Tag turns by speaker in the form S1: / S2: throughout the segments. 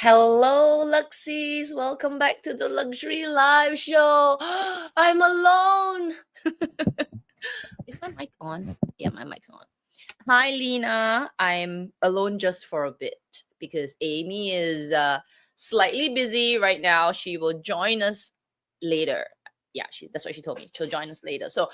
S1: Hello, Luxies. Welcome back to the Luxury Live Show. I'm alone. Is my mic on? Yeah, my mic's on. Hi, Lena. I'm alone just for a bit because Amy is slightly busy right now. She will join us later. Yeah, that's what she told me. She'll join us later. So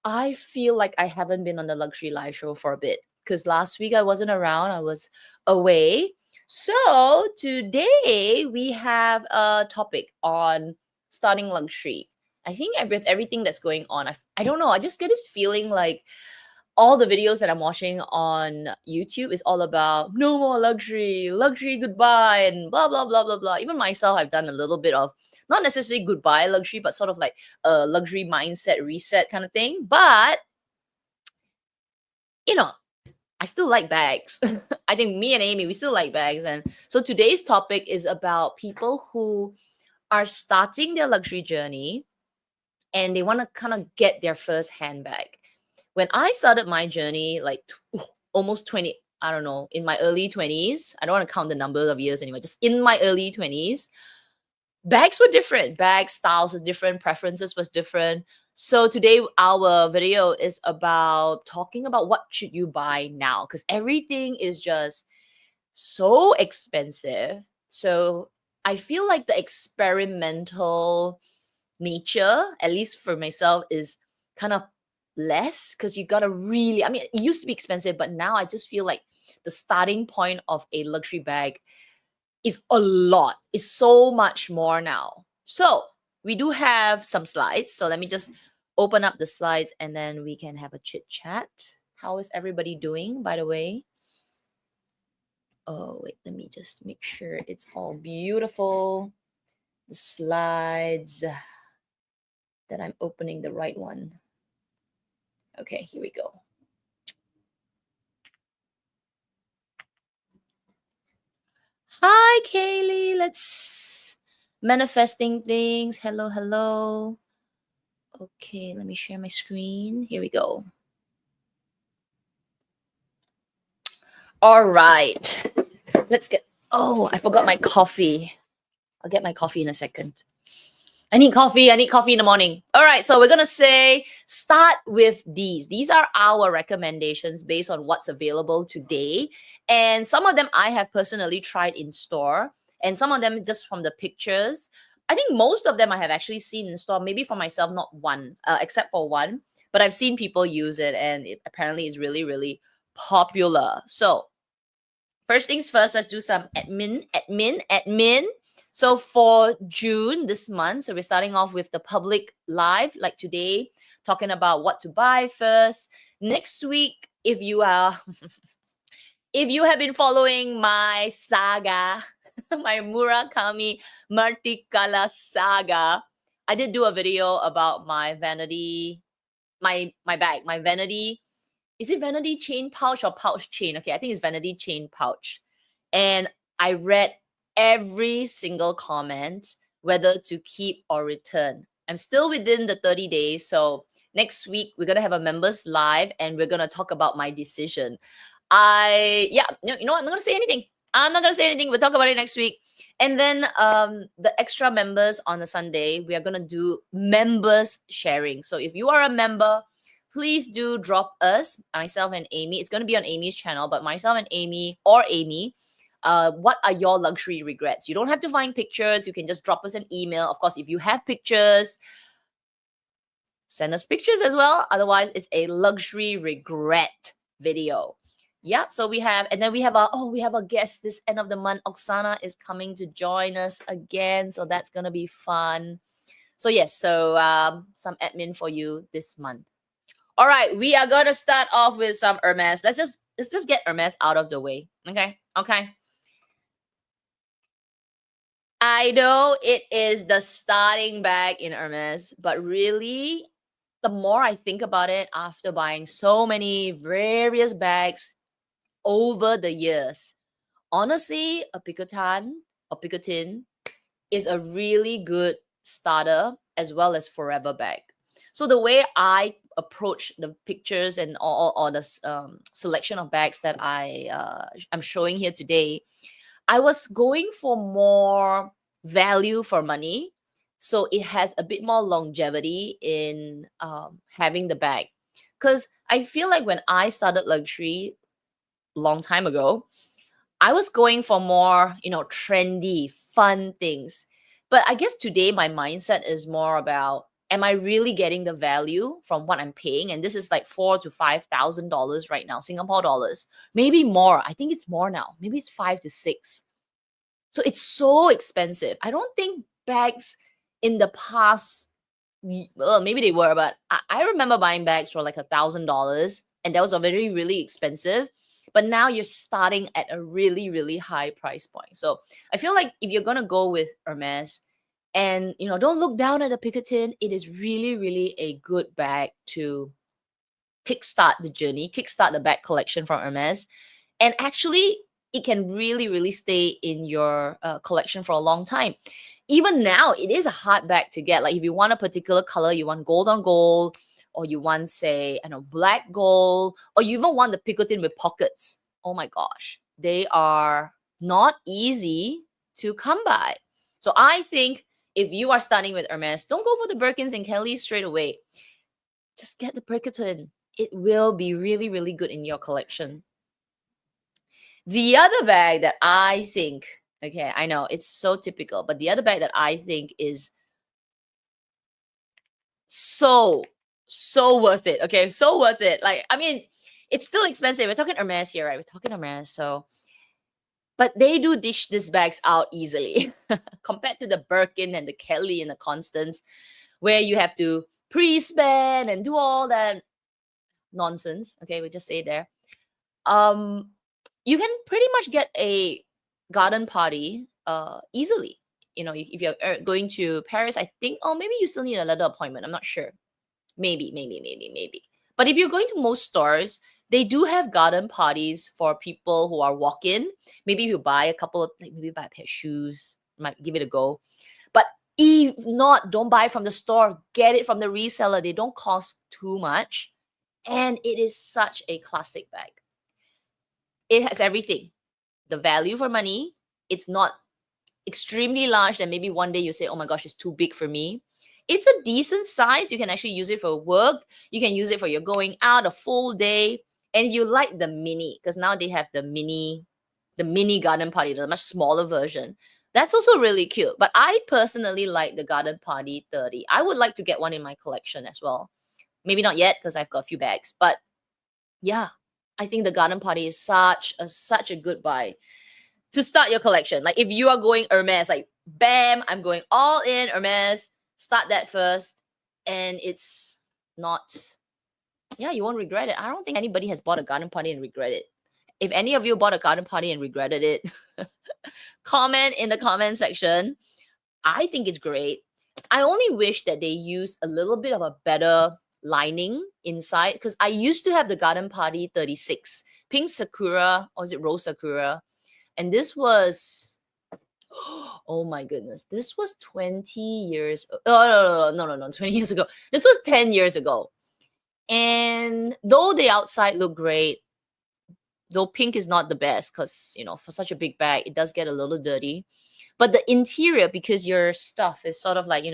S1: I feel like I haven't been on the Luxury Live Show for a bit because last week I wasn't around. I was away. So today we have a topic on starting luxury. I think with everything that's going on, I don't know. I just get this feeling like all the videos that I'm watching on YouTube is all about no more luxury, luxury goodbye, and blah blah blah blah blah. Even myself, I've done a little bit of not necessarily goodbye luxury, but sort of like a luxury mindset reset kind of thing. But you know, I still like bags. I think me and Amy, we still like bags. And so today's topic is about people who are starting their luxury journey and they want to kind of get their first handbag. When I started my journey, like almost 20, I don't know, in my early 20s, I don't want to count the number of years anymore, just in my early 20s, bags were different. Bag styles was different, preferences was different. So today our video is about talking about what should you buy now because everything is just so expensive. So I feel like the experimental nature, at least for myself, is kind of less because you gotta really, I mean, it used to be expensive, but now I just feel like the starting point of a luxury bag is a lot. It's so much more now. So we do have some slides. So let me just open up the slides and then we can have a chit chat. How is everybody doing, by the way? Oh, wait, let me just make sure it's all beautiful. The slides that I'm opening the right one. Okay, here we go. Hi, Kaylee. Let's manifesting things. Hello, hello. Okay, let me share my screen. Here we go. All right. Let's get. Oh, I forgot my coffee. I'll get my coffee in a second. I need coffee. I need coffee in the morning. All right. So we're going to start with these. These are our recommendations based on what's available today. And some of them I have personally tried in store, and some of them just from the pictures. I think most of them I have actually seen in store, maybe for myself, not one, except for one. But I've seen people use it, and it apparently is really, really popular. So first things first, let's do some admin. So for June this month, so we're starting off with the public live, like today, talking about what to buy first. Next week, if you are, if you have been following my saga, my Murakami Martikala saga, I did do a video about my vanity, my bag, my vanity. Is it vanity chain pouch or pouch chain? Okay, I think it's vanity chain pouch. And I read every single comment, whether to keep or return. I'm still within the 30 days. So next week, we're going to have a members live and we're going to talk about my decision. You know what? I'm not going to say anything. I'm not going to say anything. We'll talk about it next week. And then the extra members on a Sunday, we are going to do members sharing. So if you are a member, please do drop us, myself and Amy. It's going to be on Amy's channel, but myself and Amy, what are your luxury regrets? You don't have to find pictures. You can just drop us an email. Of course, if you have pictures, send us pictures as well. Otherwise, it's a luxury regret video. Yeah, so we have a guest this end of the month. Oksana is coming to join us again. So that's going to be fun. So yes, some admin for you this month. All right, we are going to start off with some Hermes. Let's just get Hermes out of the way. Okay. I know it is the starting bag in Hermes, but really, the more I think about it after buying so many various bags over the years, honestly, a Picotin is a really good starter as well as forever bag. So the way I approach the pictures and all the selection of bags that I'm showing here today, I was going for more value for money. So it has a bit more longevity in having the bag. Because I feel like when I started luxury long time ago, I was going for more, trendy, fun things. But I guess today my mindset is more about, am I really getting the value from what I'm paying? And this is like $4,000 to $5,000 right now, Singapore dollars, maybe more. I think it's more now. Maybe it's 5 to 6. So it's so expensive. I don't think bags in the past, well, maybe they were, but I remember buying bags for like $1,000, and that was already really expensive. But now you're starting at a really, really high price point. So I feel like if you're gonna go with Hermes, and don't look down at the Picotin, it is really, really a good bag to kickstart the journey, kickstart the bag collection from Hermes. And actually, it can really, really stay in your collection for a long time. Even now, it is a hard bag to get. Like if you want a particular color, you want gold on gold, or you want, say, black gold, or you even want the Picotin with pockets. Oh my gosh, they are not easy to come by. So I think if you are starting with Hermes, don't go for the Birkins and Kellys straight away. Just get the Picotin. It will be really, really good in your collection. The other bag that I think, okay, I know it's so typical, but the other bag that I think is so worth it. Okay, so worth it. Like, I mean, it's still expensive. We're talking Hermes here, right? We're talking Hermes. So, but they do dish these bags out easily compared to the Birkin and the Kelly and the Constance, where you have to pre-spend and do all that nonsense. Okay, we just say there. You can pretty much get a garden party easily. If you're going to Paris, I think, maybe you still need a letter appointment. I'm not sure. Maybe. But if you're going to most stores, they do have garden parties for people who are walk-in. Maybe if you buy a couple of, maybe buy a pair of shoes, might give it a go. But if not, don't buy from the store. Get it from the reseller. They don't cost too much. And it is such a classic bag. It has everything. The value for money. It's not extremely large that maybe one day you say, oh my gosh, it's too big for me. It's a decent size. You can actually use it for work. You can use it for your going out a full day. And you like the mini, because now they have the mini garden party, the much smaller version. That's also really cute. But I personally like the Garden Party 30. I would like to get one in my collection as well. Maybe not yet because I've got a few bags. But yeah, I think the Garden Party is such a good buy to start your collection. Like if you are going Hermes, like bam, I'm going all in Hermes. Start that first. And it's not, you won't regret it. I don't think anybody has bought a garden party and regret it. If any of you bought a garden party and regretted it, comment in the comment section. I think it's great. I only wish that they used a little bit of a better lining inside, because I used to have the Garden Party 36, pink sakura, or is it rose sakura? And this was, oh my goodness, this was 20 years. Oh, no, 20 years ago. This was 10 years ago. And though the outside looked great, though pink is not the best, because, for such a big bag, it does get a little dirty. But the interior, because your stuff is sort of like,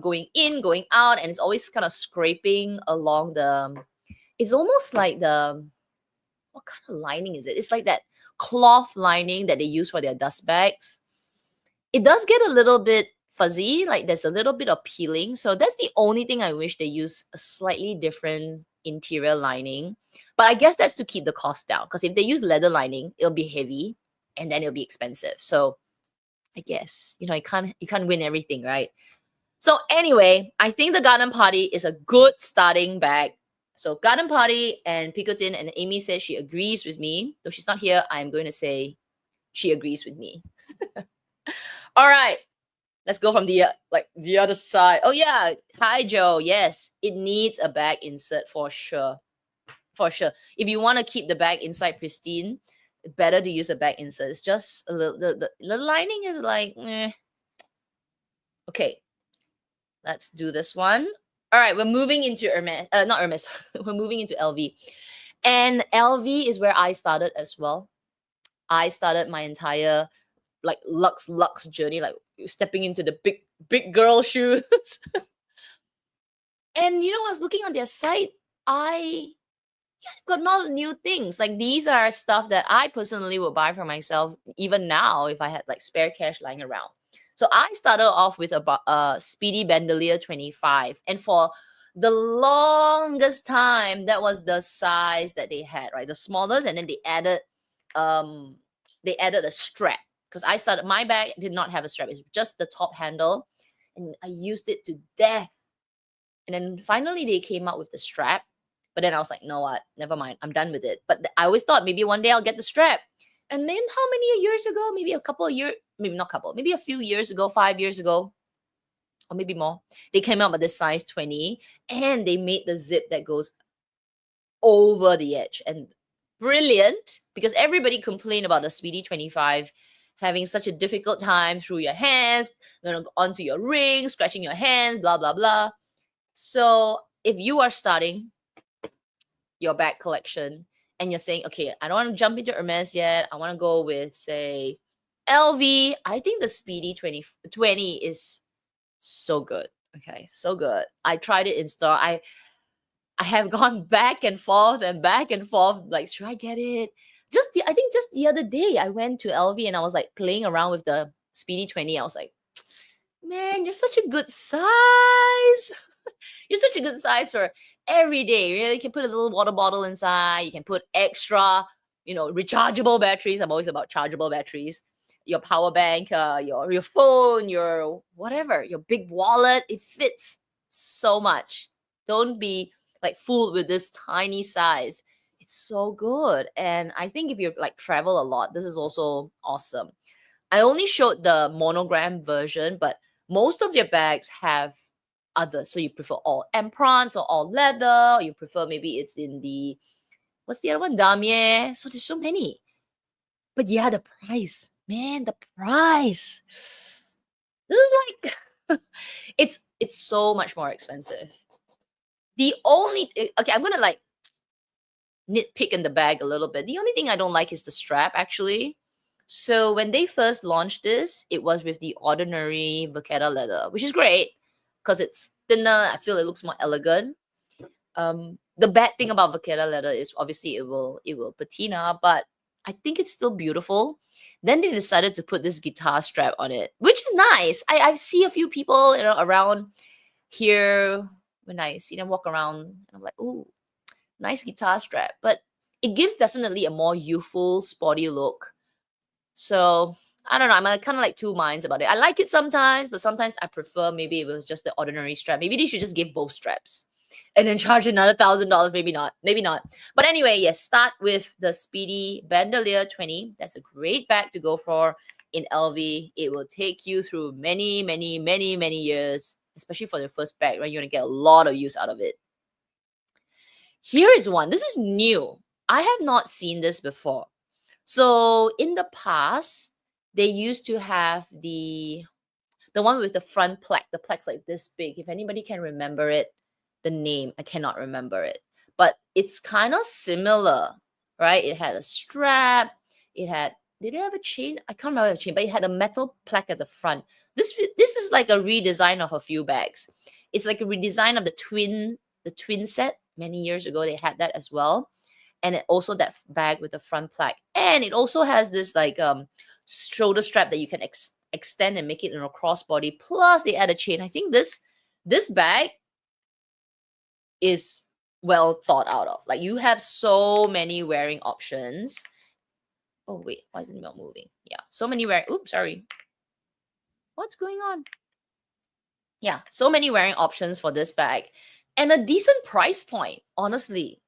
S1: going in, going out, and it's always kind of scraping along it's almost like what kind of lining is it? It's like that cloth lining that they use for their dust bags. It does get a little bit fuzzy, like there's a little bit of peeling. So that's the only thing I wish they use a slightly different interior lining. But I guess that's to keep the cost down, because if they use leather lining, it'll be heavy and then it'll be expensive. So I guess, you can't win everything, right? So anyway, I think the Garden Party is a good starting bag. So Garden Party and Picotin, and Amy says she agrees with me. Though she's not here, I'm going to say she agrees with me. All right. Let's go from the other side. Oh yeah. Hi, Joe. Yes, it needs a bag insert for sure. For sure. If you want to keep the bag inside pristine, better to use a bag insert. It's just a little, the lining is like, Okay. Let's do this one. All right. We're moving into Hermes. Not Hermes. We're moving into LV. And LV is where I started as well. I started my entire like lux journey, like stepping into the big girl shoes. And you know, I was looking on their site, I've got a lot of new things. Like these are stuff that I personally would buy for myself even now if I had like spare cash lying around. So I started off with a Speedy Bandolier 25, and for the longest time that was the size that they had, right? The smallest, and then they added a strap, because I started, my bag did not have a strap. It's just the top handle, and I used it to death. And then finally they came out with the strap. But then I was like, no, what? Never mind. I'm done with it. But I always thought maybe one day I'll get the strap. And then how many years ago? Maybe a couple of years, maybe not couple, maybe a few years ago, 5 years ago, or maybe more. They came out with this size 20, and they made the zip that goes over the edge. And brilliant, because everybody complained about the Speedy 25 having such a difficult time through your hands, onto your ring, scratching your hands, blah, blah, blah. So if you are starting your bag collection and you're saying, okay, I don't want to jump into Hermes yet, I want to go with, say, LV, I think the Speedy 20 is so good. Okay, so good. I tried it in store. I have gone back and forth, like, should I get it? I think just the other day I went to LV and I was like playing around with the Speedy 20. I was like, man, you're such a good size. You're such a good size for every day. You can put a little water bottle inside. You can put extra, rechargeable batteries. I'm always about chargeable batteries. Your power bank, your phone, your whatever, your big wallet. It fits so much. Don't be like fooled with this tiny size. It's so good. And I think if you like travel a lot, this is also awesome. I only showed the monogram version, but most of your bags have others. So you prefer all emprunts or all leather, or you prefer maybe it's in the, what's the other one? Damier. So there's so many. But yeah, the price. Man, the price. This is like it's so much more expensive. The only okay, I'm gonna like nitpick in the bag a little bit. The only thing I don't like is the strap, actually. So when they first launched this, it was with the ordinary Vachetta leather, which is great because it's thinner. I feel it looks more elegant. The bad thing about Vachetta leather is obviously it will patina, but I think it's still beautiful. Then they decided to put this guitar strap on it, which is nice. I see a few people around here when I see them walk around, and I'm like, ooh, nice guitar strap. But it gives definitely a more youthful, sporty look. So I don't know. I'm kind of like two minds about it. I like it sometimes, but sometimes I prefer maybe if it was just the ordinary strap. Maybe they should just give both straps and then charge another $1,000. Maybe not. Maybe not. But anyway, yes, start with the Speedy Bandolier 20. That's a great bag to go for in LV. It will take you through many, many, many, many years, especially for the first bag, right? You're going to get a lot of use out of it. Here is one. This is new. I have not seen this before. So in the past, they used to have the one with the front plaque. The plaque's like this big. If anybody can remember it, the name, I cannot remember it. But it's kind of similar, right? It had a strap. Did it have a chain? I can't remember the chain, but it had a metal plaque at the front. This is like a redesign of a few bags. It's like a redesign of the twin set. Many years ago, they had that as well. And it also that bag with the front plaque. And it also has this like shoulder strap that you can extend and make it in a crossbody. Plus they add a chain. I think this bag is well thought out of. Like you have so many wearing options. Oh wait, why isn't it not moving? Yeah, so many wearing. Oops, sorry. What's going on? Yeah, so many wearing options for this bag. And a decent price point, honestly.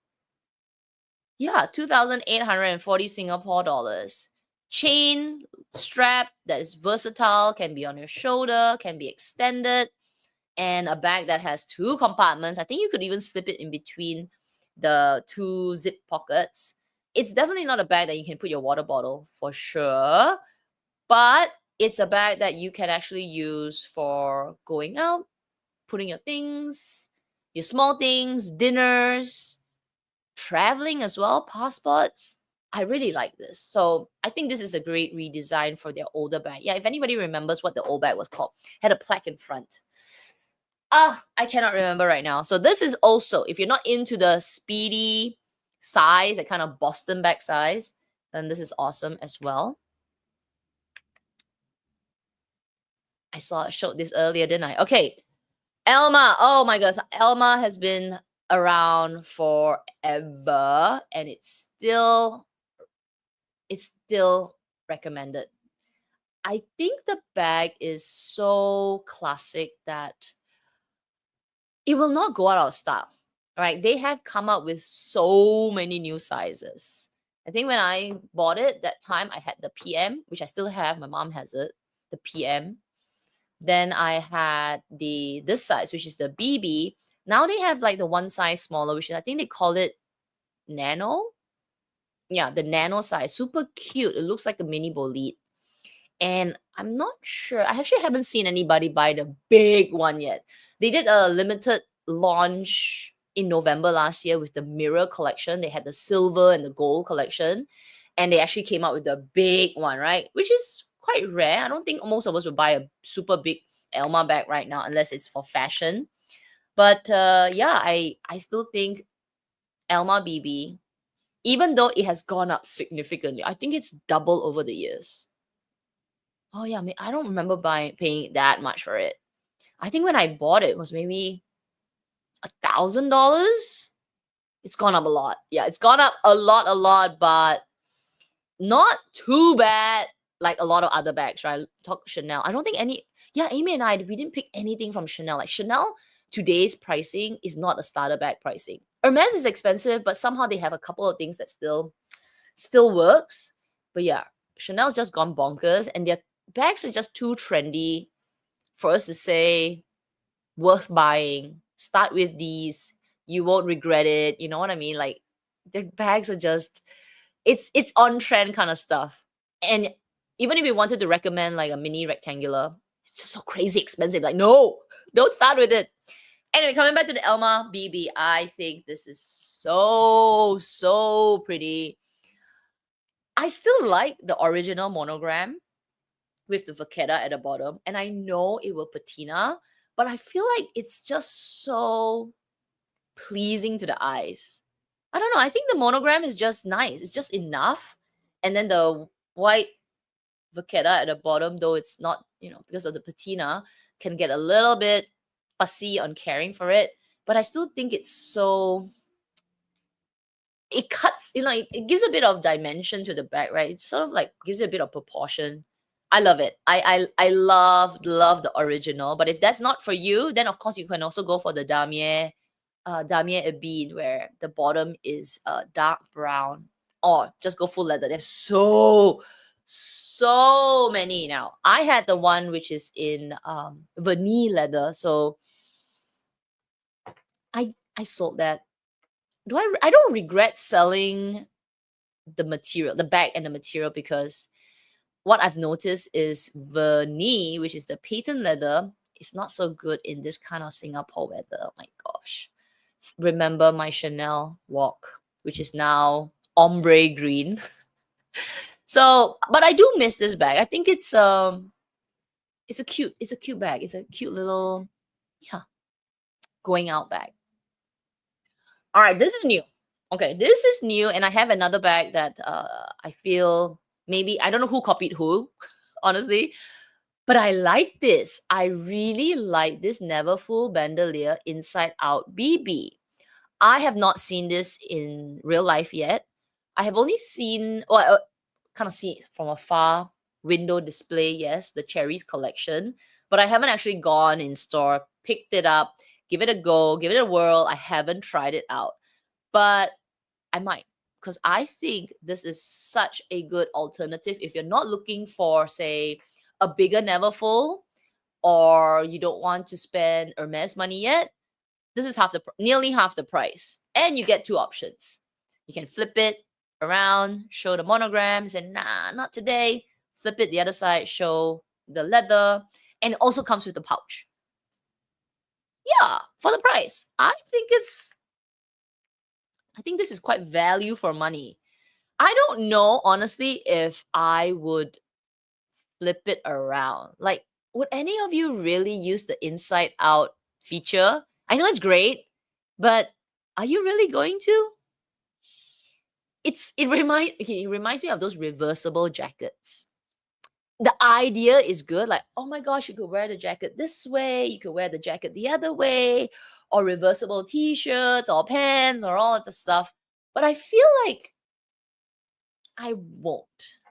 S1: Yeah, 2,840 Singapore dollars. Chain, strap that is versatile, can be on your shoulder, can be extended, and a bag that has 2 compartments. I think you could even slip it in between the 2 zip pockets. It's definitely not a bag that you can put your water bottle for sure, but it's a bag that you can actually use for going out, putting your things, your small things, dinners, traveling as well, passports. I really like this. So I think this is a great redesign for their older bag. Yeah, if anybody remembers what the old bag was called, had a plaque in front. I cannot remember right now. So this is also, if you're not into the speedy size, that kind of Boston bag size, then this is awesome as well. I showed this earlier, didn't I? Okay. Alma. Oh my gosh. Alma has been around forever and it's still recommended. I think the bag is so classic that it will not go out of style. Right? They have come up with so many new sizes. I think when I bought it that time, I had the PM, which I still have. My mom has it, the PM. Then I had this size, which is the BB. Now they have like the one size smaller, which is, I think they call it nano. Yeah, the nano size. Super cute. It looks like a mini bolide. And I'm not sure. I actually haven't seen anybody buy the big one yet. They did a limited launch in November last year with the mirror collection. They had the silver and the gold collection. And they actually came out with the big one, right? Which is quite rare. I don't think most of us would buy a super big Alma bag right now unless it's for fashion. But yeah, I still think Alma BB, even though it has gone up significantly, I think it's doubled over the years. Oh yeah, I don't remember paying that much for it. I think when I bought it was maybe $1,000. It's gone up a lot. Yeah, it's gone up a lot, but not too bad like a lot of other bags, right? Talk Chanel. I don't think yeah, Amy and I, we didn't pick anything from Chanel. Like Chanel, today's pricing is not a starter bag pricing. Hermes is expensive, but somehow they have a couple of things that still works. But yeah, Chanel's just gone bonkers and their bags are just too trendy for us to say worth buying. Start with these. You won't regret it. You know what I mean? Like their bags are just, it's on trend kind of stuff. And even if you wanted to recommend like a mini rectangular, it's just so crazy expensive. Like, no, don't start with it. Anyway, coming back to the Alma BB, I think this is so pretty. I still like the original monogram with the vachetta at the bottom. And I know it will patina, but I feel like it's just so pleasing to the eyes. I don't know. I think the monogram is just nice. It's just enough. And then the white vachetta at the bottom, though it's not, because of the patina, can get a little bit fussy on caring for it. But I still think it's so, it cuts, it gives a bit of dimension to the bag, right? It sort of like gives it a bit of proportion. I love it. I love the original. But if that's not for you, then of course you can also go for the Damier Ebene, where the bottom is dark brown, or just go full leather. There's so many now. I had the one which is in vanille leather, so I sold that. I don't regret selling the material, the bag and the material, because what I've noticed is vanille, which is the patent leather, is not so good in this kind of Singapore weather. Oh my gosh. Remember my Chanel walk, which is now ombre green. So, but I do miss this bag. I think it's a cute bag. It's a cute little, going out bag. All right, this is new. Okay, this is new, and I have another bag that I feel maybe, I don't know who copied who, honestly, but I like this. I really like this Neverfull Bandolier Inside Out BB. I have not seen this in real life yet. I have only seen, or kind of see it from afar, window display, yes, the Cherries collection, but I haven't actually gone in store, picked it up, give it a go, give it a whirl. I haven't tried it out, but I might, because I think this is such a good alternative if you're not looking for, say, a bigger Neverfull, or you don't want to spend Hermes money yet. This is nearly half the price, and you get two options. You can flip it around, show the monograms, and nah, not today. Flip it the other side, show the leather, and it also comes with a pouch. Yeah, for the price. I think this is quite value for money. I don't know, honestly, if I would flip it around. Like, would any of you really use the inside out feature? I know it's great, but are you really going to? It reminds me of those reversible jackets. The idea is good, like, oh my gosh, you could wear the jacket this way, you could wear the jacket the other way, or reversible t-shirts or pants or all of the stuff. But I feel like I won't.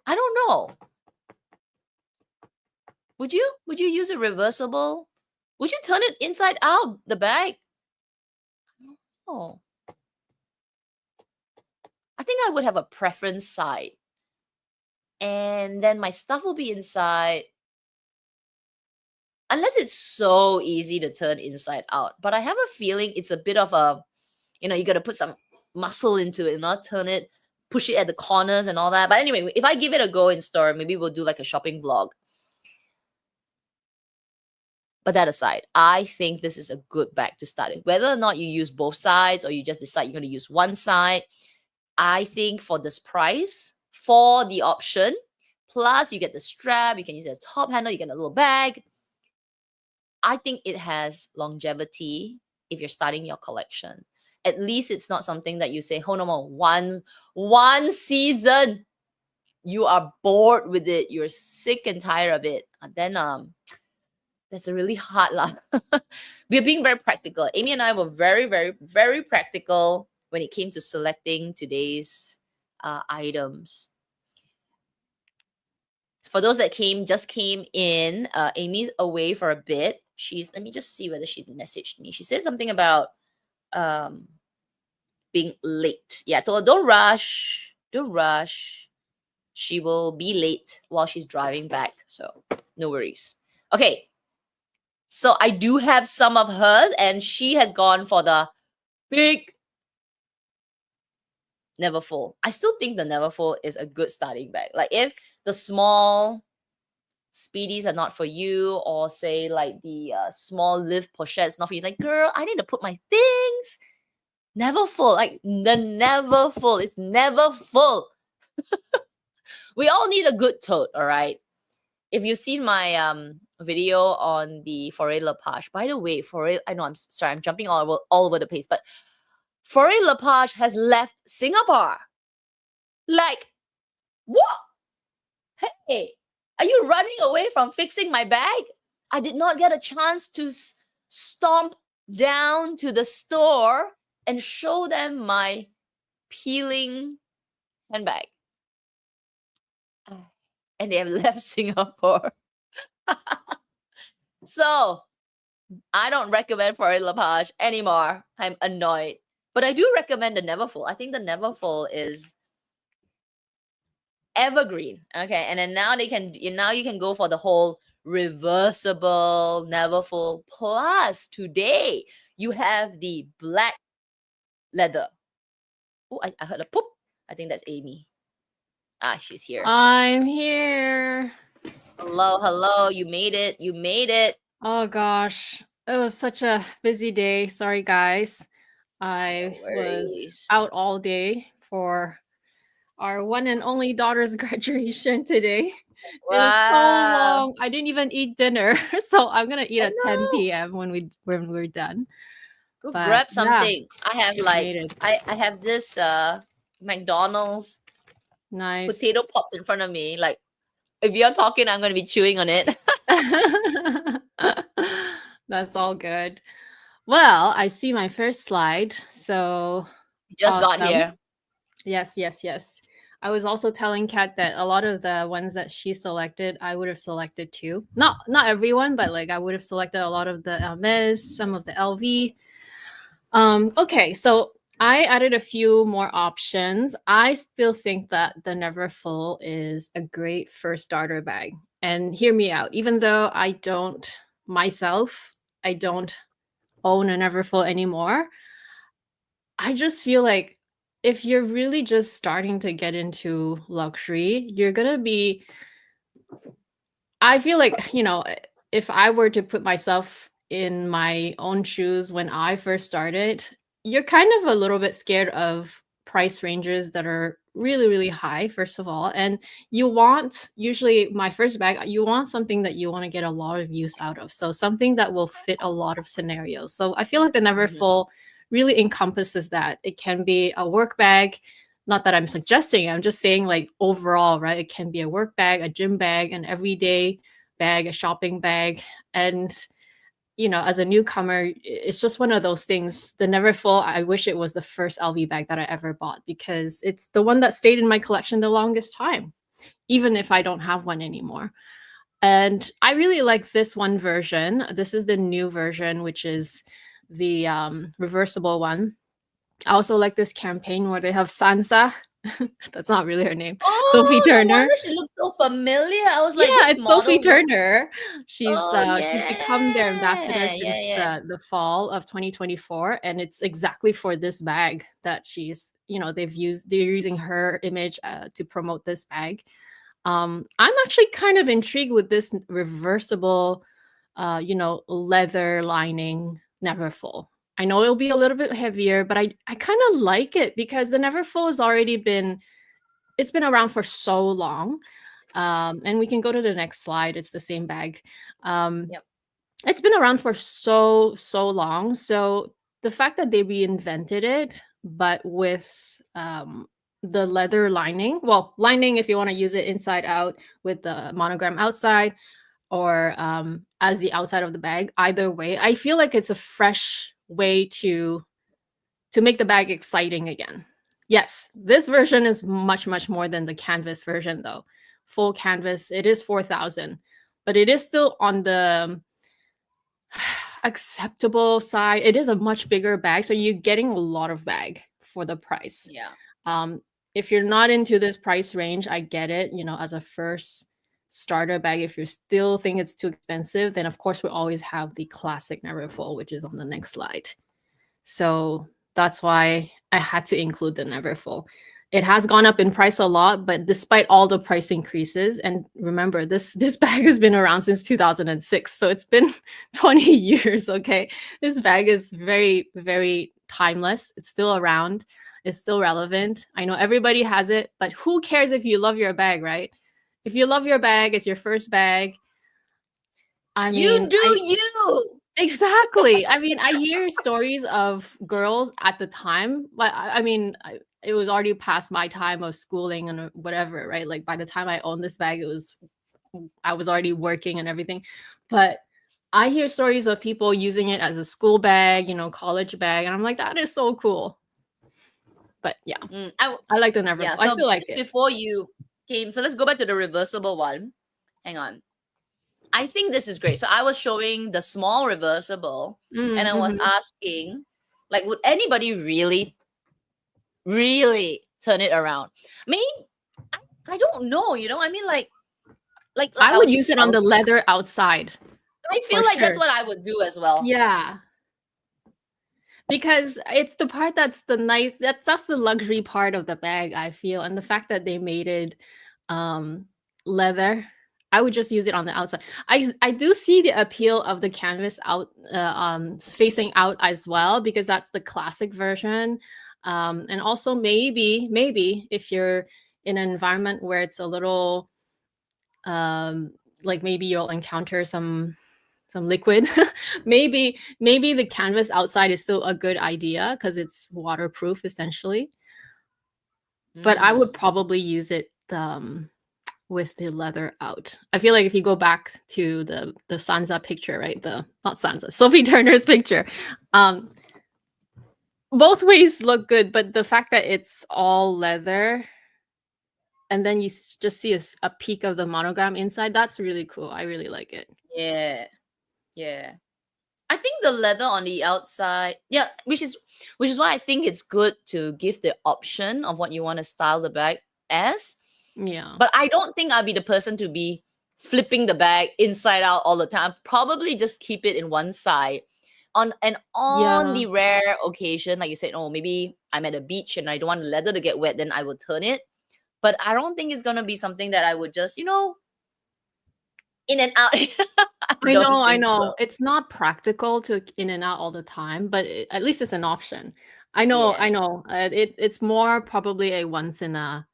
S1: I don't know. Would you use a reversible? Would you turn it inside out, the bag? Oh, I think I would have a preference side, and then my stuff will be inside, unless it's so easy to turn inside out. But I have a feeling it's a bit of a, you got to put some muscle into it, not turn it, push it at the corners and all that. But anyway, if I give it a go in store, maybe we'll do like a shopping vlog. But that aside, I think this is a good bag to start with. Whether or not you use both sides or you just decide you're going to use one side, I think for this price, for the option, plus you get the strap, you can use it as top handle, you get a little bag. I think it has longevity if you're starting your collection. At least it's not something that you say, oh no, one season, you are bored with it, you're sick and tired of it. And then that's a really hard lah. We're being very practical. Amy and I were very, very, very practical when it came to selecting today's items. For those that just came in, Amy's away for a bit. Let me just see whether she's messaged me. She said something about being late. Yeah, I told her, don't rush. She will be late while she's driving back. So no worries. Okay. So I do have some of hers, and she has gone for the big neverfull. I still think the neverfull is a good starting bag. Like if the small speedies are not for you, or say like the small lift pochettes not for you, like, girl, I need to put my things. Neverfull, like the neverfull. It's never full. We all need a good tote, all right? If you've seen my video on the Forêt Lepage, by the way, I know, I'm sorry, I'm jumping all over the place, but Forêt Lepage has left Singapore. Like, what? Hey, are you running away from fixing my bag? I did not get a chance to stomp down to the store and show them my peeling handbag. And they have left Singapore. So I don't recommend Forêt Lepage anymore. I'm annoyed. But I do recommend the neverfull. I think the neverfull is evergreen. Okay. And then now you can go for the whole reversible neverfull. Plus today you have the black leather. Oh, I heard a poop. I think that's Amy. She's here.
S2: I'm here.
S1: Hello. You made it.
S2: Oh gosh, it was such a busy day. Sorry, guys. I was out all day for our one and only daughter's graduation today. It was so long. I didn't even eat dinner, so I'm gonna eat at 10 p.m. when we're done.
S1: Go grab something. Yeah, I have this McDonald's potato pops in front of me. Like, if you're talking, I'm gonna be chewing on it.
S2: That's all good. Well, I see my first slide. So
S1: just got here.
S2: Yes. I was also telling Kat that a lot of the ones that she selected, I would have selected too. Not everyone, but like I would have selected a lot of the Hermes, some of the LV. Okay, so I added a few more options. I still think that the neverfull is a great first starter bag. And hear me out. Even though I don't own a neverfull anymore, I just feel like if you're really just starting to get into luxury, you're gonna be, I feel like, if I were to put myself in my own shoes when I first started, you're kind of a little bit scared of price ranges that are really, really high, first of all. And you want, usually my first bag, you want something that you want to get a lot of use out of. So something that will fit a lot of scenarios. So I feel like the Neverfull really encompasses that. It can be a work bag. Not that I'm suggesting, I'm just saying like overall, right? It can be a work bag, a gym bag, an everyday bag, a shopping bag. And you know, as a newcomer, it's just one of those things. The Neverfull, I wish it was the first LV bag that I ever bought because it's the one that stayed in my collection the longest time, even if I don't have one anymore. And I really like this one version. This is the new version, which is the reversible one. I also like this campaign where they have Sansa. That's not really her name. Sophie
S1: no
S2: Turner.
S1: wonder she looks so familiar. I was like,
S2: Yeah,
S1: this
S2: it's Sophie
S1: model looks-
S2: Turner. She's
S1: Oh
S2: she's become their ambassador
S1: yeah,
S2: since
S1: yeah.
S2: the fall of 2024, and it's exactly for this bag that she's, you know, they're using her image to promote this bag. I'm actually kind of intrigued with this reversible, you know, leather lining Neverfull. I know it'll be a little bit heavier, but I kind of like it because the Neverfull has already been, it's been around for so long. And we can go to the next slide. It's the same bag.
S1: Yep.
S2: It's been around for so long. So the fact that they reinvented it, but with the leather lining, well, lining if you want to use it inside out with the monogram outside, or as the outside of the bag. Either way, I feel like it's a fresh way to make the bag exciting again. Yes, this version is much more than the canvas version though. Full canvas, it is 4,000, but it is still on the acceptable side. It is a much bigger bag, so you're getting a lot of bag for the price.
S1: Yeah.
S2: If you're not into this price range, I get it. You know, as a first starter bag, if you still think it's too expensive, then of course we always have the classic Neverfull, which is on the next slide. So that's why I had to include the Neverfull. It has gone up in price a lot, but despite all the price increases, and remember, this bag has been around since 2006, so it's been 20 years, okay? This bag is very, very timeless. It's still around. It's still relevant. I know everybody has it, but who cares if you love your bag, right? If you love your bag, it's your first bag. I mean,
S1: you.
S2: exactly. I mean, I hear stories of girls at the time, but I mean, it was already past my time of schooling and whatever, right? Like by the time I owned this bag, I was already working and everything. But I hear stories of people using it as a school bag, you know, college bag, and I'm like, that is so cool. But yeah, I like the Neverfull.
S1: Yeah,
S2: I
S1: so
S2: still like it.
S1: before you came, so let's go back to the reversible one. Hang on. I think this is great. So I was showing the small reversible and I was asking, like, would anybody really turn it around? I mean, I don't know, you know? I mean, like
S2: I would use it on the leather outside.
S1: I feel like that's what I would do as well.
S2: Yeah. Because it's the part that's the nice, that's the luxury part of the bag, I feel. And the fact that they made it leather, I would just use it on the outside. I do see the appeal of the canvas out facing out as well, because that's the classic version. And also maybe if you're in an environment where it's a little like maybe you'll encounter some liquid, maybe the canvas outside is still a good idea because it's waterproof essentially. But I would probably use it with the leather out. I feel like if you go back to the Sansa picture, right? Not Sansa, Sophie Turner's picture. Both ways look good, but the fact that it's all leather and then you just see a peek of the monogram inside, that's really cool. I really like it.
S1: Yeah. I think the leather on the outside, yeah, which is why I think it's good to give the option of what you want to style the bag as.
S2: Yeah.
S1: But I don't think I'll be the person to be flipping the bag inside out all the time. Probably just keep it in one side. On the rare occasion, like you said, oh, maybe I'm at a beach and I don't want the leather to get wet, then I will turn it. But I don't think it's going to be something that I would just, you know, in and out.
S2: I know. So. It's not practical to in and out all the time, but at least it's an option. I know,
S1: Yeah.
S2: I know. It's more probably a once in a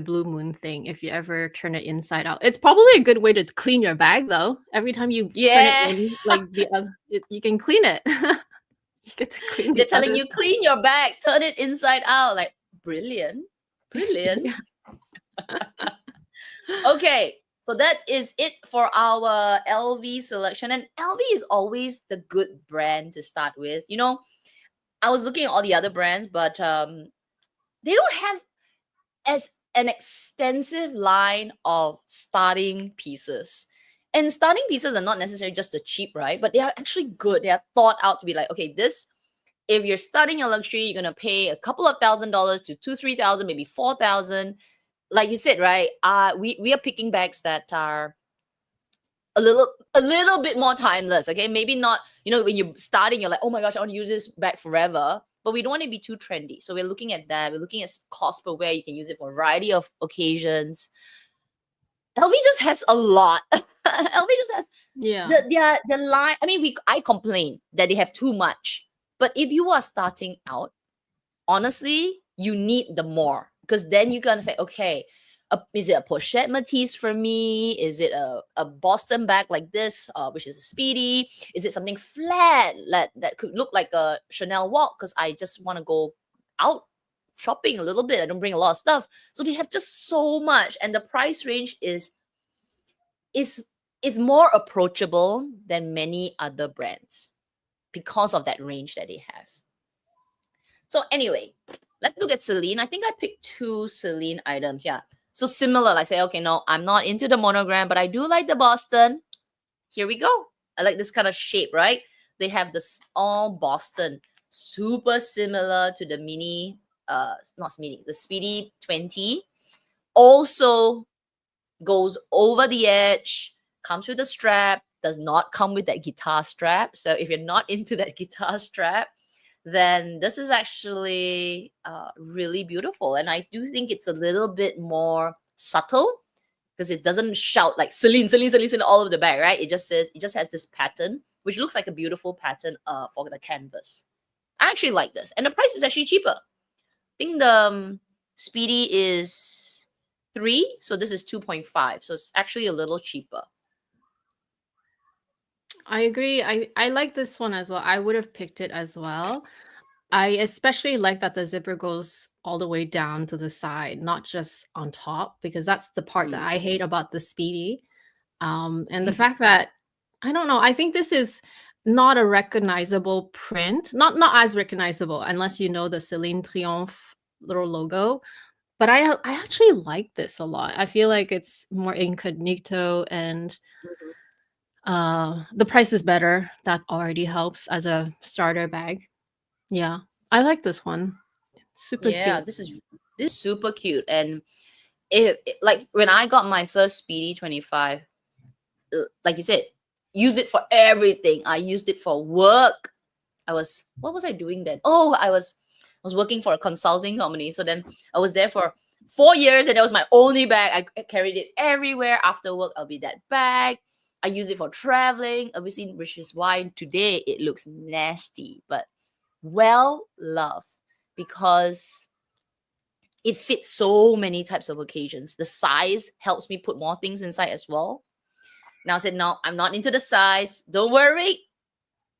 S2: blue moon thing if you ever turn it inside out. It's probably a good way to clean your bag though. Every time you turn it
S1: Yeah.
S2: in, like you can clean it. You get to clean
S1: They're
S2: the
S1: telling
S2: other
S1: you clean your bag, turn it inside out. Like, brilliant. Brilliant.
S2: yeah.
S1: Okay. So that is it for our LV selection. And LV is always the good brand to start with. You know, I was looking at all the other brands, but they don't have as an extensive line of starting pieces. And starting pieces are not necessarily just the cheap, right? But they are actually good. They are thought out to be like, okay, this, if you're starting a luxury, you're gonna pay a couple of $1,000s to 2,000, 3,000, maybe 4,000. Like you said, right? We are picking bags that are a little bit more timeless. Okay, maybe not. You know, when you're starting, you're like, oh my gosh, I want to use this bag forever. But we don't want to be too trendy. So we're looking at that. We're looking at cost per wear. You can use it for a variety of occasions. LV just has a lot. LV just has
S2: Yeah.
S1: the line. I mean, I complain that they have too much. But if you are starting out, honestly, you need the more, because then you're gonna say, okay, is it a pochette Matisse for me? Is it a Boston bag like this, which is a Speedy? Is it something flat that could look like a Chanel walk? Because I just want to go out shopping a little bit. I don't bring a lot of stuff, so they have just so much, and the price range is is more approachable than many other brands because of that range that they have. So anyway, let's look at Celine. I think I picked 2 Celine items. Yeah. So similar. I say, okay, no, I'm not into the monogram, but I do like the Boston. Here we go. I like this kind of shape, right? They have this all Boston, super similar to the mini, not mini, the Speedy 20. Also goes over the edge, comes with a strap, does not come with that guitar strap. So if you're not into that guitar strap, then this is actually really beautiful. And I do think it's a little bit more subtle because it doesn't shout like Celine, Celine, Celine, Celine all over the bag, right? It just has this pattern, which looks like a beautiful pattern for the canvas. I actually like this. And the price is actually cheaper. I think the Speedy is 3, so this is 2.5. So it's actually a little cheaper.
S2: I agree. I like this one as well. I would have picked it as well. I especially like that the zipper goes all the way down to the side, not just on top, because that's the part that I hate about the Speedy. And the fact that I don't know, I think this is not a recognizable print, not as recognizable unless you know the Celine Triomphe little logo. But I actually like this a lot. I feel like it's more incognito and the price is better. That already helps as a starter bag. Yeah, I like this one. Super
S1: Yeah,
S2: cute.
S1: this is super cute. And like when I got my first Speedy 25, like you said, use it for everything. I used it for work. What was I doing then? Oh, I was working for a consulting company. So then I was there for 4 years, and that was my only bag. I carried it everywhere. After work, I'll be that bag. I use it for traveling, obviously, which is why today it looks nasty, but well loved because it fits so many types of occasions. The size helps me put more things inside as well. Now I said, no, I'm not into the size. Don't worry.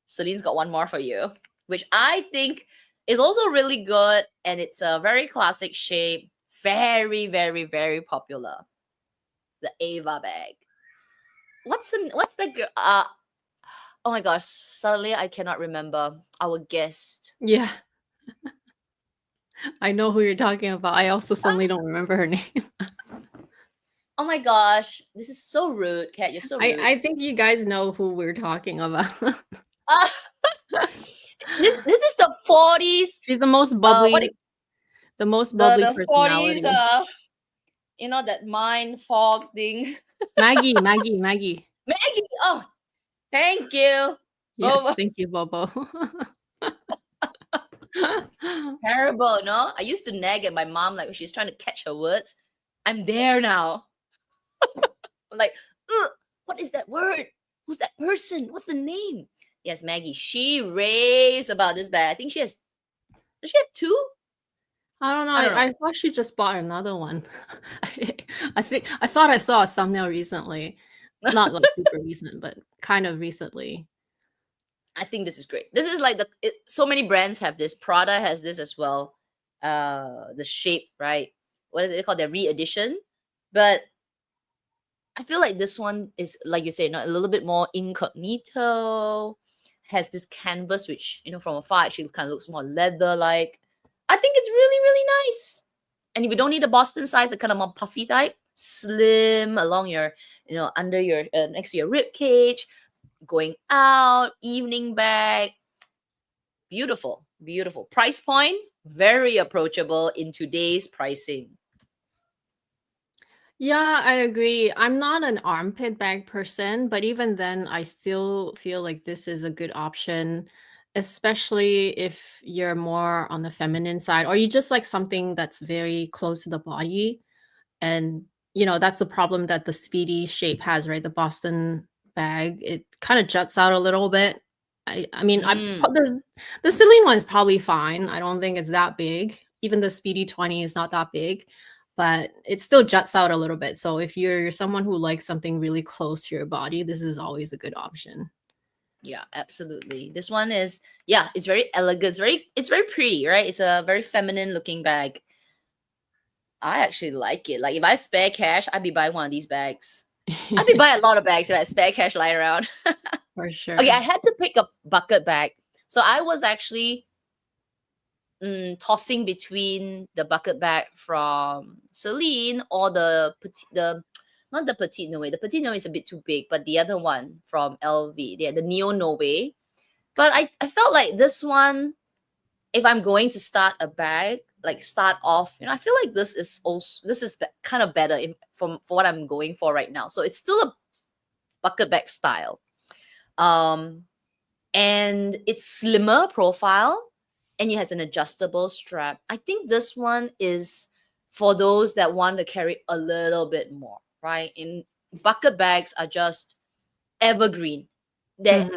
S1: Celine's got one more for you, which I think is also really good. And it's a very classic shape. Very, very, very popular. The Ava bag. What's the oh my gosh, suddenly I cannot remember our guest.
S2: Yeah. I know who you're talking about. I also suddenly don't remember her name.
S1: Oh my gosh, this is so rude, Kat. You're so rude.
S2: I think you guys know who we're talking about.
S1: Uh, this is the 40s.
S2: She's the most bubbly, the most bubbly
S1: The 40s,
S2: personality.
S1: that mind fog thing.
S2: Maggie.
S1: Maggie. Oh, thank you.
S2: Yes,
S1: Bobo.
S2: thank you, Bobo.
S1: Terrible, no? I used to nag at my mom like when she's trying to catch her words. I'm there now. I'm like, what is that word? Who's that person? What's the name? Yes, Maggie. She raves about this bag. I think she has Does she have two?
S2: I don't know.
S1: I don't know.
S2: I thought she just bought another one. I thought I saw a thumbnail recently. Not like super recent, but kind of recently.
S1: I think this is great. This is like so many brands have this. Prada has this as well. The shape, right? What is it called? The re-edition. But I feel like this one is, like you say, a little bit more incognito. Has this canvas, which from afar actually kind of looks more leather-like. I think it's really, really nice. And if you don't need a Boston size, the kind of more puffy type, slim along your, under your next to your rib cage, going out, evening bag. Beautiful, beautiful. Price point, very approachable in today's pricing.
S2: Yeah, I agree. I'm not an armpit bag person, but even then, I still feel like this is a good option, especially if you're more on the feminine side or you just like something that's very close to the body. And, that's the problem that the Speedy shape has, right? The Boston bag, it kind of juts out a little bit. I mean, the Celine one's probably fine. I don't think it's that big. Even the Speedy 20 is not that big, but it still juts out a little bit. So if you're someone who likes something really close to your body, this is always a good option.
S1: Yeah, absolutely. This one is, it's very elegant. It's very pretty, right? It's a very feminine looking bag. I actually like it. Like if I spare cash, I'd be buying one of these bags. I'd be buying a lot of bags if I had spare cash lying around.
S2: For sure.
S1: Okay, I had to pick a bucket bag. So I was actually tossing between the bucket bag from Celine or not the Petite Noe. The Petite Noe is a bit too big, but the other one from LV, the Neo Noe. But I felt like this one, if I'm going to start a bag, like start off, I feel like this is kind of better for what I'm going for right now. So it's still a bucket bag style. And it's slimmer profile and it has an adjustable strap. I think this one is for those that want to carry a little bit more, right? In bucket bags are just evergreen. I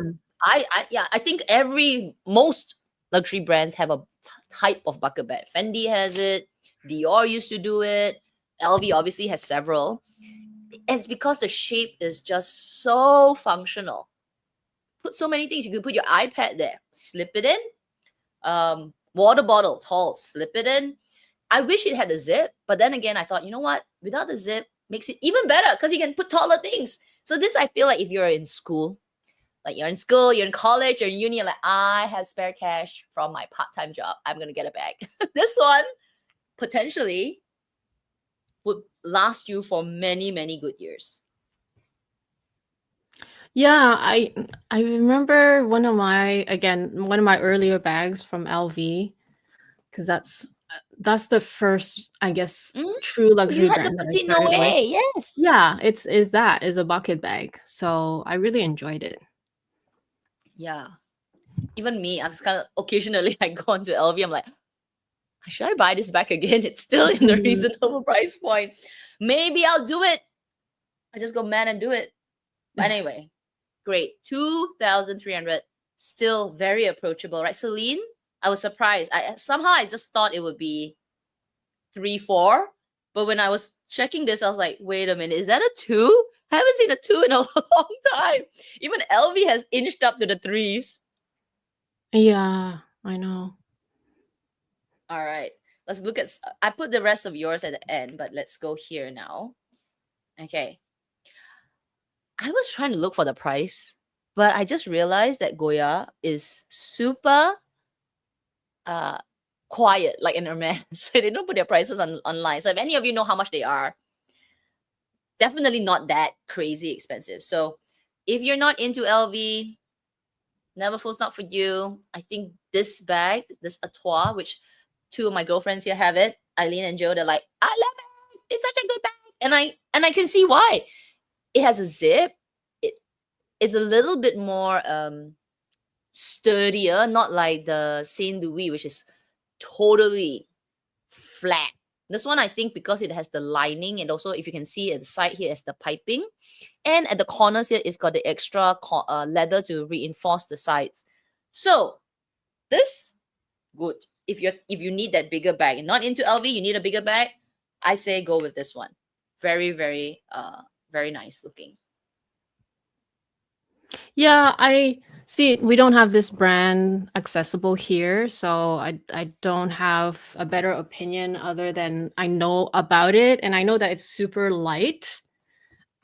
S1: think most luxury brands have a type of bucket bag. Fendi has it. Dior used to do it. LV obviously has several. And it's because the shape is just so functional. Put so many things. You could put your iPad there, slip it in. Water bottle, tall, slip it in. I wish it had a zip, but then again, I thought, you know what? Without the zip, makes it even better because you can put taller things. So this, I feel like if you're in school, you're in college, you're in uni, you're like, I have spare cash from my part-time job. I'm going to get a bag. This one potentially would last you for many, many good years.
S2: Yeah, I remember one of my earlier bags from LV, because that's the first, I guess, true luxury brand that I started with.
S1: Yes.
S2: Yeah, it's a bucket bag. So I really enjoyed it.
S1: Yeah. Even me, I'm just kind of occasionally I go into LV, I'm like, should I buy this back again? It's still in a reasonable price point. Maybe I'll do it. I just go mad and do it. But anyway, great. 2,300, still very approachable, right? Celine, I was surprised. I just thought it would be 3-4. But when I was checking this, I was like, wait a minute, is that a 2? I haven't seen a 2 in a long time. Even LV has inched up to the 3s.
S2: Yeah, I know.
S1: All right. Let's look at, I put the rest of yours at the end, but let's go here now. Okay. I was trying to look for the price, but I just realized that Goyard is super quiet, like an Hermes. So they don't put their prices online. So if any of you know how much they are, definitely not that crazy expensive. So if you're not into LV, Neverfull's not for you. I think this bag, this Atois, which 2 of my girlfriends here have it, Eileen and Jo, they're like, I love it. It's such a good bag. And I can see why. It has a zip. It's a little bit more sturdier, not like the Saint Louis, which is totally flat. This one, I think, because it has the lining, and also if you can see at the side here, it's the piping, and at the corners here, it's got the extra leather to reinforce the sides. So this, good. if you need that bigger bag and not into LV, you need a bigger bag, I say go with this one. Very, very, very nice looking.
S2: Yeah, I see. We don't have this brand accessible here, so I don't have a better opinion other than I know about it, and I know that it's super light.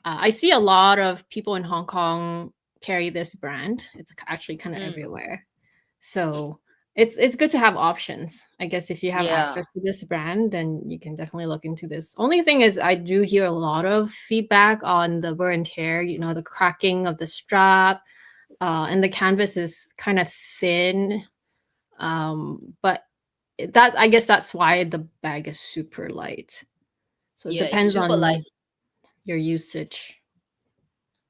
S2: I see a lot of people in Hong Kong carry this brand. It's actually kind of everywhere, so it's good to have options. I guess if you have
S1: Yeah.
S2: access to this brand, then you can definitely look into this. Only thing is, I do hear a lot of feedback on the wear and tear. You know, the cracking of the strap. And the canvas is kind of thin, but I guess that's why the bag is super light. So it
S1: Yeah, it's
S2: depends
S1: super
S2: on
S1: light.
S2: your usage.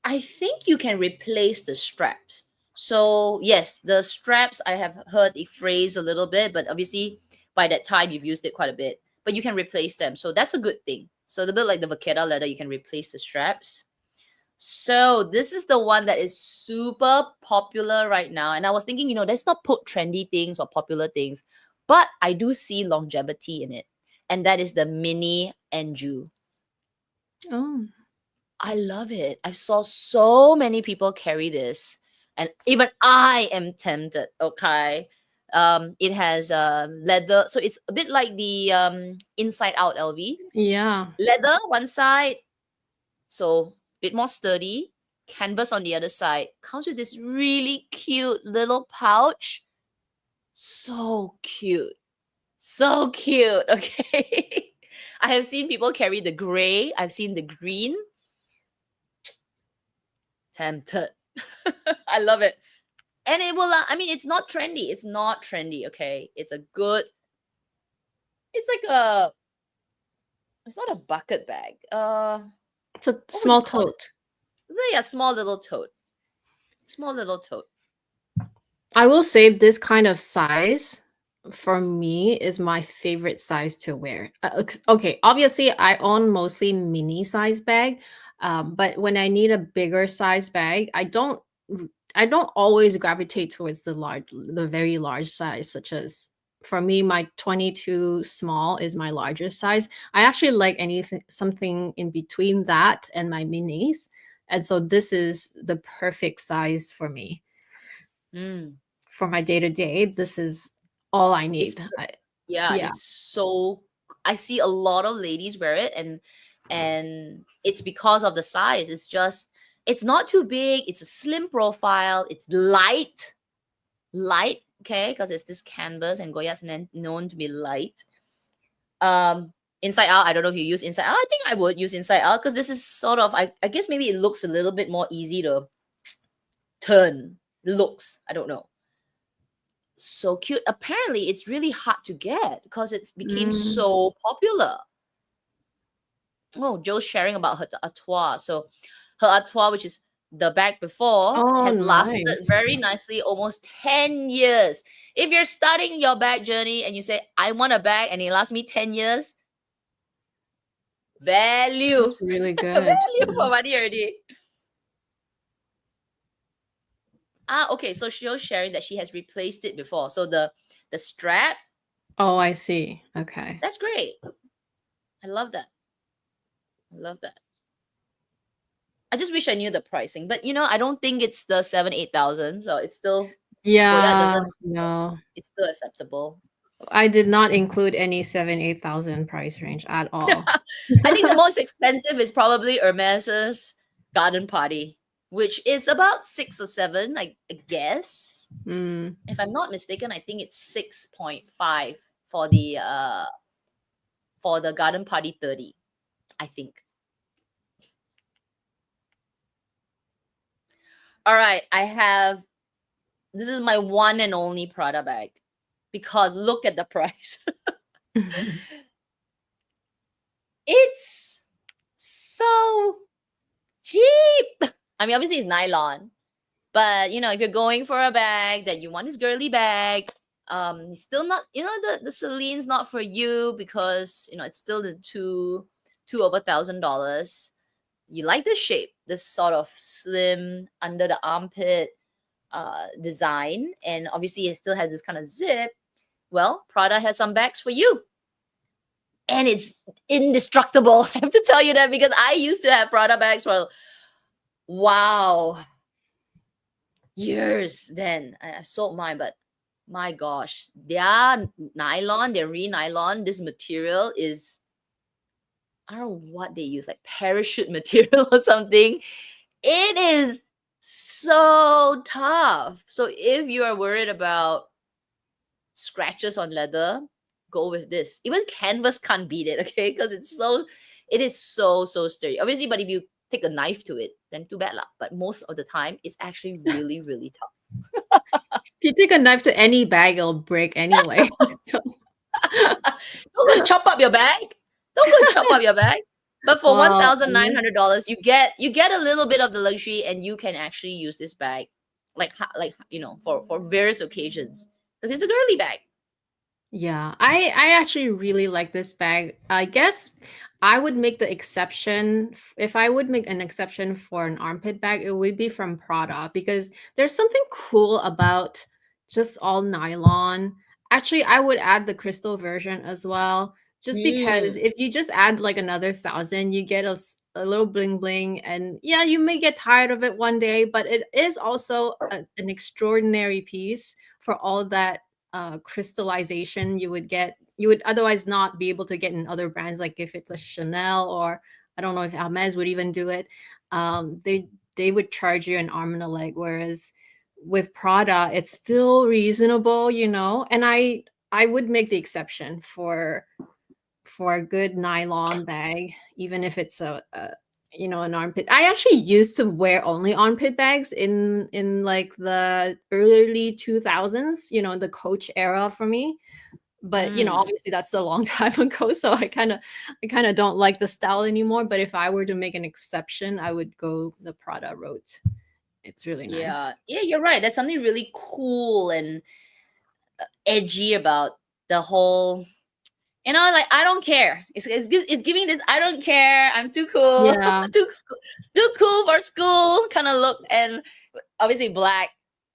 S1: I think you can replace the straps. So yes, the straps, I have heard it phrase a little bit, but obviously by that time you've used it quite a bit. But you can replace them, so that's a good thing. So a bit like the vaqueta leather, you can replace the straps. So this is the one that is super popular right now. And I was thinking, let's not put trendy things or popular things, but I do see longevity in it. And that is the mini Anju.
S2: Oh,
S1: I love it. I saw so many people carry this. And even I am tempted. Okay. It has leather. So it's a bit like the inside out LV.
S2: yeah.
S1: Leather one side. So a bit more sturdy. Canvas on the other side. Comes with this really cute little pouch. So cute. So cute. Okay. I have seen people carry the gray. I've seen the green. Tempted. I love it. And it will, it's not trendy. It's not trendy. Okay. It's not a bucket bag.
S2: It's a
S1: What would you
S2: small
S1: call it?
S2: tote.
S1: It's really a small little tote. Small little tote.
S2: I will say this kind of size for me is my favorite size to wear. Okay, obviously I own mostly mini size bag, but when I need a bigger size bag, I don't always gravitate towards the very large size, such as for me, my 22 small is my largest size. I actually like something in between that and my minis. And so this is the perfect size for me.
S1: Mm.
S2: For my day to day, this is all I
S1: It's
S2: need.
S1: yeah,
S2: Yeah.
S1: it's so I see a lot of ladies wear it, and it's because of the size. It's not too big, it's a slim profile, it's light, okay, because it's this canvas and Goyard's known to be light. Inside out, I don't know if you use inside out. I think I would use inside out because this is sort of I guess maybe it looks a little bit more easy to turn. Looks, I don't know. So cute. Apparently, it's really hard to get because it became so popular. Oh, Joe's sharing about her artois. So her artois, which is the bag before,
S2: Oh,
S1: has lasted
S2: nice.
S1: very nicely almost 10 years. If you're starting your bag journey and you say, I want a bag and it lasts me 10 years, value.
S2: That's really good.
S1: Value for money already. Okay. So Joe's sharing that she has replaced it before. So the strap,
S2: Oh, I see. Okay.
S1: that's great. I love that. I love that. I just wish I knew the pricing, but I don't think it's the 7,000-8,000, so it's still
S2: Yeah, no.
S1: it's still acceptable.
S2: I did not include any 7,000-8,000 price range at all.
S1: I think the most expensive is probably Hermes's Garden Party, which is about 6 or 7, I guess. If I'm not mistaken, I think it's 6.5 for the Garden Party 30, I think. All right, this is my one and only Prada bag because look at the price. It's so cheap. I mean, obviously it's nylon, but if you're going for a bag that you want this girly bag, still not, the Celine's not for you because it's still the two over $1,000. You like the shape, this sort of slim under the armpit design, and obviously it still has this kind of zip. Well, Prada has some bags for you. And it's indestructible. I have to tell you that because I used to have Prada bags for, wow, years then. I sold mine, but my gosh, their nylon, their re-nylon, this material is, I don't know what they use, like parachute material or something. It is so tough. So if you are worried about scratches on leather, go with this. Even canvas can't beat it, okay? Because it is so sturdy. Obviously, but if you take a knife to it, then too bad lah. But most of the time, it's actually really, really tough.
S2: If you take a knife to any bag, it'll break anyway. So,
S1: Don't go chop up your bag. Don't go chop up your bag. But for
S2: well,
S1: $1,900, you get a little bit of the luxury, and you can actually use this bag, like for various occasions, because it's a girly bag.
S2: yeah, I actually really like this bag. I guess I would make the exception. If I would make an exception for an armpit bag, it would be from Prada, because there's something cool about just all nylon. Actually, I would add the crystal version as well, just because
S1: Mm,
S2: if you just add like another 1,000, you get a little bling bling, and yeah, you may get tired of it one day, but it is also an extraordinary piece for all that crystallization you would otherwise not be able to get in other brands, like if it's a Chanel, or I don't know if Hermes would even do it. They would charge you an arm and a leg, whereas with Prada it's still reasonable, and I would make the exception for a good nylon bag, even if it's an armpit. I actually used to wear only armpit bags in like the early 2000s, the Coach era for me. But
S1: mm.
S2: obviously that's a long time ago, so I kind of don't like the style anymore. But if I were to make an exception, I would go the Prada route. It's really nice.
S1: Yeah, you're right. There's something really cool and edgy about the whole. Like, I don't care. It's giving this I don't care. I'm too cool,
S2: Yeah.
S1: too cool for school kind of look, and obviously black,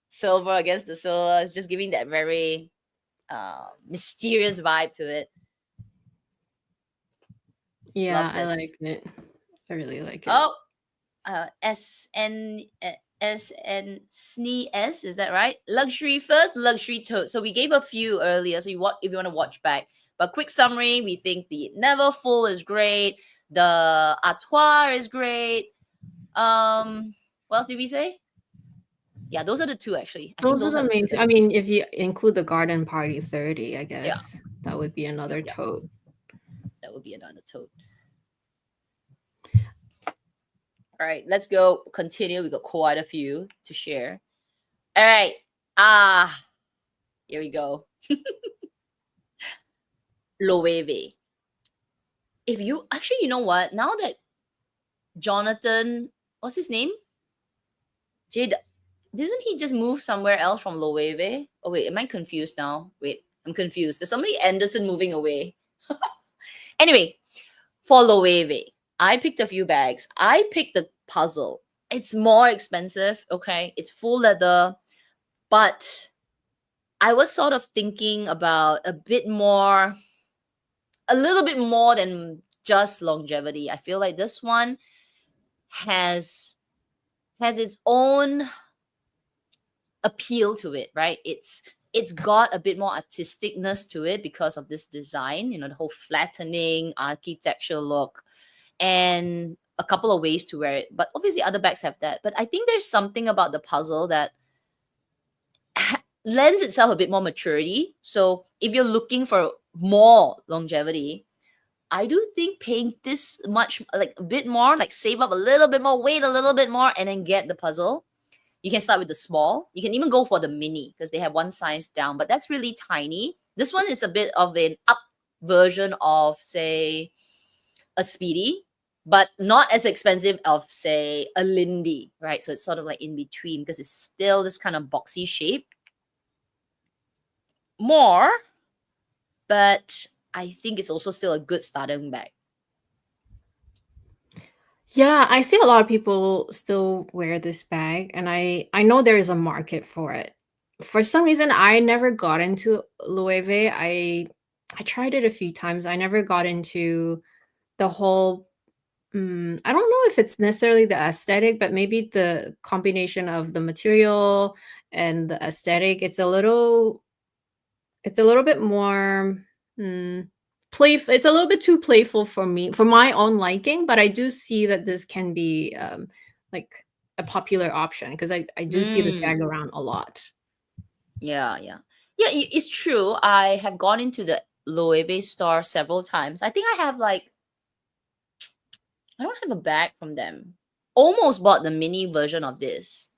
S1: silver against the silver. It's just giving that very mysterious vibe to it.
S2: Yeah,
S1: Love
S2: I
S1: this.
S2: like it. I really like it.
S1: Oh, SN is that right? Luxury first, luxury tote. So we gave a few earlier. So if you want to watch back, but quick summary: we think the Neverfull is great. The Artois is great. What else did we say? Yeah, those are the two actually. I think
S2: Those are
S1: those are
S2: the
S1: the
S2: main
S1: two
S2: two.
S1: that
S2: I mean, if you include the Garden Party 30, I
S1: yeah,
S2: guess that would be another
S1: yeah,
S2: tote.
S1: that would be another tote. All right, let's go continue. We got quite a few to share. All right. Here we go. Loewe. If you actually, you know what? Now that Jonathan, what's his name? Jade, didn't he just move somewhere else from Loewe? Oh wait, am I confused now? Wait, I'm confused. There's somebody Anderson moving away. Anyway, for Loewe, I picked a few bags. I picked the puzzle. It's more expensive, okay? It's full leather, but I was sort of thinking about a little bit more than just longevity. I feel like this one has its own appeal to it, right? It's got a bit more artisticness to it because of this design, the whole flattening architecture look, and a couple of ways to wear it. But obviously other bags have that. But I think there's something about the puzzle that lends itself a bit more maturity. So if you're looking for more longevity, I do think paying this much, like a bit more, like save up a little bit more, wait a little bit more, and then get the puzzle. You can start with the small. You can even go for the mini because they have one size down, but that's really tiny. This one is a bit of an up version of, say, a Speedy, but not as expensive of, say, a Lindy, right? So it's sort of like in between because it's still this kind of boxy shape. More, but I think it's also still a good starting bag.
S2: Yeah, I see a lot of people still wear this bag, and I know there is a market for it. For some reason, I never got into Loewe. I tried it a few times. I never got into the whole. I don't know if it's necessarily the aesthetic, but maybe the combination of the material and the aesthetic. It's a little bit more playful. It's a little bit too playful for me, for my own liking. But I do see that this can be like a popular option because I do see this bag
S1: Mm,
S2: around a lot.
S1: yeah, yeah. Yeah, it's true. I have gone into the Loewe store several times. I think I don't have a bag from them. Almost bought the mini version of this,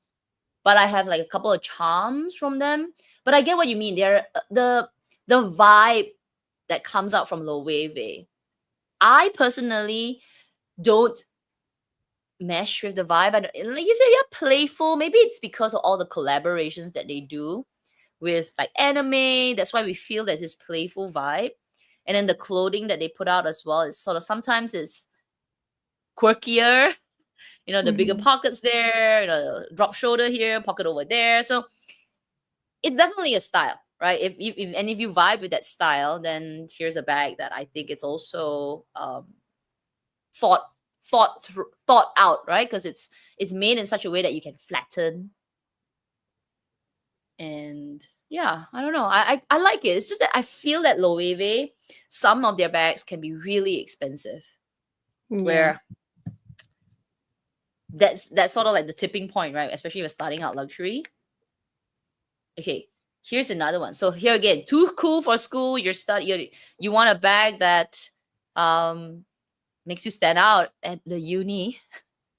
S1: but I have like a couple of charms from them. But I get what you mean. They're the vibe that comes out from Loewe. I personally don't mesh with the vibe. Like you said, yeah, playful. Maybe it's because of all the collaborations that they do with like anime. That's why we feel that this playful vibe. And then the clothing that they put out as well is sort of sometimes it's quirkier. The bigger
S2: Mhm.
S1: pockets there, drop shoulder here, pocket over there. So it's definitely a style, right? If you vibe with that style, then here's a bag that I think it's also thought thought out, right? Because it's made in such a way that you can flatten. And yeah, I don't know. I like it. It's just that I feel that Loewe, some of their bags can be really expensive.
S2: Yeah.
S1: Where that's sort of like the tipping point, right? Especially if you're starting out luxury. Okay, here's another one. So here again, too cool for school. You want a bag that makes you stand out at the uni.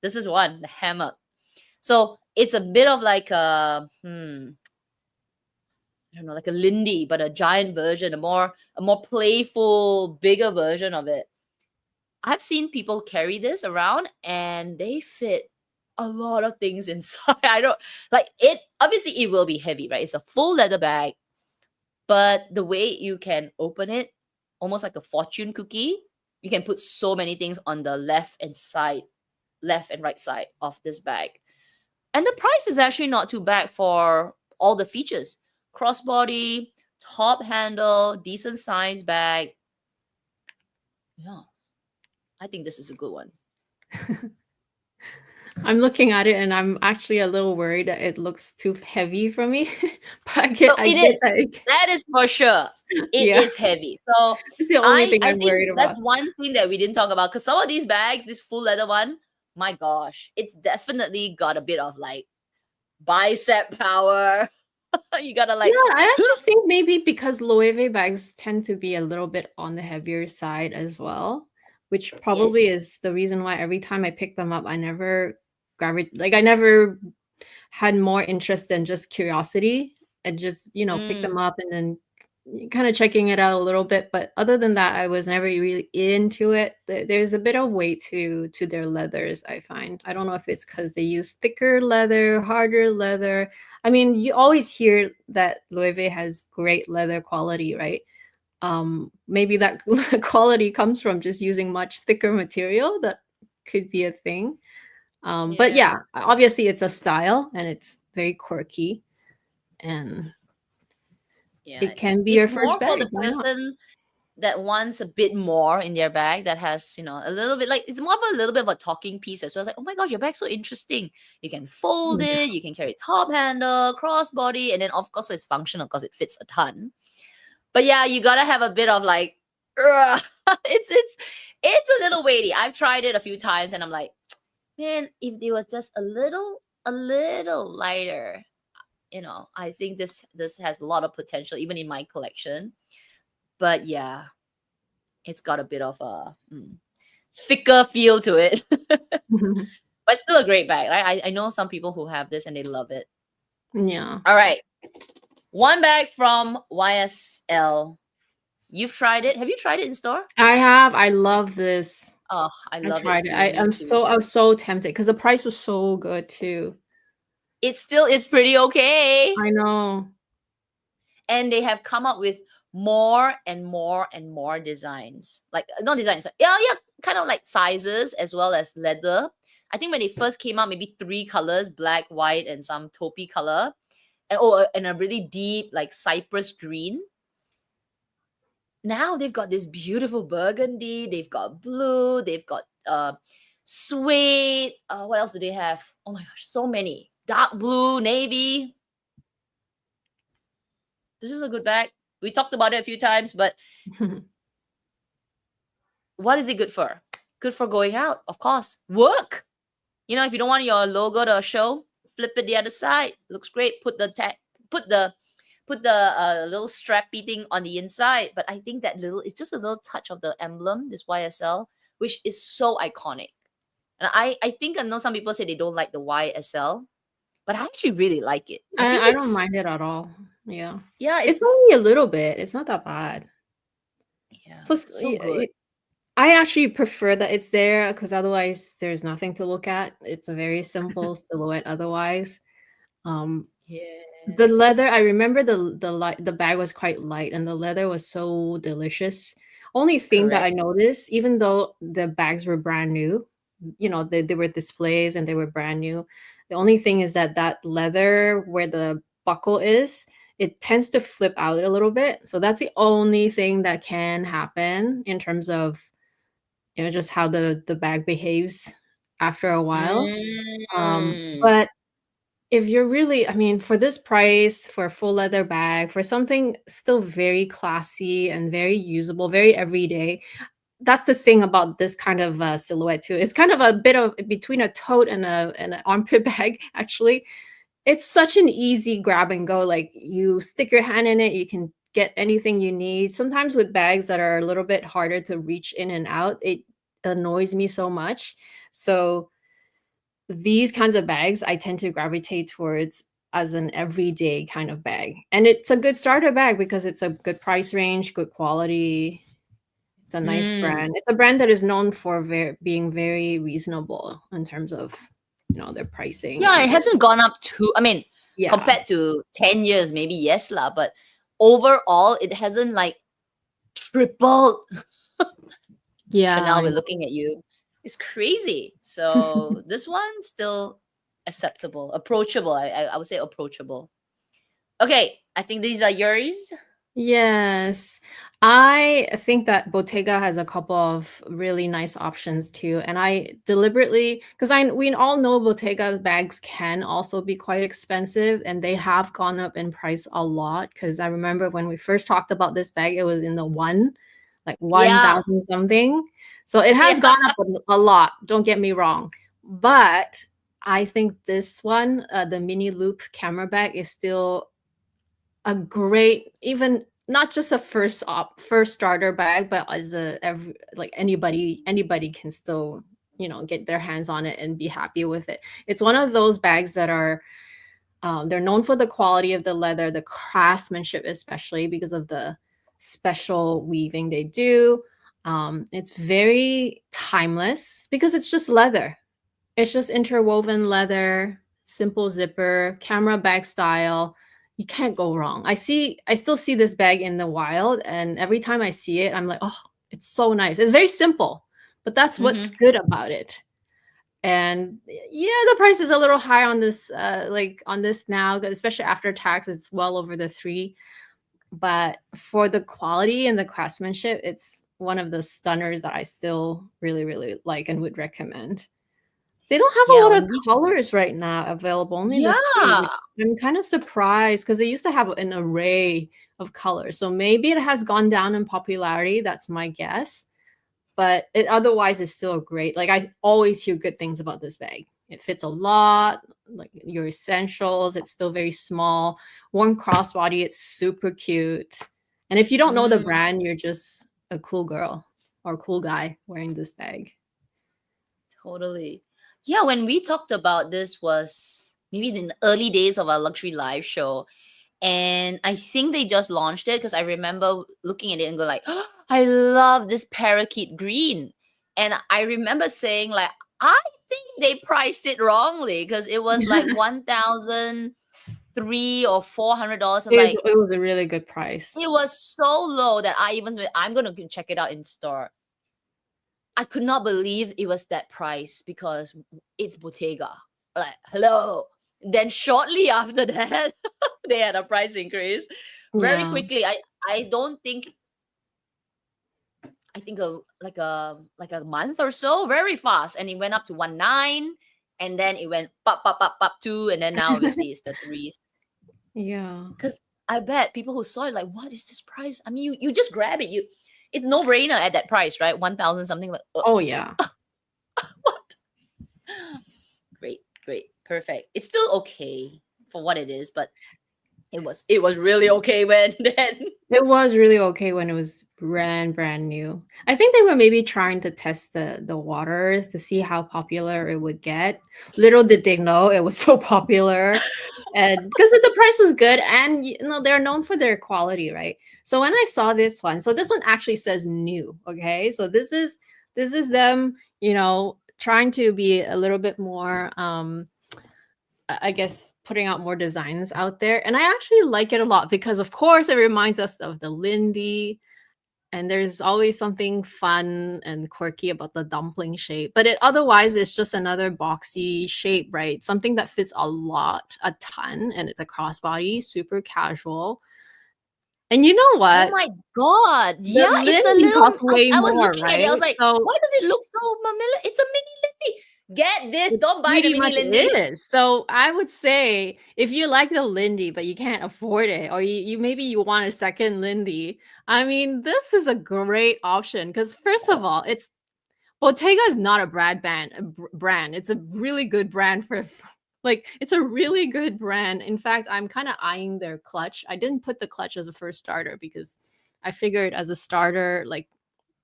S1: This is one, the hammock. So it's a bit of like I don't know, like a Lindy, but a giant version, a more playful, bigger version of it. I've seen people carry this around and they fit a lot of things inside. I don't like it. Obviously, it will be heavy, right? It's a full leather bag, but the way you can open it, almost like a fortune cookie, you can put so many things on the left and right side of this bag. And the price is actually not too bad for all the features. Crossbody, top handle, decent size bag. Yeah, I think this is a good one.
S2: I'm looking at it and I'm actually a little worried that it looks too heavy for me. But
S1: So
S2: I
S1: it
S2: get
S1: is.
S2: like
S1: That is for sure. It
S2: yeah,
S1: is heavy. So
S2: it's the only
S1: I
S2: thing
S1: I
S2: I'm
S1: think
S2: worried
S1: that's
S2: about.
S1: one thing that we didn't talk about because some of these bags, this full leather one, my gosh, it's definitely got a bit of like bicep power. You gotta
S2: Yeah,
S1: like,
S2: I actually think maybe because Loewe bags tend to be a little bit on the heavier side as well, which probably
S1: yes.
S2: is the reason why every time I pick them up, I never had more interest than just curiosity and just, pick them
S1: Mm,
S2: up and then kind of checking it out a little bit. But other than that, I was never really into it. There's a bit of weight to their leathers, I find. I don't know if it's because they use thicker leather, harder leather. I mean, you always hear that Loewe has great leather quality, right? Maybe that quality comes from just using much thicker material. That could be a thing. But
S1: yeah.
S2: yeah, obviously it's a style and it's very quirky and
S1: Yeah,
S2: it
S1: yeah.
S2: can be your
S1: It's
S2: first
S1: more for
S2: bag.
S1: the
S2: Why not?
S1: person that wants a bit more in their bag that has, a little bit like it's more of a little bit of a talking piece as well. It's like, oh my gosh, your bag's so interesting. You can fold
S2: Yeah.
S1: it, you can carry top handle, crossbody, and then of course it's functional because it fits a ton. But yeah, you gotta have a bit of like, ugh. it's a little weighty. I've tried it a few times and I'm like, man, if it was just a little lighter, I think this has a lot of potential even in my collection. But yeah, it's got a bit of a thicker feel to it. But still a great bag, right? I know some people who have this and they love it.
S2: Yeah.
S1: All right. One bag from YSL. You've tried it. Have you tried it in store?
S2: I have. I love this.
S1: Oh, I
S2: I
S1: love it
S2: tried it.
S1: too. Me too.
S2: I was so tempted because the price was so good too.
S1: It still is pretty okay.
S2: I know.
S1: And they have come up with more and more and more designs. Like not designs, yeah, yeah, kind of like sizes as well as leather. I think when they first came out, maybe three colors, black, white, and some taupey color. and a really deep like cypress green. Now they've got this beautiful burgundy, they've got blue, they've got suede. What else do they have? Oh my gosh, so many. Dark blue, navy. This is a good bag. We talked about it a few times, but what is it good for? Good for going out, of course. Work. You know, if you don't want your logo to show, flip it the other side. Looks great. Put the tag, put the little strappy thing on the inside. But I think that it's just a little touch of the emblem, this YSL, which is so iconic. And I think I know some people say they don't like the YSL, but I actually really like it. I think
S2: I don't mind it at all. Yeah.
S1: Yeah,
S2: It's only a little bit. It's not that bad.
S1: Yeah,
S2: Plus,
S1: so good.
S2: I actually prefer that it's there because otherwise there's nothing to look at. It's a very simple silhouette otherwise. The
S1: Yeah.
S2: leather, I remember the bag was quite light and the leather was so delicious. Only thing that I
S1: Correct.
S2: noticed, even though the bags were brand new, you know, they were displays and they were brand new. The only thing is that leather where the buckle is, it tends to flip out a little bit. So that's the only thing that can happen in terms of, you know, just how the bag behaves after a while.
S1: Mm.
S2: But if you're really, I mean, for this price, for a full leather bag, for something still very classy and very usable, very everyday, that's the thing about this kind of silhouette too. It's kind of a bit of between a tote and an armpit bag, actually. It's such an easy grab and go. Like you stick your hand in it, you can get anything you need. Sometimes with bags that are a little bit harder to reach in and out, it annoys me so much. So these kinds of bags I tend to gravitate towards as an everyday kind of bag. And it's a good starter bag because it's a good price range, good quality. It's a nice
S1: Mm.
S2: brand. It's a brand that is known for being very reasonable in terms of, you know, their pricing
S1: Yeah,
S2: and
S1: it hasn't gone up too. I mean,
S2: yeah.
S1: compared to 10 years, maybe yes lah, but overall, it hasn't like tripled.
S2: Yeah,
S1: Chanel,
S2: I
S1: we're
S2: know.
S1: looking at you. It's crazy. So this one still acceptable, approachable. I would say approachable. Okay, I think these are yours.
S2: Yes. I think that Bottega has a couple of really nice options too. And I deliberately, because we all know Bottega bags can also be quite expensive and they have gone up in price a lot. Because I remember when we first talked about this bag, it was in the like
S1: Yeah.
S2: 1,000 something. So it has
S1: Yeah.
S2: gone up a lot, don't get me wrong. But I think this one, the mini loop camera bag, is still a great, even not just a first starter bag, but as like anybody can still, you know, get their hands on it and be happy with it. It's one of those bags that are they're known for the quality of the leather, the craftsmanship, especially because of the special weaving they do. It's very timeless because it's just leather. It's just interwoven leather, simple zipper, camera bag style. You can't go wrong. I still see this bag in the wild, and every time I see it, I'm like, oh, it's so nice. It's very simple, but that's what's
S1: Mm-hmm.
S2: good about it. And yeah, the price is a little high on this, like on this now, especially after tax, it's well over the three. But for the quality and the craftsmanship, it's one of the stunners that I still really, really like and would recommend. They don't have a
S1: Yeah,
S2: lot of
S1: when we
S2: colors right now available, only the 3,
S1: yeah.
S2: which I'm kind of surprised because they used to have an array of colors. So maybe it has gone down in popularity, that's my guess. But it otherwise is still great. Like I always hear good things about this bag. It fits a lot, like your essentials. It's still very small. Worn crossbody, it's super cute. And if you don't know the
S1: Mm,
S2: brand, you're just a cool girl or cool guy wearing this bag.
S1: totally. Yeah, when we talked about this was maybe in the early days of our luxury live show. And I think they just launched it because I remember looking at it and go like, oh, I love this parakeet green. And I remember saying like, I think they priced it wrongly because it was like 1,003 or $400. And like,
S2: It was a really good price.
S1: it was so low that I even said, I'm going to check it out in store. I could not believe it was that price because it's Bottega. Like, hello. then shortly after that, they had a price increase very
S2: Yeah.
S1: quickly. I don't think, I think like a month or so, very fast, and it went up to 1.9, and then it went pop 2, and then now obviously it's the threes.
S2: Yeah.
S1: Because I bet people who saw it like, what is this price? I mean, you just grab it. It's no brainer at that price, right? 1,000 something, like
S2: Oh yeah.
S1: what? Great, perfect. It's still okay for what it is, but it was really okay when then.
S2: It was really okay when it was brand new. I think they were maybe trying to test the waters to see how popular it would get. Little did they know it was so popular, and because the price was good, and you know they're known for their quality, right? So when I saw this one, so this one actually says new. Okay, so this is them, you know, trying to be a little bit more I guess putting out more designs out there. And I actually like it a lot because of course it reminds us of the Lindy. And there's always something fun and quirky about the dumpling shape. But it otherwise it's just another boxy shape, right? Something that fits a ton, and it's a crossbody, super casual. And you know
S1: Oh
S2: what?
S1: my god.
S2: The
S1: Yeah, it's a
S2: Lindy
S1: little,
S2: costs way
S1: I was
S2: more,
S1: looking at it. I was
S2: right?
S1: like,
S2: So
S1: why does it look so mamilla? It's a mini Lindy. Get this.
S2: it
S1: Don't buy the
S2: pretty
S1: mini
S2: much
S1: Lindy.
S2: is. So I would say if you like the Lindy but you can't afford it, or you maybe you want a second Lindy, I mean this is a great option because first of all, it's Bottega is not a brand. It's a really good brand for like it's a really good brand. In fact, I'm kind of eyeing their clutch. I didn't put the clutch as a first starter because I figured as a starter, like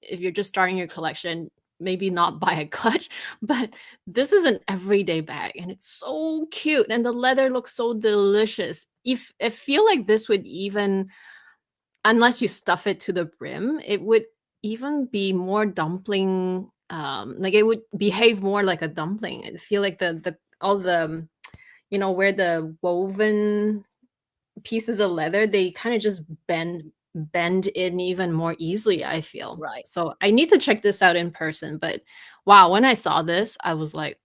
S2: if you're just starting your collection, maybe not buy a clutch. But this is an everyday bag and it's so cute and the leather looks so delicious. If I feel like this would even, unless you stuff it to the brim, it would even be more dumpling, like it would behave more like a dumpling. I feel like the all the you know where the woven pieces of leather, they kind of just bend in even more easily, I feel.
S1: Right.
S2: So I need to check this out in person. But wow, when I saw this, I was like,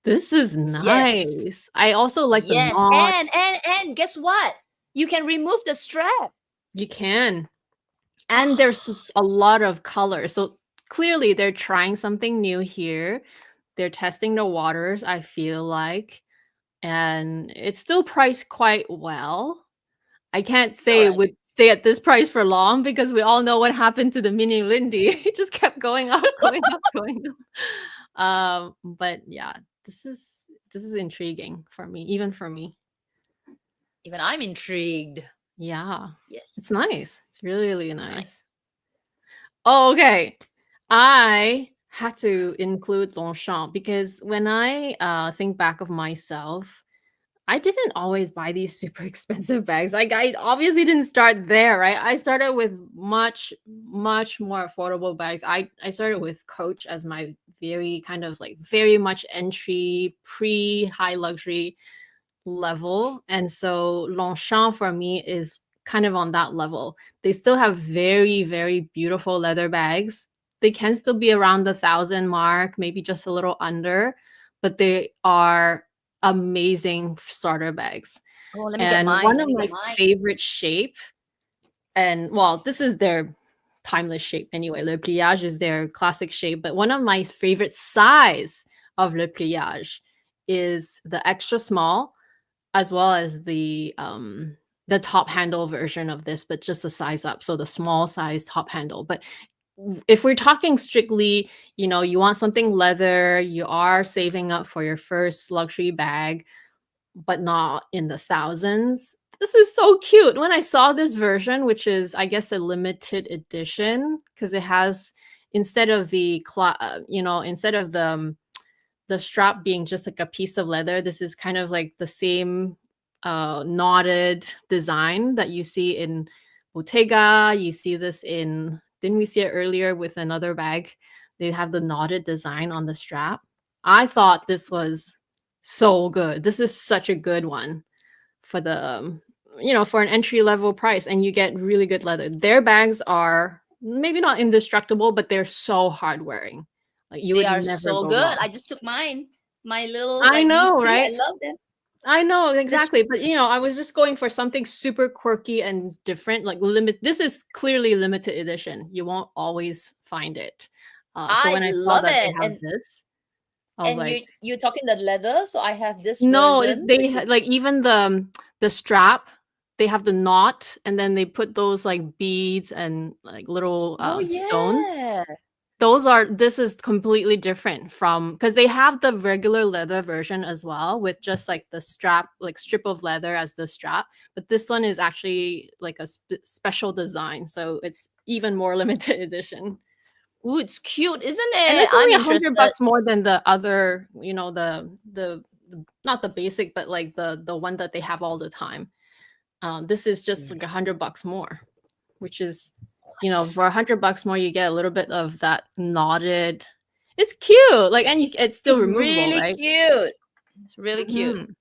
S2: this is
S1: Yes.
S2: nice. I also like the
S1: Yes.
S2: knots.
S1: And guess what? You can remove the strap.
S2: You can. And there's a lot of color. So clearly they're trying something new here. They're testing the waters, I feel like. And it's still priced quite well. I can't
S1: It's all
S2: say it
S1: right.
S2: would stay at this price for long because we all know what happened to the mini Lindy. It just kept going up, going up, going up. But yeah, this is intriguing for me, even for me.
S1: Even I'm intrigued.
S2: Yeah,
S1: Yes.
S2: it's nice. It's really, really
S1: It's nice.
S2: nice. Oh, okay. I had to include Longchamp because when I think back of myself, I didn't always buy these super expensive bags. Like I obviously didn't start there, right? I started with much more affordable bags. I started with Coach as my very kind of like very much entry pre high luxury level. And so Longchamp for me is kind of on that level. They still have very beautiful leather bags. They can still be around the 1,000 mark, maybe just a little under, but they are amazing starter bags.
S1: Oh, let me get
S2: And
S1: mine.
S2: one
S1: Let
S2: of
S1: me
S2: my
S1: get mine.
S2: favorite shape, and well, this is their timeless shape anyway. Le pliage is their classic shape, but one of my favorite size of le pliage is the extra small, as well as the top handle version of this, but just a size up. So the small size top handle. But if we're talking strictly, you know, you want something leather, you are saving up for your first luxury bag, but not in the thousands. This is so cute. When I saw this version, which is, I guess, a limited edition, because it has instead of instead of the strap being just like a piece of leather, this is kind of like the same knotted design that you see in Bottega. You see this in, didn't we see it earlier with another bag? They have the knotted design on the strap. I thought this was so good. This is such a good one for the for an entry level price, and you get really good leather. Their bags are maybe not indestructible, but they're so hard wearing. Like you
S1: They
S2: would
S1: are
S2: never
S1: so
S2: go
S1: good.
S2: wrong.
S1: I just took mine. My little,
S2: I
S1: like these
S2: know,
S1: two. I
S2: right?
S1: love them.
S2: I know exactly, but I was just going for something super quirky and different, like this is clearly limited edition. You won't always find it. So
S1: I
S2: when I saw
S1: love
S2: that they
S1: it.
S2: have this, I was
S1: And
S2: like,
S1: you're talking the leather, so I have this
S2: no,
S1: version.
S2: like even the strap, they have the knot, and then they put those like beads and like little
S1: Oh
S2: stones.
S1: yeah.
S2: This is completely different from, because they have the regular leather version as well with just like the strap, like strip of leather as the strap, but this one is actually like a special design, so it's even more limited edition,
S1: Ooh, it's cute, isn't
S2: and
S1: it?
S2: it's
S1: I'm
S2: only
S1: interested.
S2: $100 more than the other, the not the basic, but like the one that they have all the time. This is just like $100 more, which is, for $100 more, you get a little bit of that knotted. It's cute, like, and it's still
S1: It's
S2: removable,
S1: really
S2: right?
S1: cute. It's really cute.
S2: Mhm.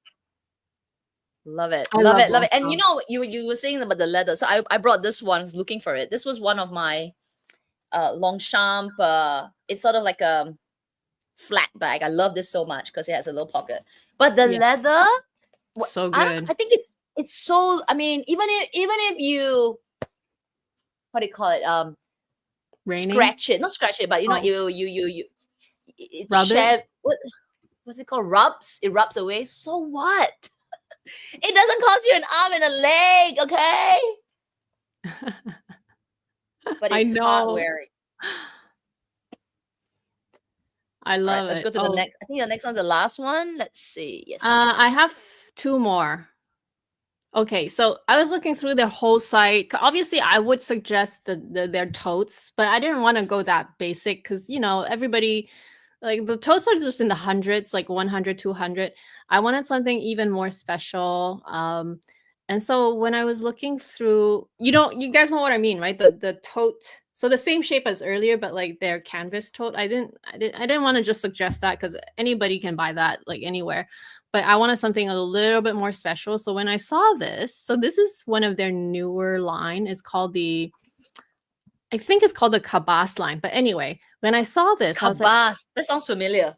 S1: Love it.
S2: I
S1: Love
S2: love
S1: it. Love it. And
S2: Longchamp.
S1: you were saying about the leather. So I brought this one. I was looking for it. This was one of my Longchamp. It's sort of like a flat bag. I love this so much because it has a little pocket. But the
S2: Yeah,
S1: leather,
S2: so
S1: I don't.
S2: good.
S1: I think it's so. I mean, even if you, what do you call it?
S2: Raining.
S1: Scratch it, not scratch it, but
S2: Oh,
S1: you it
S2: rub it.
S1: what's it called? Rubs. It rubs away. So what? It doesn't cost you an arm and a leg, okay? But
S2: I
S1: it's hard
S2: know.
S1: wearing.
S2: I
S1: All right,
S2: love
S1: let's
S2: it.
S1: go to the
S2: Oh,
S1: next. I think the next one's the last one. Let's see.
S2: I
S1: Yes.
S2: have two more. Okay, so I was looking through their whole site. Obviously, I would suggest their totes, but I didn't want to go that basic because, everybody, like the totes are just in the hundreds, like 100, 200. I wanted something even more special. And so when I was looking through, you guys know what I mean, right? The tote, so the same shape as earlier, but like their canvas tote. I didn't want to just suggest that because anybody can buy that like anywhere, but I wanted something a little bit more special. So when I saw this, so this is one of their newer line. I think it's called the Cabas line. But anyway, when I saw this,
S1: Kabas. That sounds familiar.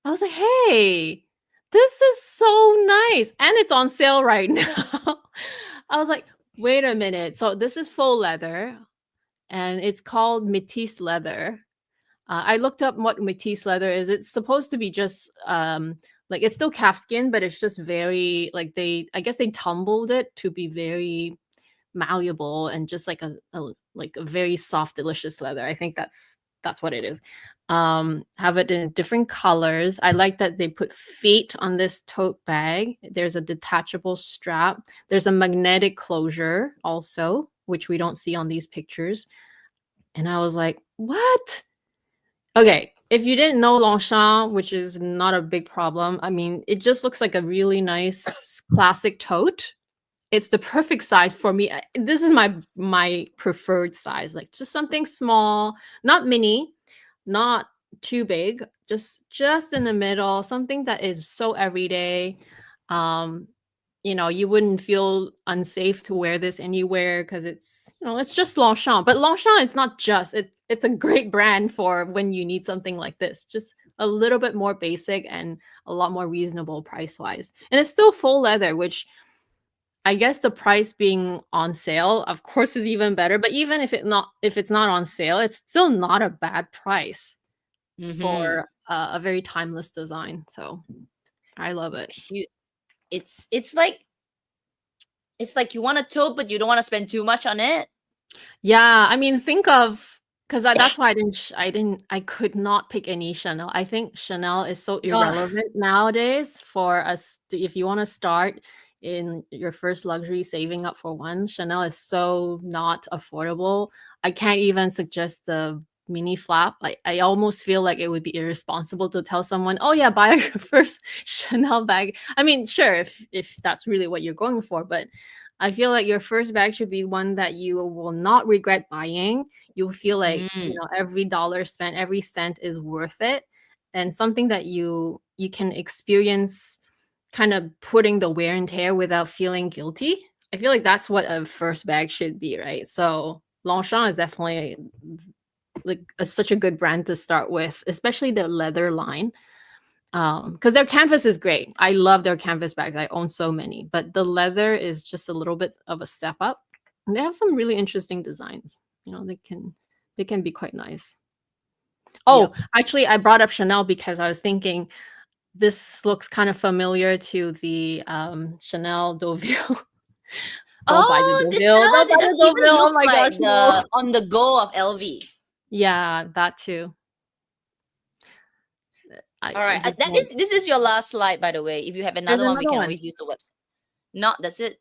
S2: I was like, hey, this is so nice. And it's on sale right now. I was like, wait a minute. So this is faux leather and it's called Métis leather. I looked up what Métis leather is. It's supposed to be just like it's still calfskin, but it's just very like I guess they tumbled it to be very malleable and just like a very soft, delicious leather. I think that's what it is. Have it in different colors. I like that they put feet on this tote bag. There's a detachable strap. There's a magnetic closure also, which we don't see on these pictures. And I was like, what? Okay, if you didn't know Longchamp, which is not a big problem, I mean, it just looks like a really nice classic tote. It's the perfect size for me. This is my preferred size, like just something small, not mini, not too big, just in the middle, something that is so everyday. Um, you wouldn't feel unsafe to wear this anywhere because it's just Longchamp. But Longchamp, it's not just it's a great brand for when you need something like this, just a little bit more basic and a lot more reasonable price wise. And it's still full leather, which I guess the price being on sale, of course, is even better. But even if it's not on sale, it's still not a bad price
S1: Mm-hmm.
S2: for a very timeless design. So I love
S1: It's
S2: it.
S1: cute. It's like you want a tote, but you don't want to spend too much on it.
S2: Yeah, I mean, think of because that's why I could not pick any Chanel. I think Chanel is so
S1: Ugh.
S2: irrelevant nowadays for us. If you want to start in your first luxury saving up for one, Chanel is so not affordable. I can't even suggest the mini flap. Like I almost feel like it would be irresponsible to tell someone, "Oh yeah, buy your first Chanel bag." I mean, sure, if that's really what you're going for, but I feel like your first bag should be one that you will not regret buying. You'll feel like,
S1: Mm.
S2: every dollar spent, every cent is worth it, and something that you can experience kind of putting the wear and tear without feeling guilty. I feel like that's what a first bag should be, right? So Longchamp is definitely like such a good brand to start with, especially the leather line. Because their canvas is great. I love their canvas bags. I own so many, but the leather is just a little bit of a step up. And they have some really interesting designs. You know, they can be quite nice. Oh,
S1: Yep.
S2: actually, I brought up Chanel because I was thinking this looks kind of familiar to the Chanel Deauville. Don't buy the
S1: Oh, it
S2: Deauville.
S1: does.
S2: Don't
S1: It
S2: buy
S1: does
S2: the
S1: even
S2: Deauville. Oh
S1: looks
S2: my
S1: like
S2: gosh, no.
S1: the on the go of LV.
S2: Yeah, that too.
S1: All right.
S2: Just want.
S1: This is your last slide, by the way. If you have
S2: There's
S1: another one, we
S2: another
S1: can
S2: one.
S1: always use the website. Not that's it.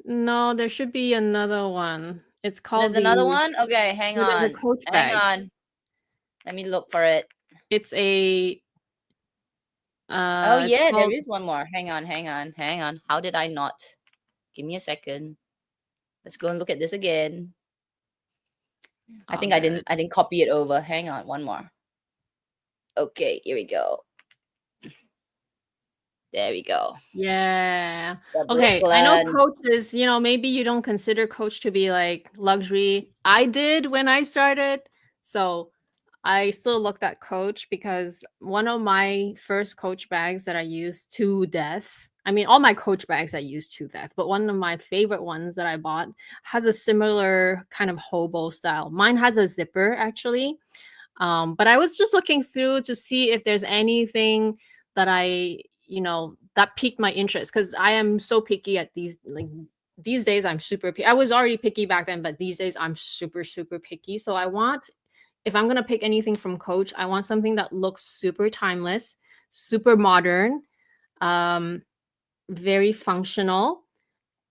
S2: No, there should be another one. It's called
S1: There's another
S2: the.
S1: one. Okay, hang
S2: There's a
S1: on.
S2: Coach
S1: Hang
S2: bag.
S1: on. Let me look for it.
S2: It's a.
S1: Oh
S2: It's
S1: yeah, there
S2: called.
S1: is one more. Hang on. How did I not? Give me a second. Let's go and look at this again. I think I didn't copy it over. Hang on, one more. Okay, here we go. There we go.
S2: Yeah.
S1: The
S2: Okay. I know
S1: Brooklyn.
S2: Coach is, you know, maybe you don't consider Coach to be like luxury. I did when I started. So I still looked at Coach because one of my first Coach bags that I used to death. I mean, all my Coach bags I used to death, but one of my favorite ones that I bought has a similar kind of hobo style. Mine has a zipper actually. But I was just looking through to see if there's anything that that piqued my interest because I am so picky at these days. I'm super picky. I was already picky back then, but these days I'm super, super picky. So if I'm going to pick anything from Coach, I want something that looks super timeless, super modern, very functional.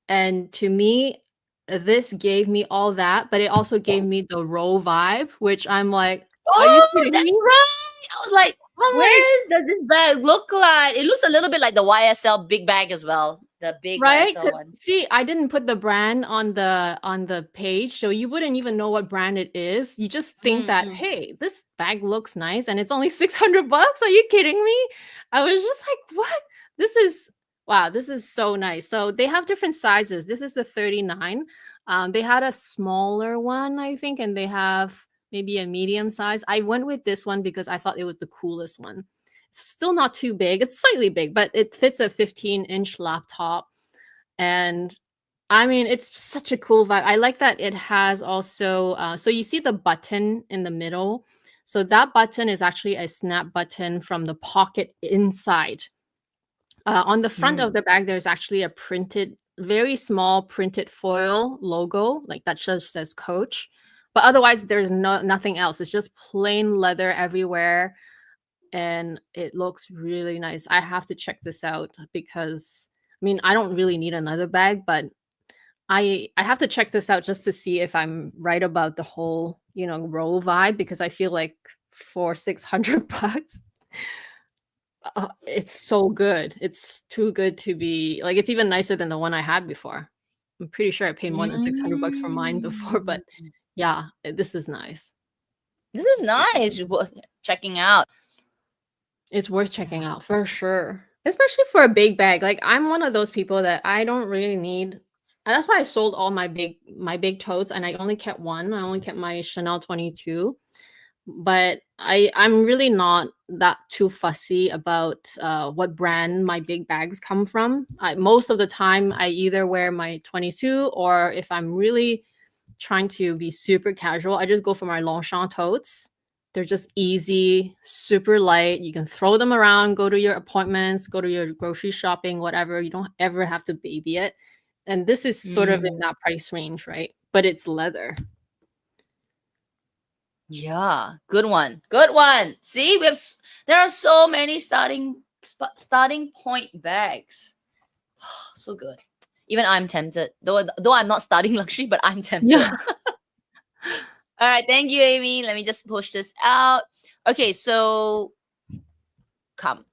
S2: And to me, this gave me all that, but it also gave me the row vibe, which I'm like, are you
S1: Oh,
S2: kidding
S1: that's
S2: me?
S1: right. I was like,
S2: I'm like,
S1: where does this bag look like? It looks a little bit like the YSL big bag as well. The big
S2: right?
S1: YSL one.
S2: See, I didn't put the brand on the page, so you wouldn't even know what brand it is. You just think that,
S1: Mm-mm.
S2: hey, this bag looks nice and it's only $600. Are you kidding me? I was just like, what? This is wow, this is so nice. So they have different sizes. This is the 39. They had a smaller one, I think, and they have maybe a medium size. I went with this one because I thought it was the coolest one. It's still not too big. It's slightly big, but it fits a 15-inch laptop. And I mean, it's such a cool vibe. I like that it has also, so you see the button in the middle. So that button is actually a snap button from the pocket inside. On the front of the bag, there's actually a very small printed foil logo, like that just says Coach. But otherwise, there's nothing else. It's just plain leather everywhere. And it looks really nice. I have to check this out because I mean, I don't really need another bag, but I have to check this out just to see if I'm right about the whole, row vibe because I feel like for $600, it's so good. It's too good to be like it's even nicer than the one I had before. I'm pretty sure I paid more than $600 for mine before, but yeah, this is nice.
S1: This is nice. Worth checking out.
S2: It's worth checking out for sure. Especially for a big bag. Like I'm one of those people that I don't really need. And that's why I sold all my big totes and I only kept one. I only kept my Chanel 22. But I'm really not that too fussy about what brand my big bags come from. Most of the time I either wear my 22 or if I'm really trying to be super casual, I just go for my Longchamp totes. They're just easy, super light. You can throw them around, go to your appointments, go to your grocery shopping, whatever. You don't ever have to baby it. And this is sort of in that price range, right? But it's leather.
S1: Yeah, good one. Good one. See, there are so many starting point bags. So good. Even I'm tempted. Though I'm not starting luxury, but I'm tempted.
S2: Yeah.
S1: All right, thank you, Amy. Let me just push this out. Okay, so come.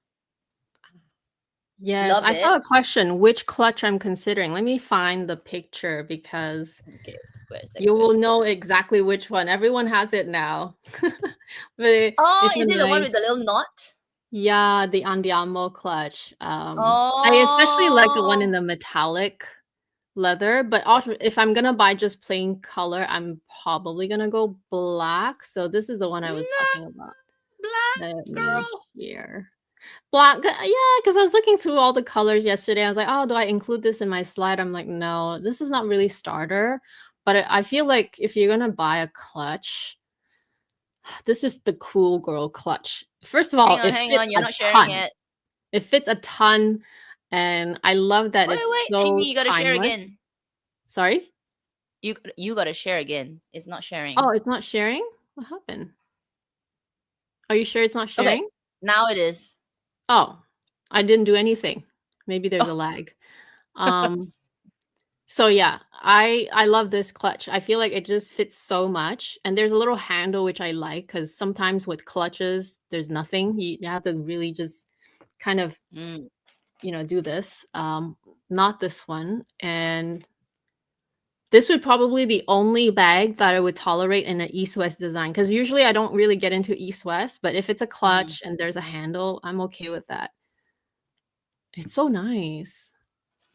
S2: Yes,
S1: Love
S2: I saw a
S1: it.
S2: question, which clutch I'm considering. Let me find the picture because
S1: Okay,
S2: you will know exactly which one. Everyone has it now.
S1: Oh, is it the one with the little knot?
S2: Yeah, the Andiamo clutch. I especially like the one in the metallic leather, but also if I'm gonna buy just plain color, I'm probably gonna go black. So this is the one I was talking about.
S1: Black
S2: Let me
S1: girl.
S2: share. Black, yeah, because I was looking through all the colors yesterday. I was like, oh, do I include this in my slide? I'm like, no, this is not really starter. But I feel like if you're gonna buy a clutch, this is the cool girl clutch. First of all, it
S1: Hang
S2: fits
S1: on, you're
S2: a
S1: not sharing
S2: ton.
S1: it.
S2: It fits a ton, and I love that it's
S1: Wait,
S2: so
S1: Amy, you gotta share
S2: timeless.
S1: again.
S2: Sorry?
S1: You gotta share again. It's not sharing.
S2: Oh, it's not sharing? What happened? Are you sure it's not
S1: Okay,
S2: sharing?
S1: now it is.
S2: Oh, I didn't do anything. Maybe there's a
S1: Oh,
S2: lag. Um, so yeah, I love this clutch. I feel like it just fits so much, and there's a little handle which I like because sometimes with clutches there's nothing. You have to really just kind of
S1: mm.
S2: do this. Not this one, and this would probably the only bag that I would tolerate in an east-west design because usually I don't really get into east-west, but if it's a
S1: Mhm.
S2: clutch and there's a handle, I'm okay with that. It's so nice.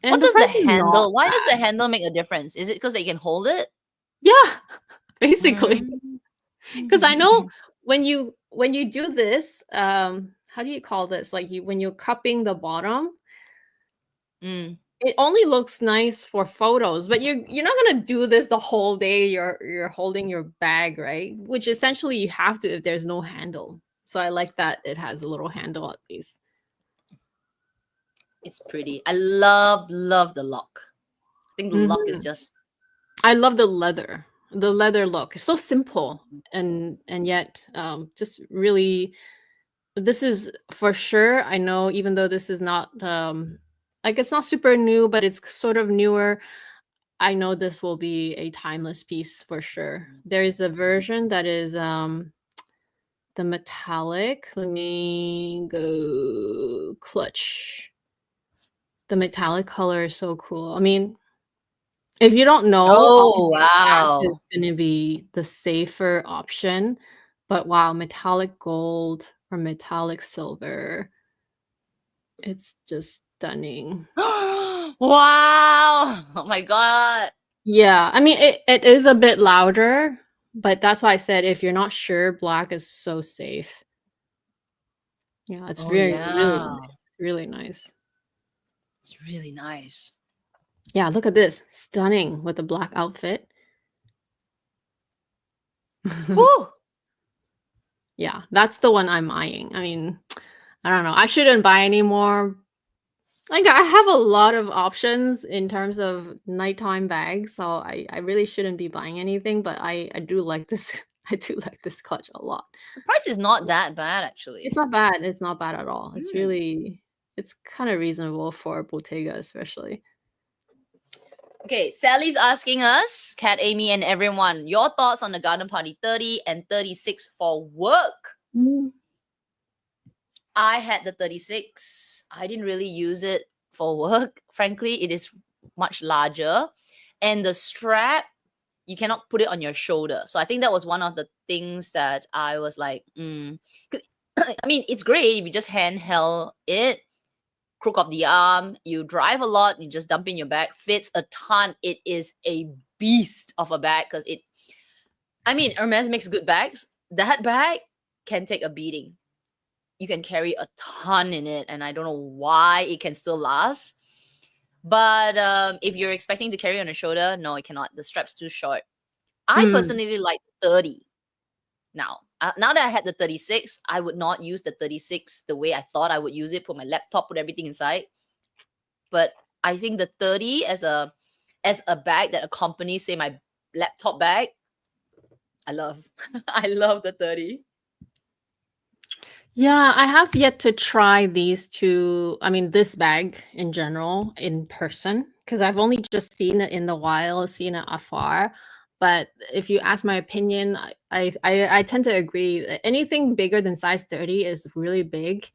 S1: What
S2: And the
S1: does the
S2: price is not
S1: handle? Why does the
S2: bad.
S1: handle make a difference? Is it because they can hold it?
S2: Yeah, basically.
S1: Mm.
S2: Because I know when you do this, how do you call this? Like when you're cupping the bottom,
S1: Mm.
S2: it only looks nice for photos, but you're not gonna do this the whole day. You're holding your bag, right? Which essentially you have to if there's no handle. So I like that it has a little handle at least.
S1: It's pretty. I love the lock. I think the lock is
S2: Mhm.
S1: just
S2: I love the leather look. It's so simple and yet just really. This is for sure. I know even though this is not like it's not super new, but it's sort of newer. I know this will be a timeless piece for sure. There is a version that is the metallic. Let me go clutch. The metallic color is so cool. I mean, if you don't know,
S1: oh
S2: obviously black is
S1: wow.
S2: gonna be the safer option. But wow, metallic gold or metallic silver. It's just stunning.
S1: Wow. Oh my god.
S2: Yeah, I mean, it is a bit louder, but that's why I said if you're not sure, black is so safe. Yeah, it's
S1: Oh
S2: very really
S1: yeah.
S2: nice, really nice.
S1: It's really nice.
S2: Yeah, look at this. Stunning with a black outfit.
S1: Whew.
S2: Yeah, that's the one I'm eyeing. I mean, I don't know. I shouldn't buy any more. Like, I have a lot of options in terms of nighttime bags, so I really shouldn't be buying anything, but I do like this I do like this clutch a lot.
S1: The price is not that bad actually.
S2: It's not bad at all.
S1: Mm.
S2: It's kinda reasonable for Bottega especially.
S1: Okay, Sally's asking us, Kat, Amy, and everyone, your thoughts on the Garden Party 30 and 36 for work.
S2: Mm.
S1: I had the 36. I didn't really use it for work. Frankly, it is much larger. And the strap, you cannot put it on your shoulder. So I think that was one of the things that I was like, 'Cause- I mean, it's great if you just handheld it, crook of the arm, you drive a lot, you just dump in your bag, fits a ton. It is a beast of a bag because I mean, Hermes makes good bags. That bag can take a beating. You can carry a ton in it, and I don't know why it can still last. But if you're expecting to carry on a shoulder, no, it cannot. The strap's too short. I
S2: Mm.
S1: personally like 30 now. Now that I had the 36, I would not use the 36 the way I thought I would use it. Put my laptop, put everything inside. But I think the 30 as a bag that accompanies, say, my laptop bag, I love. I love the 30.
S2: Yeah, I have yet to try these two. I mean, this bag in general in person because I've only just seen it in the wild, seen it afar. But if you ask my opinion, I tend to agree that anything bigger than size 30 is really big.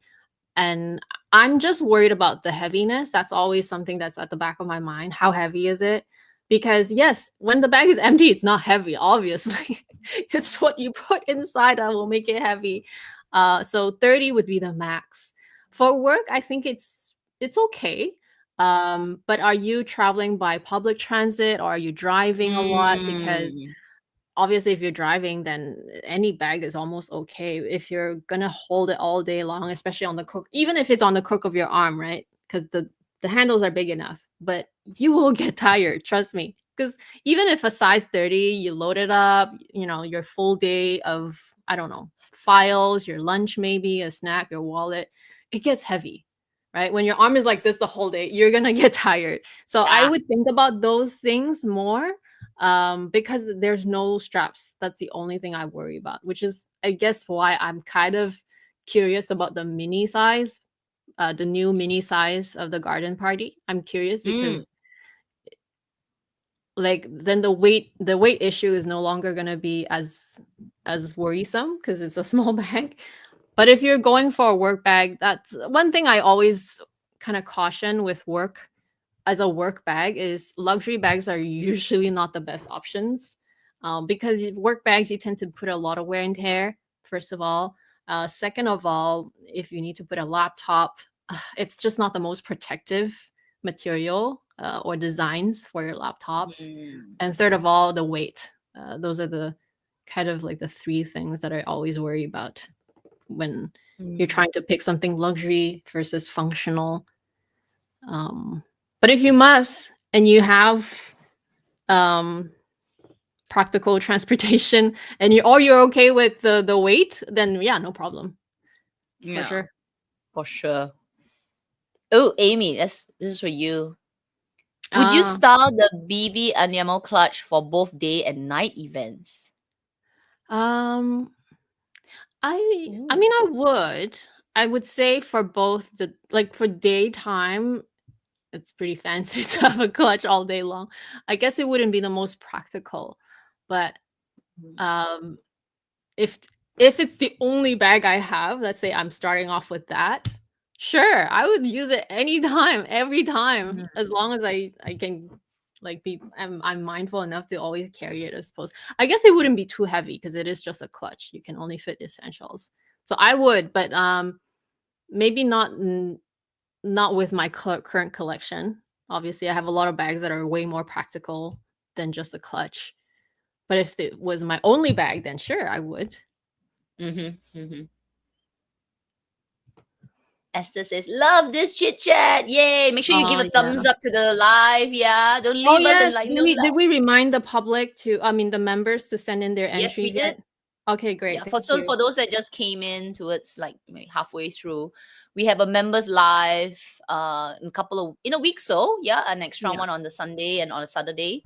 S2: And I'm just worried about the heaviness. That's always something that's at the back of my mind. How heavy is it? Because yes, when the bag is empty, it's not heavy, obviously. It's what you put inside that will make it heavy. So 30 would be the max. For work, I think it's okay. But are you traveling by public transit or are you driving a lot? Because
S1: Mm.
S2: obviously if you're driving, then any bag is almost okay. If you're gonna hold it all day long, especially on the crook, even if it's on the crook of your arm, right? Because the handles are big enough, but you will get tired, trust me. Because even if a size 30, you load it up, you know, your full day of, I don't know, files, your lunch, maybe a snack, your wallet, it gets heavy, right? When your arm is like this the whole day, you're gonna get tired. So I
S1: Yeah.
S2: would think about those things more, because there's no straps. That's the only thing I worry about, which is, I guess, why I'm kind of curious about the mini size, the new mini size of the garden party. I'm curious
S1: Mm.
S2: because like then the weight issue is no longer going to be as worrisome because it's a small bag. But if you're going for a work bag, that's one thing I always kind of caution with work as a work bag is luxury bags are usually not the best options, because work bags, you tend to put a lot of wear and tear, first of all. Second of all, if you need to put a laptop, it's just not the most protective material, or designs for your laptops.
S1: Mm.
S2: And third of all, the weight. Those are the kind of like the three things that I always worry about when you're
S1: Mm.
S2: trying to pick something luxury versus functional. But if you must and you have um, practical transportation and you're okay with the weight, then yeah, no problem for
S1: Yeah,
S2: sure.
S1: for sure. Oh, Amy, this is for you. Would you
S2: Ah,
S1: style the BB enamel clutch for both day and night events?
S2: um, I
S1: Ooh.
S2: mean, I would say for both the like for daytime, it's pretty fancy to have a clutch all day long. I guess it wouldn't be the most practical, but um if if it's the only bag I have, let's say I'm starting off with that, sure, I would use it anytime, every time,
S1: Mhm.
S2: as long as I can like I'm mindful enough to always carry it, I suppose. I guess it wouldn't be too heavy because it is just a clutch. You can only fit essentials. So I would, but maybe not with my current collection. Obviously, I have a lot of bags that are way more practical than just a clutch. But if it was my only bag, then sure, I would.
S1: Mhm. Mhm. Esther says, "Love this chit chat! Yay! Make sure you give
S2: Oh
S1: a
S2: yeah.
S1: thumbs up to the live. Yeah, don't
S2: Oh
S1: leave us and
S2: yes.
S1: like
S2: Did
S1: no
S2: we did
S1: love.
S2: we remind the public to I mean the members to send in their
S1: Yes, we
S2: entries
S1: did.
S2: yet? Okay, great.
S1: Yeah, for
S2: Thank
S1: so
S2: you.
S1: for those that just came in towards like maybe halfway through, we have a members live in a week. So yeah, an extra
S2: Yeah.
S1: one on the Sunday and on a Saturday.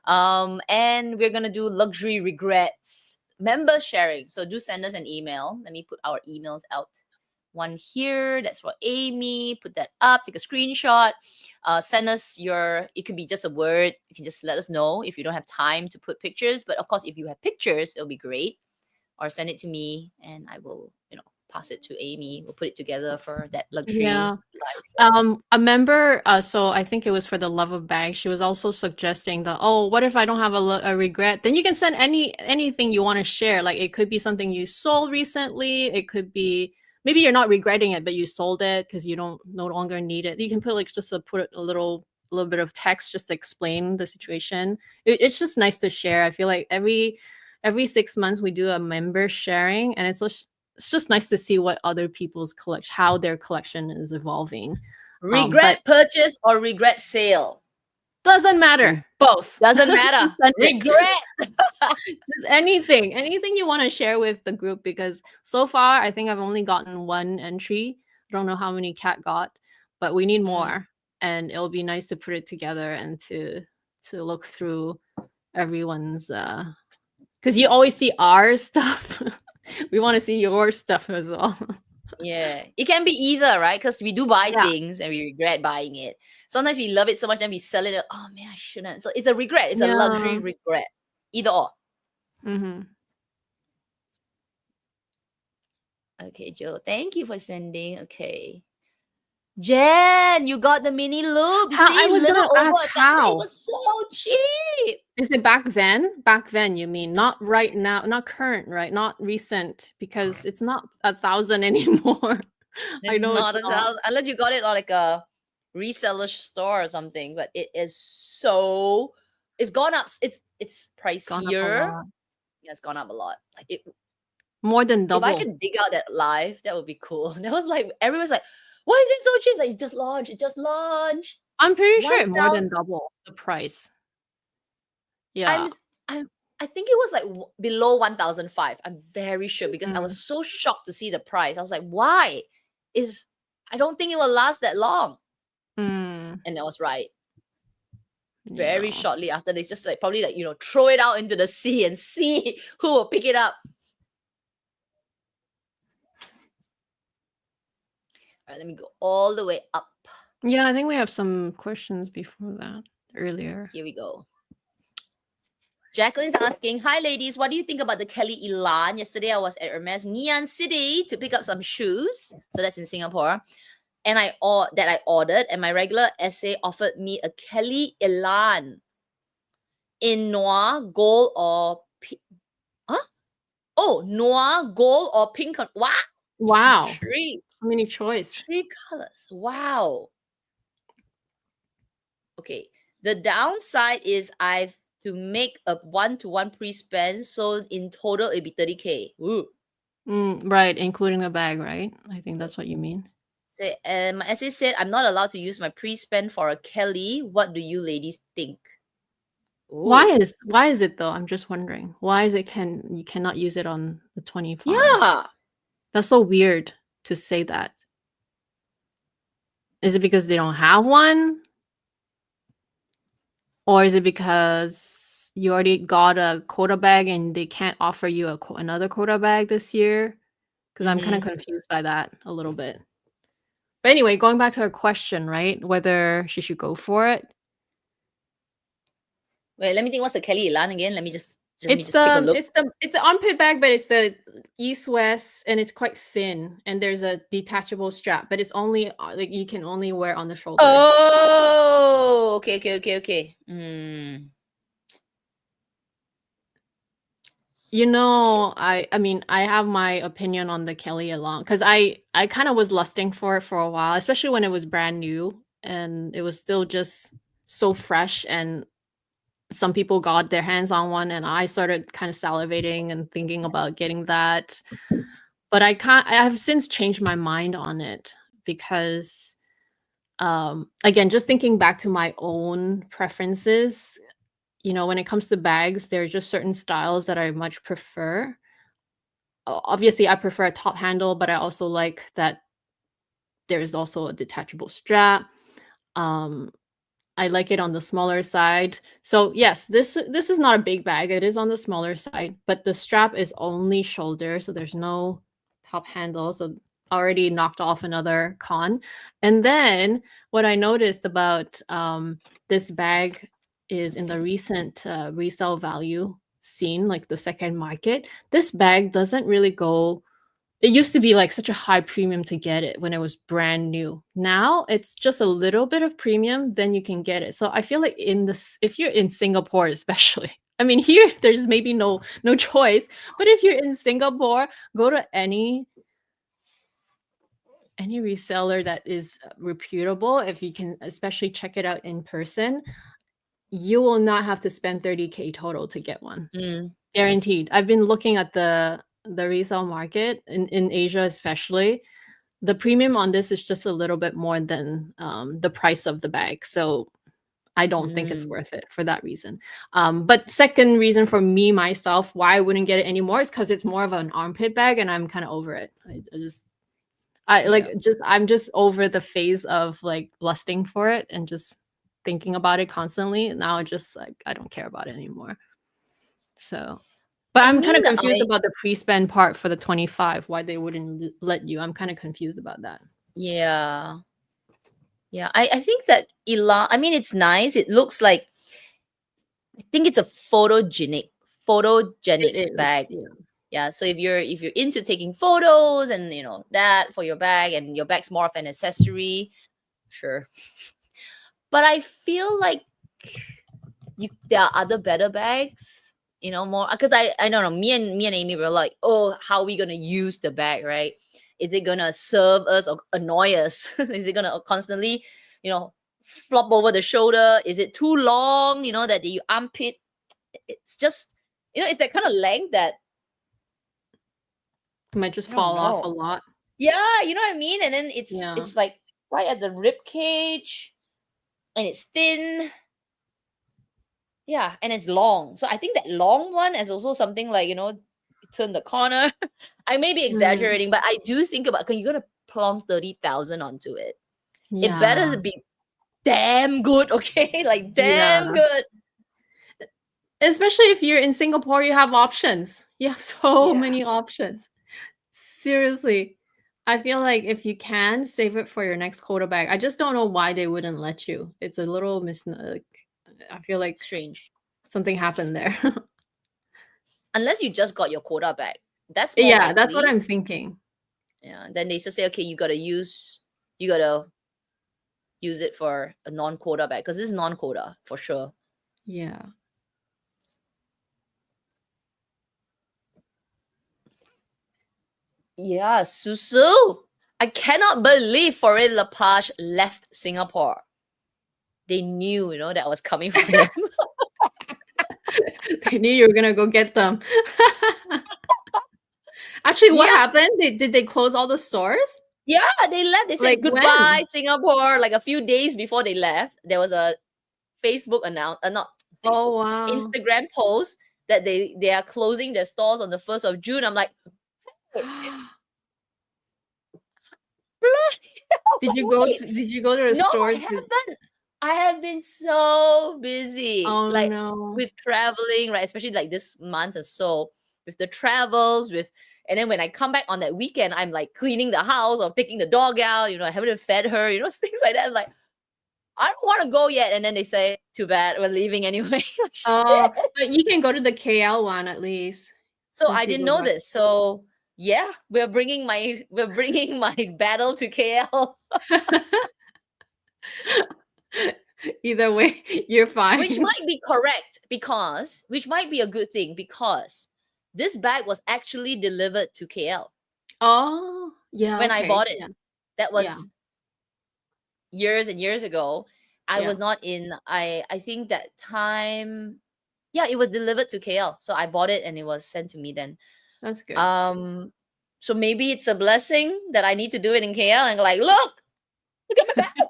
S1: And we're gonna do luxury regrets member sharing. So do send us an email. Let me put our emails out. One here, that's for Amy. Put that up, take a screenshot. Send us it could be just a word. You can just let us know if you don't have time to put pictures. But of course, if you have pictures, it'll be great. Or send it to me and I will, pass it to Amy. We'll put it together for that luxury
S2: Yeah.
S1: live show.
S2: A member, so I think it was for the love of bag. She was also suggesting that, oh, what if I don't have a regret? Then you can send anything you want to share. Like it could be something you sold recently. It could be maybe you're not regretting it, but you sold it because you don't no longer need it. You can put like put a little bit of text just to explain the situation. It's just nice to share. I feel like every 6 months we do a member sharing, and it's just nice to see what other people's collection, how their collection is evolving. But
S1: Regret purchase or regret sale?
S2: doesn't matter. Both.
S1: Doesn't
S2: Just
S1: matter.
S2: send it.
S1: Regret.
S2: Just anything you want to share with the group, because so far I think I've only gotten one entry. I don't know how many Cat got, but we need
S1: Mm.
S2: more. And it'll be nice to put it together and to look through everyone's because you always see our stuff. We want to see your stuff as well.
S1: Yeah, it can be either, right? Because we do buy
S2: Yeah.
S1: things and we regret buying it. Sometimes we love it so much, then we sell it. Oh man, I shouldn't. So it's a regret. It's a luxury
S2: Yeah.
S1: regret. Either or.
S2: Mm-hmm.
S1: Okay, Joe. Thank you for sending. Okay. Jen, you got the mini loop.
S2: How I
S1: See,
S2: was
S1: little
S2: gonna
S1: over
S2: ask
S1: 1,000. It
S2: how.
S1: was so cheap.
S2: Is it back then? Back then, you mean not right now, not current, right? Not recent, because it's not 1,000 anymore.
S1: It's
S2: I know it's
S1: not a
S2: not.
S1: thousand unless you got it on like a reseller store or something. But it's gone up. It's
S2: Gone up a
S1: pricier.
S2: lot.
S1: Yeah, it's gone up a lot. Like it,
S2: More than
S1: if I
S2: double.
S1: could dig out that live, that would be cool. That was like everyone's like, why is it so cheap? It's like, it just launched. It just launched.
S2: I'm pretty sure it more than
S1: 1,000.
S2: double the price.
S1: I'm,
S2: Yeah.
S1: s- I'm, I think it was like below 1,005. I'm very sure because I
S2: Mm.
S1: was so shocked to see the price. I was like, why? I don't think it will last that long.
S2: Mm.
S1: And I was right. Very
S2: Yeah.
S1: shortly after, they just like probably like, throw it out into the sea and see who will pick it up. All right, let me go all the way up.
S2: Yeah, I think we have some questions before that earlier.
S1: Here we go. Jacqueline's asking, hi ladies, what do you think about the Kelly Elan? Yesterday I was at Hermes Ngee City to pick up some shoes. So that's in Singapore. And I ordered, and my regular SA offered me a Kelly Elan in noir, gold, or noir, gold, or pink. Wow.
S2: Wow.
S1: Three
S2: Many choice.
S1: colors. Wow. Okay. The downside is I've to make a 1-to-1 pre-spend, so in total it'd be 30K. Ooh.
S2: Right, including the bag, right? I think that's what you mean.
S1: My essay said I'm not allowed to use my pre-spend for a Kelly. What do you ladies think? Ooh.
S2: Why is it though? I'm just wondering. Why is it you cannot use it on the 25?
S1: Yeah.
S2: That's so weird to say that. Is it because they don't have one? Or is it because you already got a quota bag and they can't offer you another quota bag this year? Because I'm kind of confused by that a little bit. But anyway, going back to her question, right? Whether she should go for it.
S1: Wait, let me think. What's the Kelly Elan again? Let me just
S2: It's
S1: take a look.
S2: it's the armpit bag, but it's the east-west, and it's quite thin, and there's a detachable strap, but it's only like you can only wear on the shoulder.
S1: Oh, okay.
S2: I mean, I have my opinion on the Kelly Elan because I kind of was lusting for it for a while, especially when it was brand new and it was still just so fresh, and some people got their hands on one, and I started kind of salivating and thinking about getting that. But I have since changed my mind on it because again, just thinking back to my own preferences, when it comes to bags, there are just certain styles that I much prefer. Obviously, I prefer a top handle, but I also like that there's also a detachable strap. I like it on the smaller side. So yes, this is not a big bag. It is on the smaller side, but the strap is only shoulder, so there's no top handle. So already knocked off another con. And then what I noticed about this bag is in the recent resale value scene, like the second market, this bag doesn't really go. It used to be like such a high premium to get it when it was brand new. Now it's just a little bit of premium, then you can get it. So I feel like if you're in Singapore, especially, I mean, here there's maybe no choice, but if you're in Singapore, go to any reseller that is reputable. If you can especially check it out in person, you will not have to spend 30K total to get one. Guaranteed. I've been looking at the resale market in Asia, especially. The premium on this is just a little bit more than the price of the bag. So I don't think it's worth it for that reason. But second reason for me, myself, why I wouldn't get it anymore is because it's more of an armpit bag and I'm kind of over it. I'm just over the phase of like lusting for it and just thinking about it constantly. Now just like I don't care about it anymore. So, but I'm kind of confused about the pre-spend part for the 25. Why they wouldn't let you? I'm kind of confused about that.
S1: Yeah. I think that Elan, I mean, it's nice. It looks like, I think it's a photogenic bag. Yeah. So if you're into taking photos and that for your bag, and your bag's more of an accessory, sure. But I feel like there are other better bags, more, because I don't know. Me and Amy were like, oh, how are we gonna use the bag, right? Is it gonna serve us or annoy us? Is it gonna constantly, flop over the shoulder? Is it too long? That you armpit. It's just it's that kind of length that
S2: It might just
S1: I don't
S2: fall off a
S1: know.
S2: lot.
S1: Yeah, you know what I mean? And then
S2: Yeah.
S1: it's like right at the rib cage, and it's thin. Yeah, and it's long. So I think that long one is also something like, turn the corner. I may be
S2: Mm,
S1: exaggerating, but I do think about, because you're gonna plonk 30,000 onto it. It better
S2: yeah.
S1: be damn good, okay? Like damn
S2: Yeah.
S1: good.
S2: Especially if you're in Singapore, you have options. You have so
S1: Yeah.
S2: many options. Seriously. I feel like if you can, save it for your next quota bag. I just don't know why they wouldn't let you. It's a little like, I feel like
S1: Strange.
S2: something happened there.
S1: Unless you just got your quota back. That's more
S2: Yeah, that's what
S1: likely.
S2: I'm thinking.
S1: Yeah. Then they just say, okay, you gotta use it for a non-quota bag, because this is non-quota for sure.
S2: Yeah.
S1: Yeah, Susu. I cannot believe Foreign Lepage left Singapore. They knew, that I was coming for them.
S2: They knew you were gonna go get them. Actually, what
S1: Yeah.
S2: happened? Did they close all the stores?
S1: Yeah, they left. They said
S2: Like,
S1: goodbye,
S2: when?
S1: Singapore. Like a few days before they left, there was a Facebook not Facebook,
S2: Oh, wow.
S1: Instagram post that they are closing their stores on the 1st of June. I'm like,
S2: Did you go
S1: wait.
S2: to the
S1: No,
S2: stores?
S1: I haven't. I have been so busy,
S2: Oh,
S1: like
S2: no.
S1: with traveling, right? Especially like this month or so, with the travels, and then when I come back on that weekend, I'm like cleaning the house or taking the dog out. I haven't fed her, things like that. I'm like, I don't want to go yet. And then they say, too bad, we're leaving anyway.
S2: Oh, but you can go to the KL one at least.
S1: So
S2: since
S1: I
S2: you
S1: didn't
S2: go
S1: know
S2: back.
S1: this. So yeah, we're bringing my battle to KL.
S2: Either way, you're fine.
S1: Which might be correct, which might be a good thing, because this bag was actually delivered to KL
S2: Oh, yeah.
S1: when I
S2: Okay.
S1: bought it.
S2: Yeah.
S1: That
S2: Yeah.
S1: was years and years ago. I
S2: Yeah.
S1: was not in, I think that time, yeah, it was delivered to KL. So I bought it and it was sent to me then.
S2: That's good.
S1: So maybe it's a blessing that I need to do it in KL and like, look at my bag.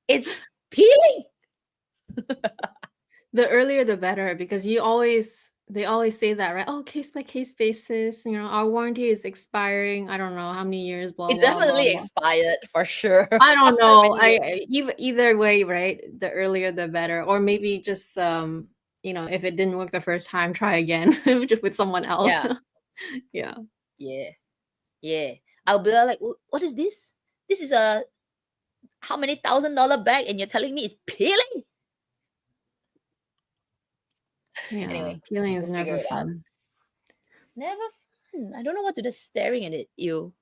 S1: It's peeling.
S2: The earlier the better, because they always say that, right? Oh, case by case basis, our warranty is expiring. I don't know how many years, blah,
S1: It
S2: blah, blah,
S1: definitely
S2: blah.
S1: expired for sure.
S2: I don't know.
S1: Many years.
S2: Either way, right? The earlier the better. Or maybe just if it didn't work the first time, try again just with someone else.
S1: Yeah.
S2: Yeah.
S1: Yeah. Yeah. I'll be like, what is this? This is a how many $1,000 bag and you're telling me it's peeling?
S2: Yeah.
S1: Anyway,
S2: Peeling is
S1: we'll figure
S2: never
S1: it out.
S2: fun.
S1: Never fun. I don't know what to do staring at it. You.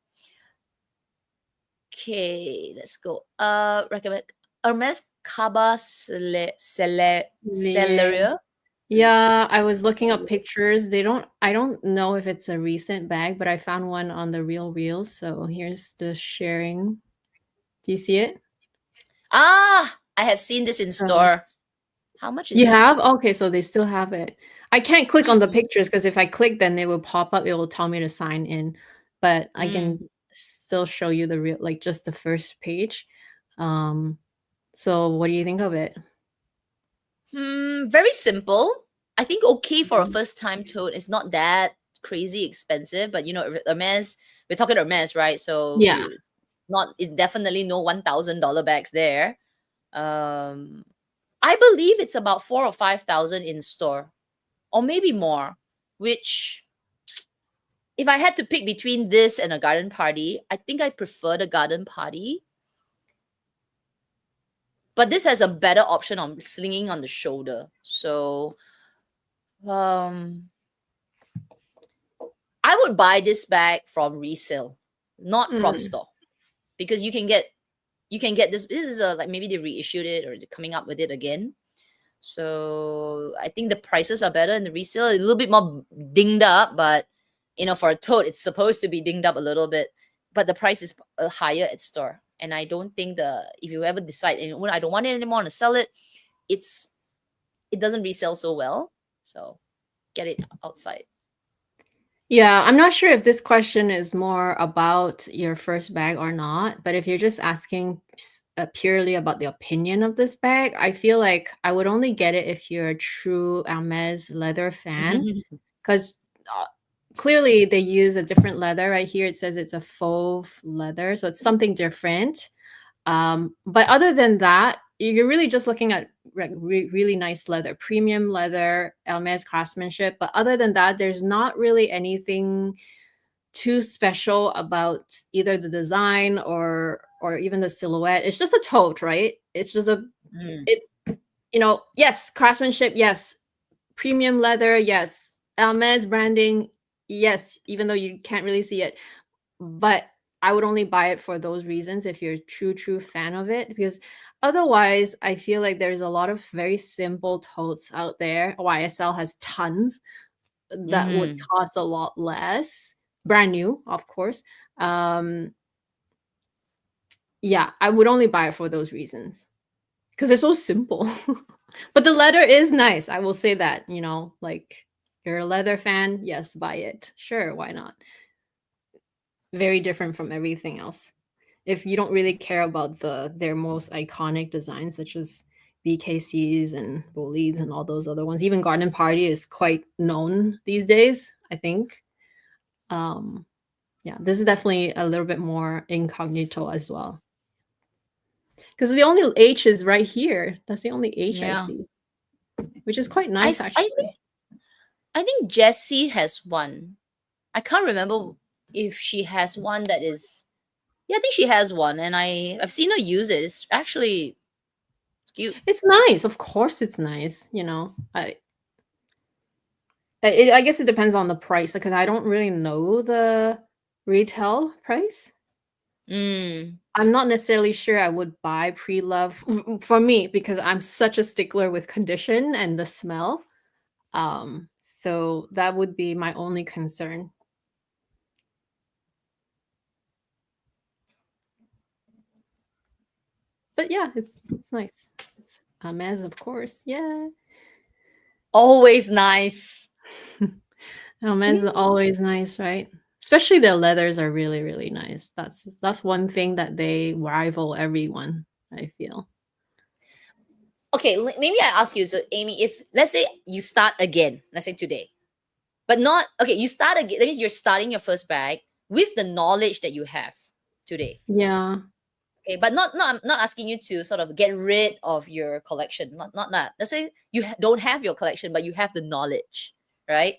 S1: Okay, let's go. Recommend Hermes Cabaselia.
S2: Yeah, I was looking up pictures. I don't know if it's a recent bag, but I found one on the Real Reels. So here's the sharing. Do you see it?
S1: Ah, I have seen this in store. How much is
S2: You
S1: it?
S2: have? Okay, so they still have it. I can't click on the pictures because if I click, then it will pop up. It will tell me to sign in, but I can still show you the real, like just the first page. So what do you think of it?
S1: Very simple. I think okay for a first time tote. It's not that crazy expensive, but Hermes, we're talking Hermes, right? So
S2: Yeah.
S1: it's definitely no $1,000 bags there. I believe it's about 4,000 or 5,000 in store, or maybe more. Which, if I had to pick between this and a garden party, I think I prefer the garden party. But this has a better option on slinging on the shoulder. So, I would buy this bag from resale, not from store, because you can get this. This is like maybe they reissued it or they're coming up with it again. So I think the prices are better in the resale, a little bit more dinged up, but for a tote, it's supposed to be dinged up a little bit, but the price is higher at store. And I don't think if you ever decide, I don't want it anymore, I want to sell it, it doesn't resell so well. So get it outside.
S2: Yeah, I'm not sure if this question is more about your first bag or not, but if you're just asking purely about the opinion of this bag, I feel like I would only get it if you're a true Hermes leather fan, because clearly they use a different leather. Right here it says it's a fauve leather, so it's something different. But other than that, you're really just looking at really nice leather, premium leather, Hermes craftsmanship. But other than that, there's not really anything too special about either the design or even the silhouette. It's just a tote, right? It's just it, yes, craftsmanship, yes, premium leather, yes, Hermes branding, yes, even though you can't really see it. But I would only buy it for those reasons if you're a true fan of it, because otherwise I feel like there's a lot of very simple totes out there. YSL has tons that would cost a lot less, brand new, of course. Yeah, I would only buy it for those reasons because it's so simple. But the leather is nice, I will say that. Like, you're a leather fan, yes, buy it, sure, why not? Very different from everything else. If you don't really care about their most iconic designs, such as BKCs and Bolides and all those other ones, even Garden Party is quite known these days, I think. Yeah, this is definitely a little bit more incognito as well. Because the only H is right here. That's the only H I see, which is quite nice, actually.
S1: I think Jessie has one. I can't remember if she has one that is. Yeah, I think she has one, and I've seen her use it. It's actually cute.
S2: It's nice. Of course, it's nice. I guess it depends on the price, because I don't really know the retail price. I'm not necessarily sure I would buy pre-love for me, because I'm such a stickler with condition and the smell. So that would be my only concern. But yeah, it's nice. It's Hermes, of course. Yeah.
S1: Always nice.
S2: Hermes is always nice, right? Especially their leathers are really, really nice. That's one thing that they rival everyone, I feel.
S1: Okay, maybe I ask you, so Amy, if let's say you start again, let's say today, but not okay, you start again. That means you're starting your first bag with the knowledge that you have today.
S2: Yeah.
S1: Okay, but I'm not asking you to sort of get rid of your collection. Not that. Let's say you don't have your collection, but you have the knowledge, right?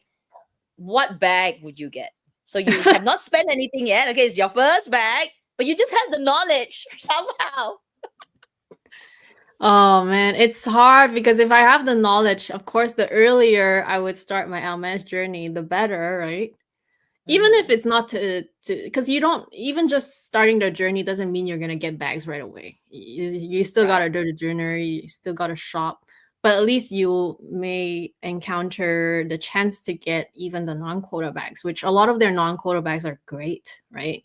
S1: What bag would you get? So you have not spent anything yet. Okay, it's your first bag, but you just have the knowledge somehow.
S2: Oh man, it's hard, because if I have the knowledge, of course, the earlier I would start my Hermes journey, the better, right? Even if it's not because you don't, even just starting the journey doesn't mean you're gonna get bags right away. You still gotta do the journey, you still gotta shop, but at least you may encounter the chance to get even the non-quota bags, which a lot of their non-quota bags are great, right?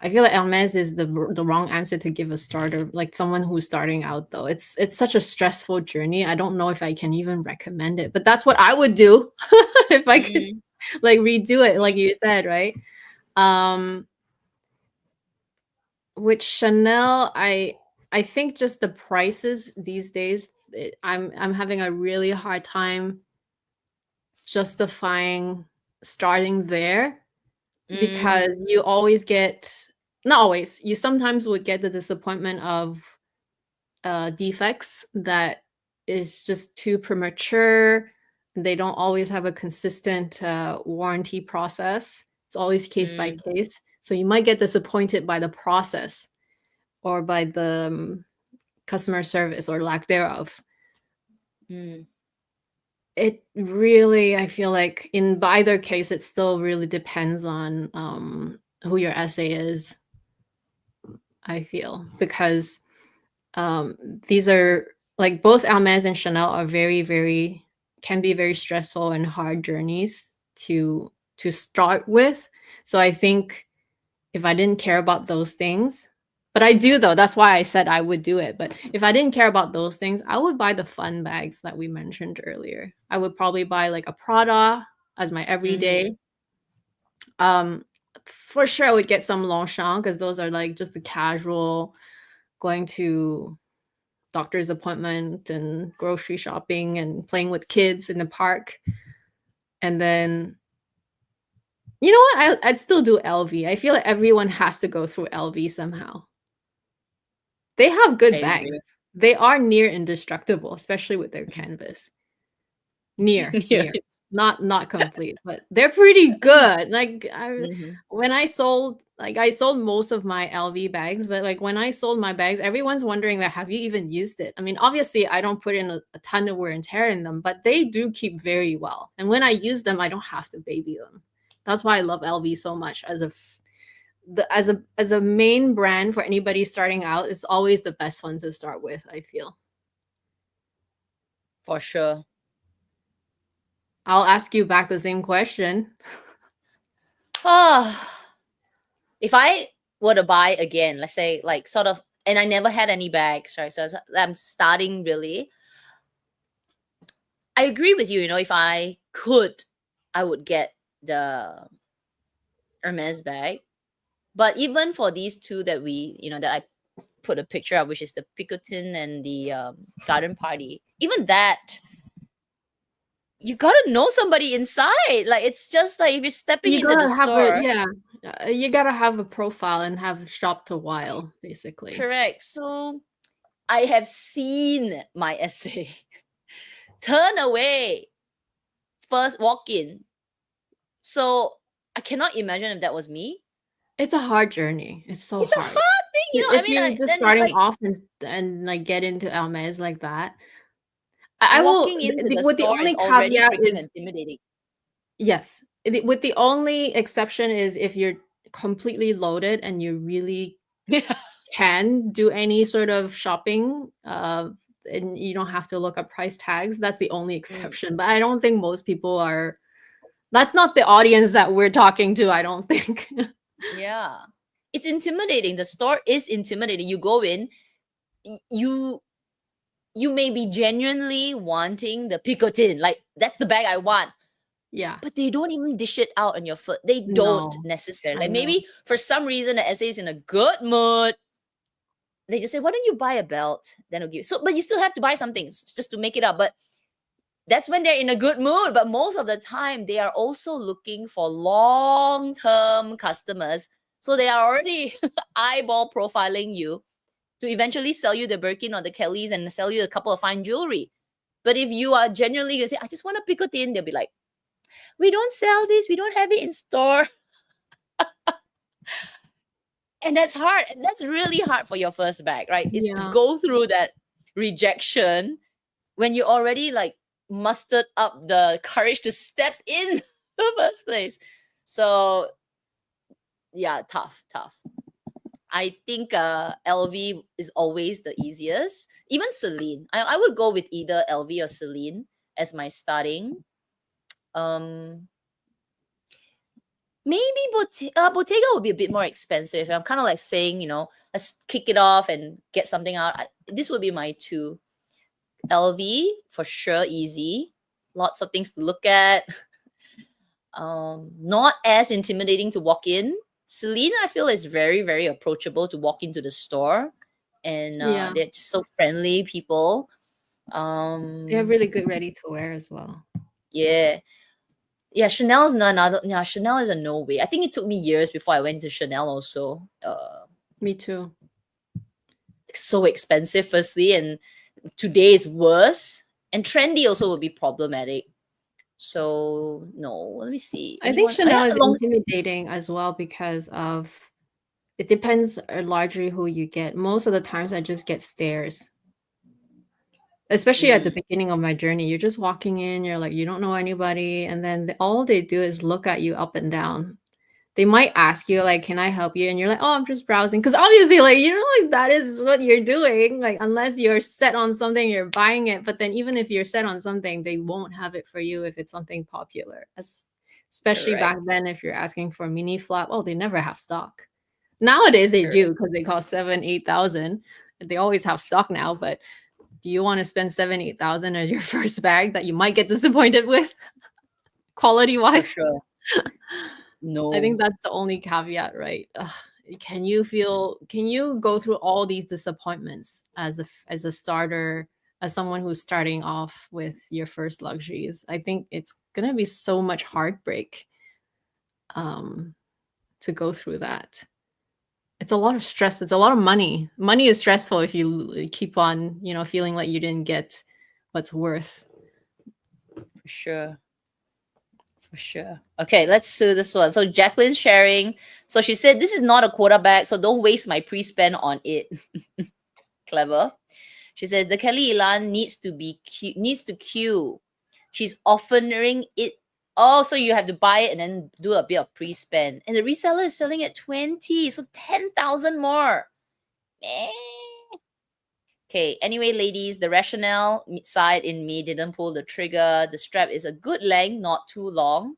S2: I feel like Hermes is the wrong answer to give a starter, like someone who's starting out, though. It's such a stressful journey. I don't know if I can even recommend it, but that's what I would do if I could like redo it, like you said, right? With Chanel, I think just the prices these days, I'm having a really hard time justifying starting there, because you always get, not always, you sometimes would get the disappointment of defects that is just too premature. They don't always have a consistent warranty process. It's always case by case. So you might get disappointed by the process or by the customer service or lack thereof. It really, I feel like in either case, it still really depends on who your SA is, I feel, because these are, like, both Hermes and Chanel are can be very stressful and hard journeys to start with. So I think if I didn't care about those things, But I do though. That's why I said I would do it. But if I didn't care about those things, I would buy the fun bags that we mentioned earlier. I would probably buy like a Prada as my everyday. For sure I would get some Longchamp because those are like just the casual going to doctor's appointment and grocery shopping and playing with kids in the park. And then, you know what? I'd still do LV. I feel like everyone has to go through LV somehow. They have good
S1: I
S2: bags.
S1: agree.
S2: They are near indestructible, especially with their canvas. Near,
S1: Yeah.
S2: not complete, but they're pretty good. Like
S1: Mhm.
S2: when I sold most of my LV bags, but like when I sold my bags, everyone's wondering that have you even used it? I mean, obviously I don't put in a ton of wear and tear in them, but they do keep very well. And when I use them, I don't have to baby them. That's why I love LV so much as a main brand for anybody starting out. It's always the best one to start with, I feel.
S1: For sure.
S2: I'll ask you back the same question.
S1: If I were to buy again, let's say like sort of, and I never had any bags, right? So I'm starting really. I agree with you. You know, if I could, I would get the Hermes bag. But even for these two that that I put a picture of, which is the Picotin and the Garden Party, even that, you gotta know somebody inside. Like it's just like if you're stepping
S2: You
S1: into the
S2: gotta have
S1: store.
S2: you gotta have a profile and have shopped a while, basically.
S1: Correct. So I have seen my essay turn away first walk in. So I cannot imagine if that was me.
S2: It's a hard journey. It's so
S1: It's a
S2: hard.
S1: hard thing, I
S2: If
S1: mean,
S2: you're just
S1: then
S2: starting
S1: like
S2: off and like get into Hermes like that, I will
S1: walking into the
S2: with the
S1: store is
S2: only
S1: already
S2: caveat
S1: freaking
S2: is
S1: intimidating.
S2: yes. With the only exception is if you're completely loaded and you really
S1: Yeah.
S2: can do any sort of shopping, and you don't have to look up price tags. That's the only exception. But I don't think most people are. That's not the audience that we're talking to, I don't think.
S1: Yeah. It's intimidating. The store is intimidating. You go in, you may be genuinely wanting the picotin. Like that's the bag I want.
S2: Yeah.
S1: But they don't even dish it out on your foot. They don't
S2: No,
S1: necessarily.
S2: I
S1: Like
S2: know.
S1: maybe for some reason the essay is in a good mood. They just say, why don't you buy a belt? Then I'll give you. So, but you still have to buy something just to make it up. But that's when they're in a good mood. But most of the time, they are also looking for long-term customers. So they are already eyeball profiling you to eventually sell you the Birkin or the Kellys and sell you a couple of fine jewelry. But if you are genuinely going to say, I just want to pick it in, they'll be like, we don't sell this. We don't have it in store. And that's hard. And that's really hard for your first bag, right? It's to
S2: Yeah.
S1: go through that rejection when you already like mustered up the courage to step in the first place. So yeah, tough. I think LV is always the easiest. Even Celine. I would go with either LV or Celine as my starting. Maybe Bottega would be a bit more expensive. I'm kind of like saying, let's kick it off and get something out. This would be my two. LV for sure, easy. Lots of things to look at. Not as intimidating to walk in. Celine, I feel, is very, very approachable to walk into the store, and
S2: Yeah.
S1: they're just so friendly people.
S2: They have really good ready to wear as well.
S1: Yeah. Yeah, Chanel's another. Yeah, Chanel is a no way. I think it took me years before I went to Chanel also.
S2: Me too.
S1: So expensive, firstly, and today is worse. And trendy also will be problematic. So no, let me see.
S2: I think Chanel is intimidating as well because of it depends largely who you get. Most of the times I just get stares. Especially at the beginning of my journey, you're just walking in, you're like, you don't know anybody. And then all they do is look at you up and down. They might ask you, like, can I help you? And you're like, oh, I'm just browsing. Because obviously, like, like that is what you're doing. Like, unless you're set on something, you're buying it. But then even if you're set on something, they won't have it for you if it's something popular. Especially back then, if you're asking for a mini flap, oh, they never have stock. Nowadays they
S1: Sure.
S2: do because they cost 7,000, 8,000. They always have stock now, but do you want to spend 7,000, 8,000 as your first bag that you might get disappointed with, quality
S1: For
S2: wise?
S1: sure.
S2: I think
S1: No.
S2: that's the only caveat, right? Ugh, can you go through all these disappointments as a starter, as someone who's starting off with your first luxuries? I think it's gonna be so much heartbreak um to go through that. It's a lot of stress. It's a lot of money. Money is stressful if you keep on, feeling like you didn't get what's worth.
S1: For sure. For sure. Okay, let's do this one. So Jacqueline's sharing. So she said, this is not a quota bag, so don't waste my pre-spend on it. Clever. She says the Kelly Elan needs to queue. She's offering it. Oh, so you have to buy it and then do a bit of pre-spend. And the reseller is selling at 20, so 10,000 more. Eh. Okay, anyway, ladies, the rationale side in me didn't pull the trigger. The strap is a good length, not too long.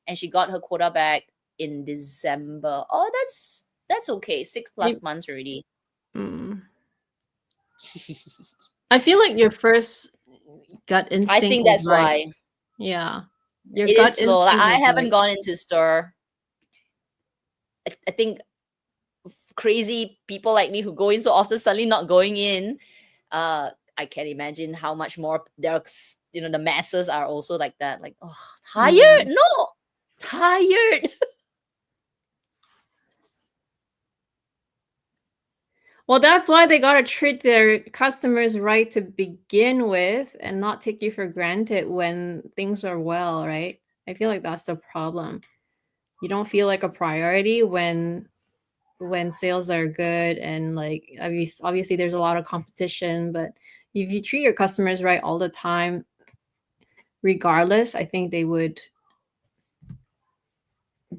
S1: And she got her quota back in December. Oh, that's okay. 6+ months already.
S2: Mm. I feel like your first gut instinct
S1: I think
S2: was
S1: that's
S2: right.
S1: why.
S2: Yeah. Your
S1: It
S2: gut
S1: is slow. Like,
S2: instinct
S1: I
S2: was
S1: haven't
S2: right.
S1: gone into store. I think crazy people like me who go in so often suddenly not going in. I can't imagine how much more there's, the masses are also like that. Like, oh, tired?
S2: Yeah.
S1: No, tired.
S2: Well, that's why they gotta treat their customers right to begin with and not take you for granted when things are well, right? I feel like that's the problem. You don't feel like a priority when sales are good, and like obviously there's a lot of competition, but if you treat your customers right all the time, regardless, I think they would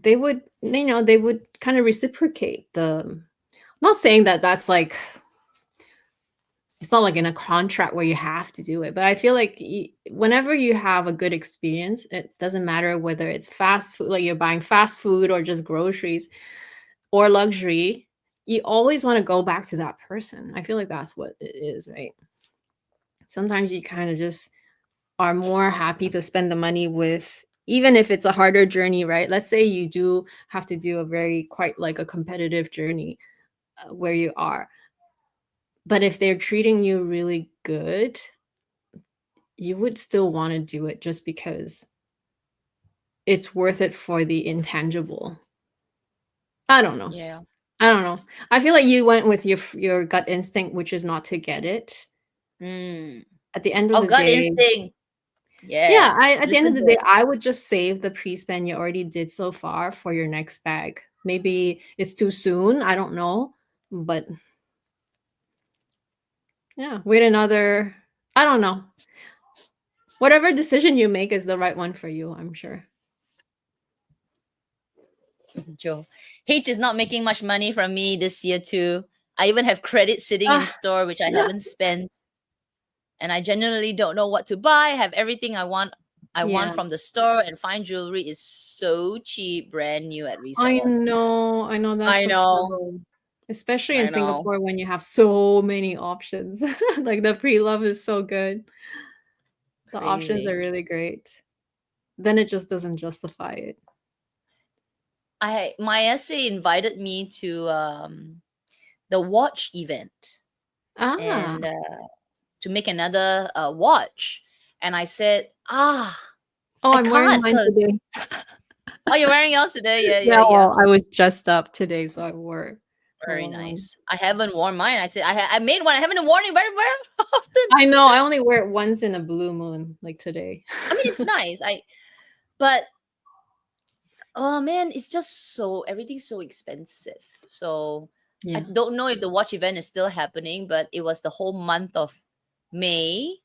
S2: kind of reciprocate the, not saying that that's like, it's not like in a contract where you have to do it, but I feel like whenever you have a good experience, it doesn't matter whether it's fast food, like you're buying fast food or just groceries or luxury, you always want to go back to that person. I feel like that's what it is, right? Sometimes you kind of just are more happy to spend the money with, even if it's a harder journey, right? Let's say you do have to do a very quite like a competitive journey where you are. But if they're treating you really good, you would still want to do it just because it's worth it for the intangible. I don't know.
S1: Yeah.
S2: I don't know. I feel like you went with your gut instinct, which is not to get it.
S1: Mm.
S2: At the end of
S1: Oh,
S2: the
S1: gut
S2: day,
S1: instinct. Yeah.
S2: yeah, at the end of
S1: Listen
S2: the
S1: to
S2: day,
S1: it.
S2: I would just save the pre-spend you already did so far for your next bag. Maybe it's too soon. I don't know. But yeah, wait another, I don't know. Whatever decision you make is the right one for you, I'm sure.
S1: Joe. H is not making much money from me this year too. I even have credit sitting in
S2: Ah,
S1: store which I haven't spent. And I genuinely don't know what to buy. I have everything I want
S2: yeah,
S1: from the store, and fine jewelry is so cheap, brand new at
S2: I
S1: resellers.
S2: know. I know that's
S1: I
S2: a
S1: know.
S2: struggle, especially in
S1: I know.
S2: Singapore when you have so many options. Like the pre-love is so good. The options are
S1: Crazy.
S2: really great. Then it just doesn't justify it.
S1: My essay invited me to the watch event
S2: Ah,
S1: and to make another watch. And I said,
S2: oh,
S1: I
S2: I'm wearing
S1: can't
S2: mine
S1: because
S2: today.
S1: oh, you're wearing yours today. Yeah, yeah,
S2: Yeah,
S1: yeah.
S2: well, I was dressed up today, so I
S1: Very
S2: wore mine.
S1: nice. I haven't worn mine. I said I made one. I haven't worn it very, very often.
S2: I know. I only wear it once in a blue moon, like today.
S1: I mean, it's nice. But oh man, it's just so everything's so expensive. So I
S2: Yeah.
S1: don't know if the watch event is still happening, but it was the whole month of May,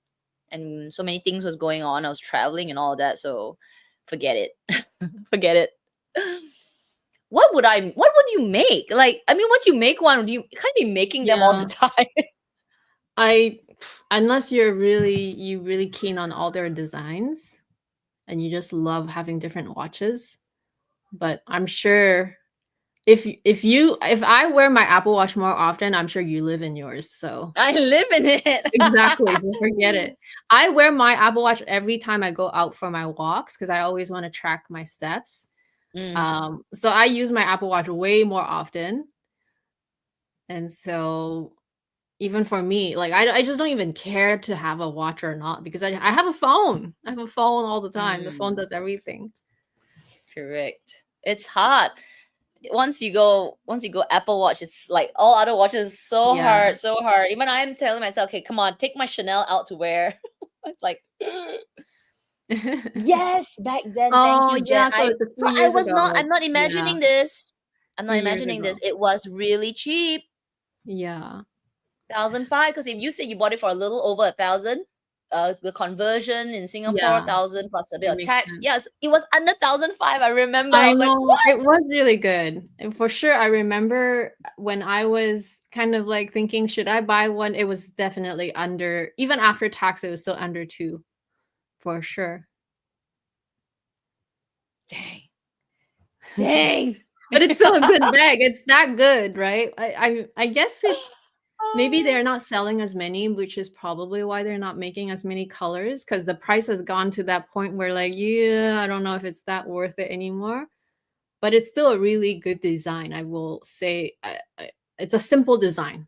S1: and so many things was going on. I was traveling and all that, so forget it. Forget it. What would you make? Like, I mean, once you make one, you can't be making them all the
S2: Yeah.
S1: time.
S2: I unless you really keen on all their designs and you just love having different watches, but I'm sure if I wear my Apple Watch more often, I'm sure you live in yours. So
S1: I live in it.
S2: exactly. So forget it. I wear my Apple Watch every time I go out for my walks because I always want to track my steps. So I use my Apple Watch way more often. And so even for me, like I just don't even care to have a watch or not because I have a phone. I have a phone all the time. The phone does everything.
S1: Correct. It's hard. Once you go Apple Watch, it's like all other watches so
S2: Yeah.
S1: hard. Even I'm telling myself, okay, come on, take my Chanel out to wear. It's like yes, back then. Thank
S2: Oh
S1: you, Jen.
S2: yeah, so it's a few
S1: I
S2: years
S1: was not.
S2: ago.
S1: I'm not
S2: Yeah,
S1: imagining this. I'm not
S2: few years
S1: imagining this.
S2: ago.
S1: It was really cheap,
S2: Yeah.
S1: 1,500. Because if you say you bought it for a little over 1,000, the conversion in Singapore,
S2: Yeah,
S1: 1,000 plus a bit
S2: it
S1: of
S2: makes
S1: tax.
S2: sense.
S1: Yes, it was under 1,500. I remember. I
S2: I
S1: was like,
S2: know it was really good. And for sure, I remember when I was kind of like thinking, should I buy one? It was definitely under, even after tax, it was still under 2 for sure.
S1: dang.
S2: But it's still a good bag. It's that good, right? I guess it maybe they're not selling as many, which is probably why they're not making as many colors because the price has gone to that point where like, yeah, I don't know if it's that worth it anymore. But it's still a really good design. I will say it's a simple design,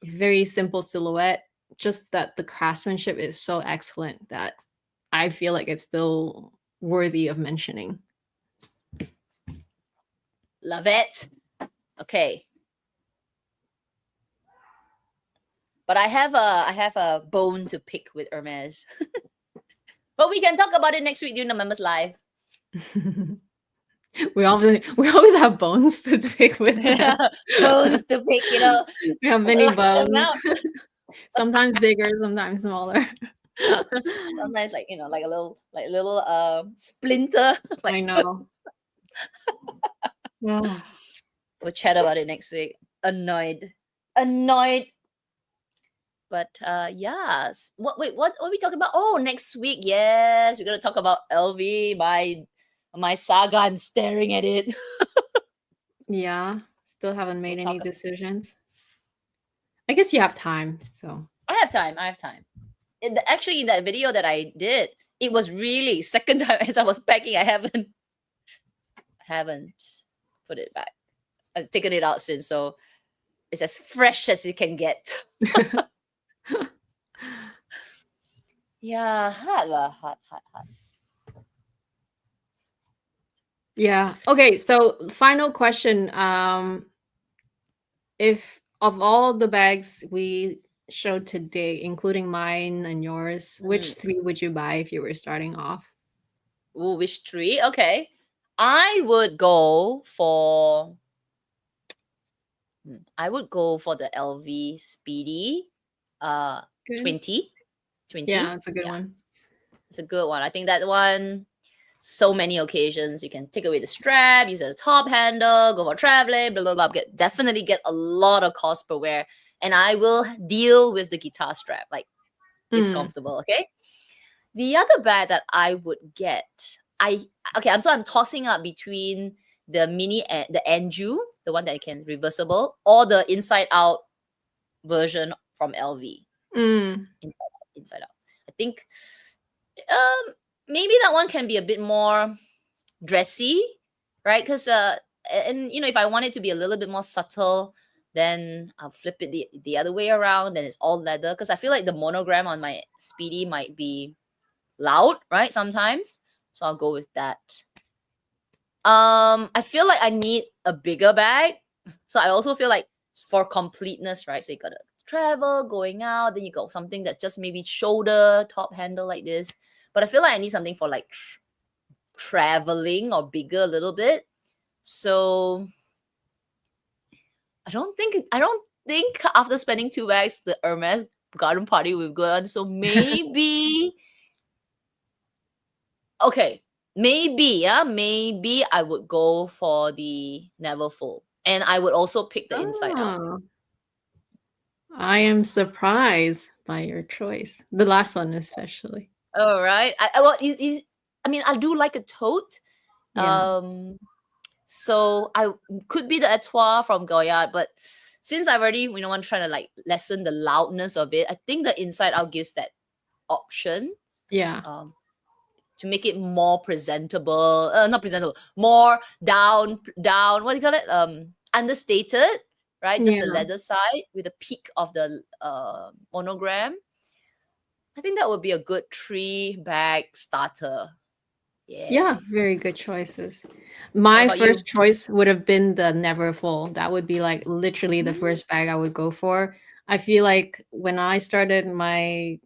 S2: very simple silhouette. Just that the craftsmanship is so excellent that I feel like it's still worthy of mentioning.
S1: Love it. Okay. But I have a bone to pick with Hermes. But we can talk about it next week during the members live.
S2: We always have bones to pick with.
S1: Bones to pick,
S2: We have many
S1: Luck them
S2: bones.
S1: out.
S2: Sometimes bigger, sometimes smaller.
S1: Sometimes like like a little splinter.
S2: I know.
S1: We'll chat about it next week. Annoyed. But yes. What are we talking about? Oh, next week. Yes, we're gonna talk about LV. My saga. I'm staring at it.
S2: Yeah. Still haven't made
S1: We'll
S2: any
S1: talk-
S2: decisions. I guess you have time, so
S1: I have time. Actually, in that video that I did, it was really second time as I was packing. I haven't put it back. I've taken it out since, so it's as fresh as it can get. Yeah, hot.
S2: yeah. Okay, so final question. If of all the bags we showed today, including mine and yours, which 3 would you buy if you were starting off?
S1: Ooh, which 3? Okay. I would go for the LV Speedy
S2: Good.
S1: 20.
S2: Yeah, it's a good one.
S1: It's a good one. I think that one, so many occasions. You can take away the strap, use it as a top handle, go for traveling, blah, blah, blah. Definitely get a lot of cost per wear. And I will deal with the guitar strap. Like, it's comfortable, okay? The other bag that I would get, I'm tossing up between the the Anju, the one that can reversible, or the inside out version from LV. Inside out. I think maybe that one can be a bit more dressy, right? Because and if I want it to be a little bit more subtle, then I'll flip it the other way around. Then it's all leather, because I feel like the monogram on my Speedy might be loud, right? Sometimes, so I'll go with that. I feel like I need a bigger bag, so I also feel like for completeness, right? So you gotta travel, going out, then you got something that's just maybe shoulder, top handle like this. But I feel like I need something for like traveling or bigger a little bit. So I don't think after spending 2 bags, the Hermes garden party will go on. So maybe okay, maybe I would go for the neverfull, and I would also pick the inside out.
S2: I am surprised by your choice. The last one, especially.
S1: All right. I do like a tote.
S2: Yeah.
S1: So I could be the Etoile from Goyard, but since I've already, want to try to like lessen the loudness of it, I think the inside out gives that option
S2: Yeah.
S1: to make it more presentable. Not presentable, more down. What do you call it? Understated, right? Just the
S2: Yeah.
S1: leather side with the peak of the monogram. I think that would be a good 3-bag starter.
S2: Yeah,
S1: Yeah.
S2: very good choices.
S1: What
S2: My
S1: about you?
S2: first choice would have been the Neverfull. That would be like literally the first bag I would go for. I feel like when I started my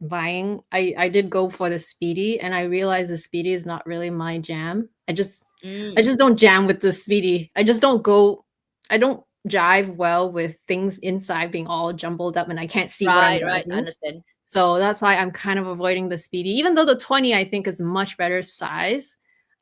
S2: buying, I did go for the speedy, and I realized the speedy is not really my jam. I just don't jam with the speedy. I don't jive well with things inside being all jumbled up and I can't see what I'm
S1: Right. I
S2: wearing.
S1: understand.
S2: So that's why I'm kind of avoiding the speedy, even though the 20 I think is much better size.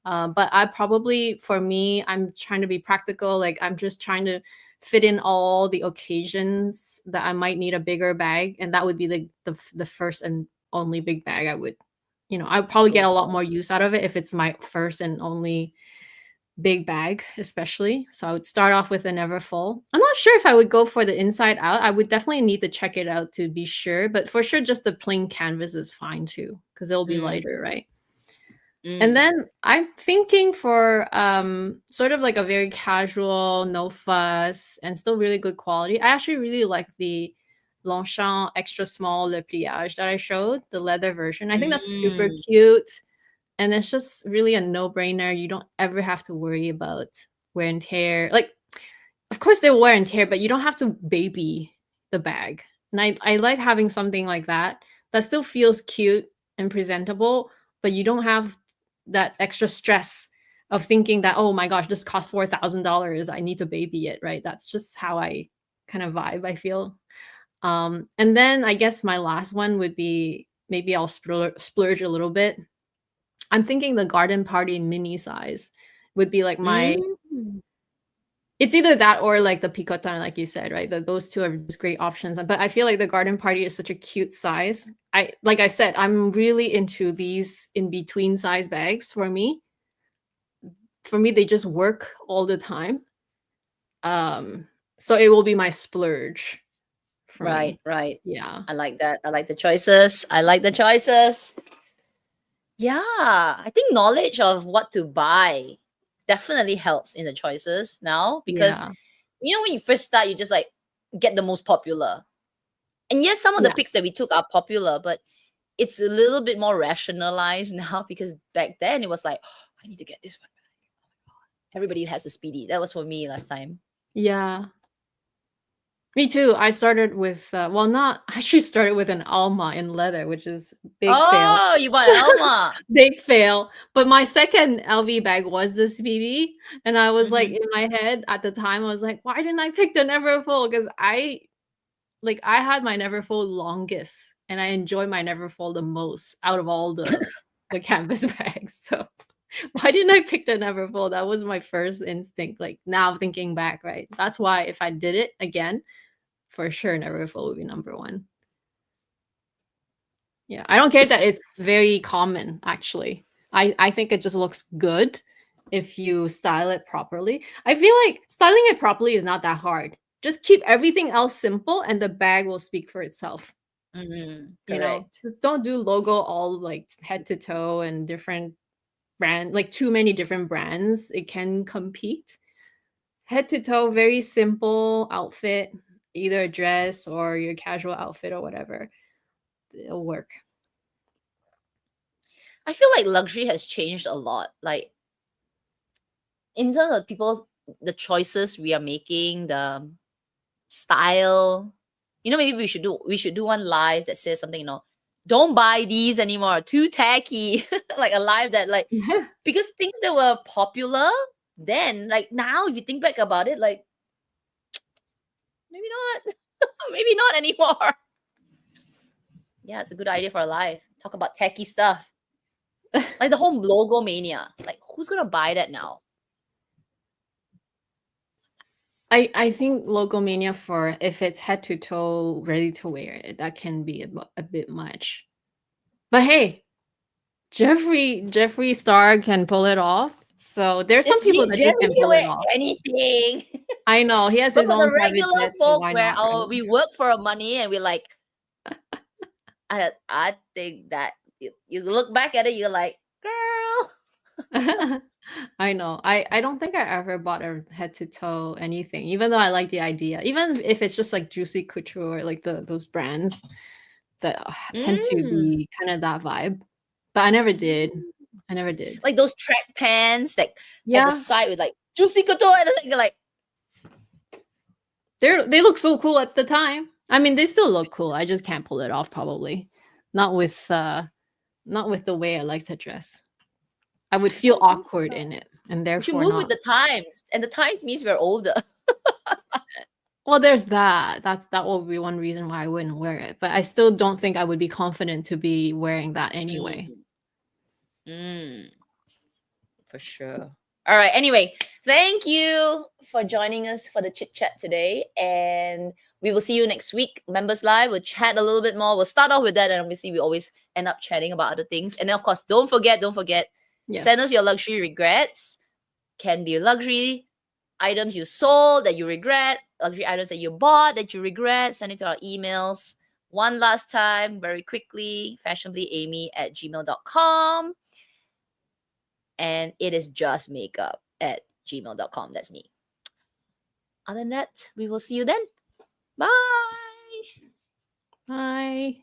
S2: But I probably, for me, I'm trying to be practical. Like I'm just trying to fit in all the occasions that I might need a bigger bag, and that would be the first and only big bag I would, I'd probably get
S1: Go
S2: a lot
S1: for.
S2: more use out of it if it's my first and only big bag, especially. So I would start off with a Neverfull. I'm not sure if I would go for the inside out. I would definitely need to check it out to be sure, but for sure, just the plain canvas is fine too, because it'll be lighter, right? And then I'm thinking for sort of like a very casual, no fuss, and still really good quality. I actually really like the Longchamp extra small le pliage that I showed, the leather version. I think that's super cute. And it's just really a no-brainer. You don't ever have to worry about wear and tear. Like, of course they will wear and tear, but you don't have to baby the bag. And I like having something like that still feels cute and presentable, but you don't have that extra stress of thinking that, oh my gosh, this costs $4,000. I need to baby it, right? That's just how I kind of vibe, I feel. And then I guess my last one would be maybe I'll splurge a little bit. I'm thinking the garden party mini size would be like my it's either that or like the picotin, like you said, right? Those two are just great options. But I feel like the garden party is such a cute size. Like I said, I'm really into these in between size bags for me. For me, they just work all the time. So it will be my splurge for me.
S1: Right.
S2: Yeah.
S1: I like that. I like the choices. Yeah, I think knowledge of what to buy definitely helps in the choices now because
S2: Yeah.
S1: when you first start, you just like get the most popular. And yes, some of the
S2: Yeah.
S1: picks that we took are popular, but it's a little bit more rationalized now because back then it was like, I need to get this one. Oh my God. Everybody has the speedy. That was for me last time.
S2: Yeah. Me too. I started with not I actually started with an Alma in leather, which is big fail.
S1: Oh, you bought Alma.
S2: Big fail. But my second LV bag was the Speedy, and I was like
S1: Mhm.
S2: in my head at the time, I was like, why didn't I pick the Neverfull? Because I had my Neverfull longest, and I enjoy my Neverfull the most out of all the canvas bags. So why didn't I pick the Neverfull? That was my first instinct. Like now thinking back, right? That's why if I did it again, for sure Neverfull would be number one. Yeah, I don't care that it's very common, actually. I think it just looks good if you style it properly. I feel like styling it properly is not that hard. Just keep everything else simple and the bag will speak for itself.
S1: Correct.
S2: Just don't do logo all like head to toe and different brand, like too many different brands. It can compete. Head to toe, very simple outfit, either a dress or your casual outfit or whatever. It'll work.
S1: I feel like luxury has changed a lot. Like in terms of people, the choices we are making, the style. Maybe we should do one live that says something, don't buy these anymore, too tacky. Like a live that like because things that were popular then, like now, if you think back about it, like maybe not, maybe not anymore. Yeah, it's a good idea for a live. Talk about tacky stuff. Like the whole logo mania. Like who's gonna buy that now?
S2: I think Logomania for if it's head to toe ready to wear, that can be a bit much. But hey, Jeffree Star can pull it off. So there's some people that just can
S1: He
S2: pull it
S1: wear
S2: off.
S1: anything.
S2: I know he has
S1: But
S2: his
S1: for the
S2: own private
S1: regular
S2: jet, so
S1: folk
S2: why
S1: where
S2: not, right?
S1: we work for our money and we're like, I think that you look back at it, you're like, girl.
S2: I know. I don't think I ever bought a head to toe anything, even though I like the idea. Even if it's just like Juicy Couture, like those brands that tend to
S1: Mm.
S2: be kind of that vibe. But I never did. I never did.
S1: Like those track pants, like at the
S2: Yeah,
S1: side with like juicy couture, and you're like,
S2: they look so cool at the time. I mean, they still look cool. I just can't pull it off, probably. Not with the way I like to dress. I would feel awkward in it, and
S1: we should
S2: therefore
S1: move with
S2: not.
S1: the times, and the times means we're older.
S2: Well, there's that. That will be one reason why I wouldn't wear it. But I still don't think I would be confident to be wearing that anyway.
S1: For sure. All right. Anyway, thank you for joining us for the chit chat today, and we will see you next week. Members Live. We'll chat a little bit more. We'll start off with that, and obviously we always end up chatting about other things. And then, of course, don't forget.
S2: Yes.
S1: Send us your luxury regrets. Can be luxury items you sold that you regret, luxury items that you bought that you regret. Send it to our emails. One last time, very quickly, fashionablyamy@gmail.com. And it is justmakeup@gmail.com. That's me. Other than that, we will see you then. Bye.
S2: Bye.